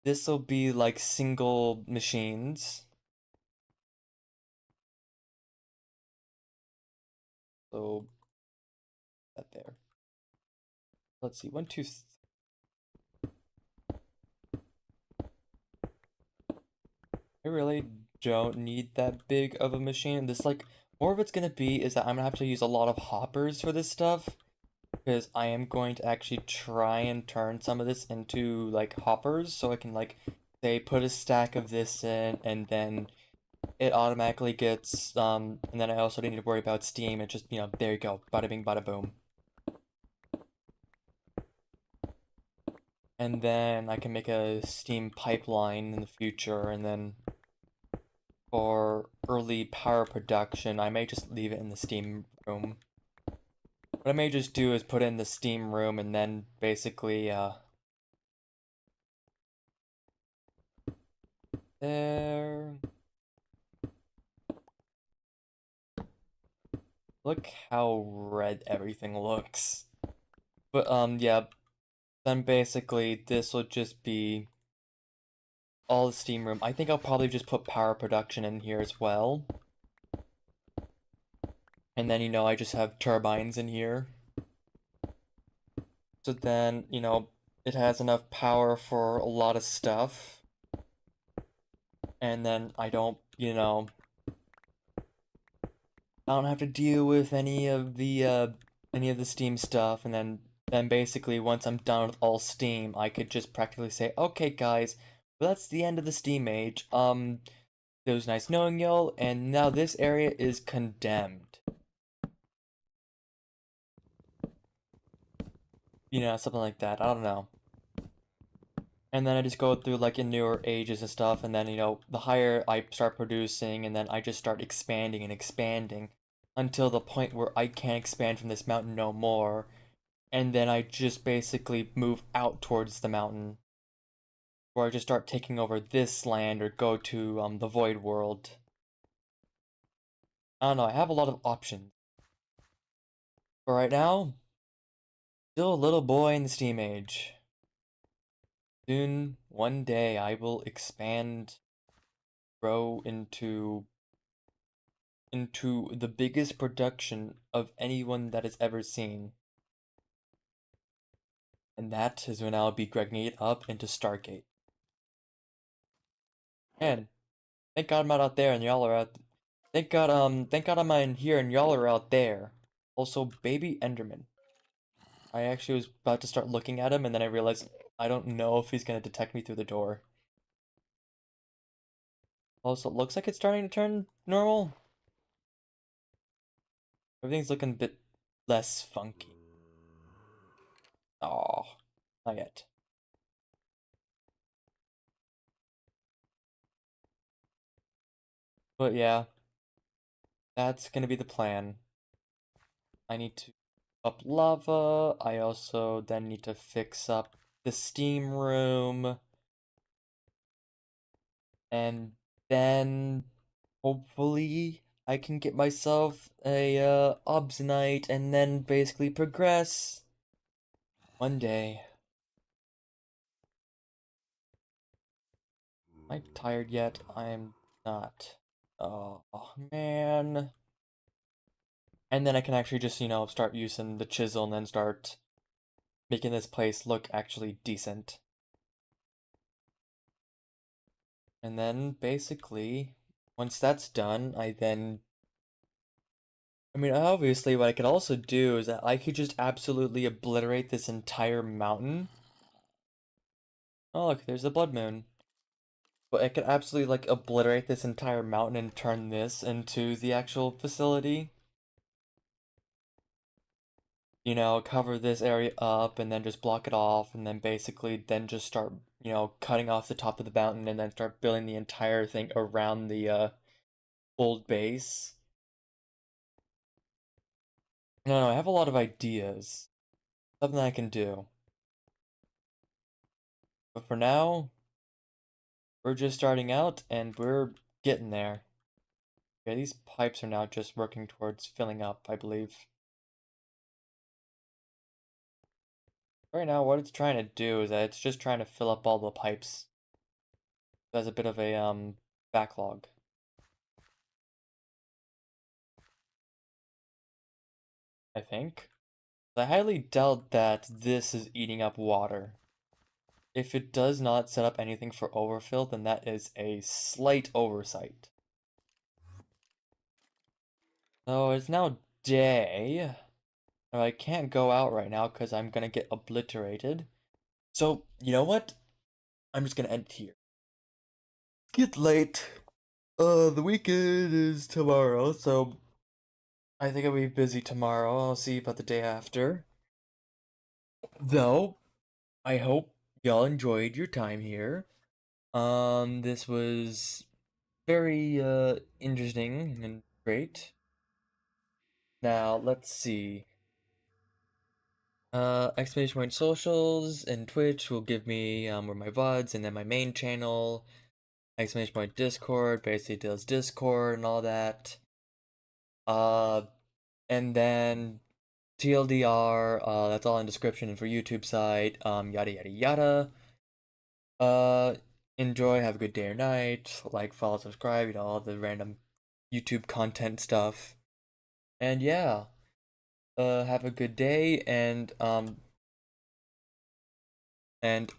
This will be like single machines. So that there. Let's see, one, two. I really don't need that big of a machine. This, like, more of it's gonna be is that I'm gonna have to use a lot of hoppers for this stuff. Because I am going to actually try and turn some of this into, like, hoppers. So I can, like, say, put a stack of this in, and then it automatically gets, and then I also don't need to worry about steam. It just, there you go. Bada bing, bada boom. And then I can make a steam pipeline in the future, and then for early power production, I may just leave it in the steam room. What I may just do is put it in the steam room and then basically, there. Look how red everything looks. But, yeah, then basically this will just be all the steam room. I think I'll probably just put power production in here as well. And then, I just have turbines in here. So then, it has enough power for a lot of stuff. And then I don't, I don't have to deal with any of the Steam stuff, and then basically once I'm done with all Steam, I could just practically say, okay guys, well, that's the end of the Steam age. It was nice knowing y'all, and now this area is condemned. Something like that. I don't know. And then I just go through like in newer ages and stuff, and then the higher I start producing, and then I just start expanding and expanding until the point where I can't expand from this mountain no more, and then I just basically move out towards the mountain, where I just start taking over this land or go to the Void World. I don't know, I have a lot of options. But right now, still a little boy in the Steam Age. Soon, one day, I will expand, grow into the biggest production of anyone that has ever seen. And that is when I'll be Gregging it up into Stargate. And thank God I'm not out there and y'all are out. Thank God I'm in here and y'all are out there. Also, baby Enderman. I actually was about to start looking at him and then I realized I don't know if he's gonna detect me through the door. Also, it looks like it's starting to turn normal. Everything's looking a bit less funky. Aw, not yet. But yeah, that's gonna be the plan. I need to up lava. I also then need to fix up the steam room. And then hopefully I can get myself a obsonite and then basically progress one day. Am I tired yet? I am not. Oh, man. And then I can actually just, start using the chisel and then start making this place look actually decent. And then basically, once that's done, I mean, obviously, what I could also do is that I could just absolutely obliterate this entire mountain. Oh, look, there's the blood moon. But I could absolutely, like, obliterate this entire mountain and turn this into the actual facility. cover this area up and then just block it off and then basically then just start, cutting off the top of the mountain and then start building the entire thing around the old base. No, I have a lot of ideas. Something I can do. But for now, we're just starting out and we're getting there. Yeah, these pipes are now just working towards filling up, I believe. Right now, what it's trying to do is that it's just trying to fill up all the pipes. There's a bit of a backlog, I think. I highly doubt that this is eating up water. If it does not set up anything for overfill, then that is a slight oversight. So it's now day. I can't go out right now because I'm gonna get obliterated. So, you know what? I'm just gonna end it here. Get late. The weekend is tomorrow, so I think I'll be busy tomorrow. I'll see about the day after. Though, I hope y'all enjoyed your time here. This was very interesting and great. Now, let's see. Exclamation point socials and Twitch will give me where my VODs and then my main channel. Exclamation point Discord basically does Discord and all that. Uh, and then TLDR, that's all in description and for YouTube side, yada yada yada. Uh, enjoy, have a good day or night, like, follow, subscribe, all the random YouTube content stuff. And yeah, have a good day and and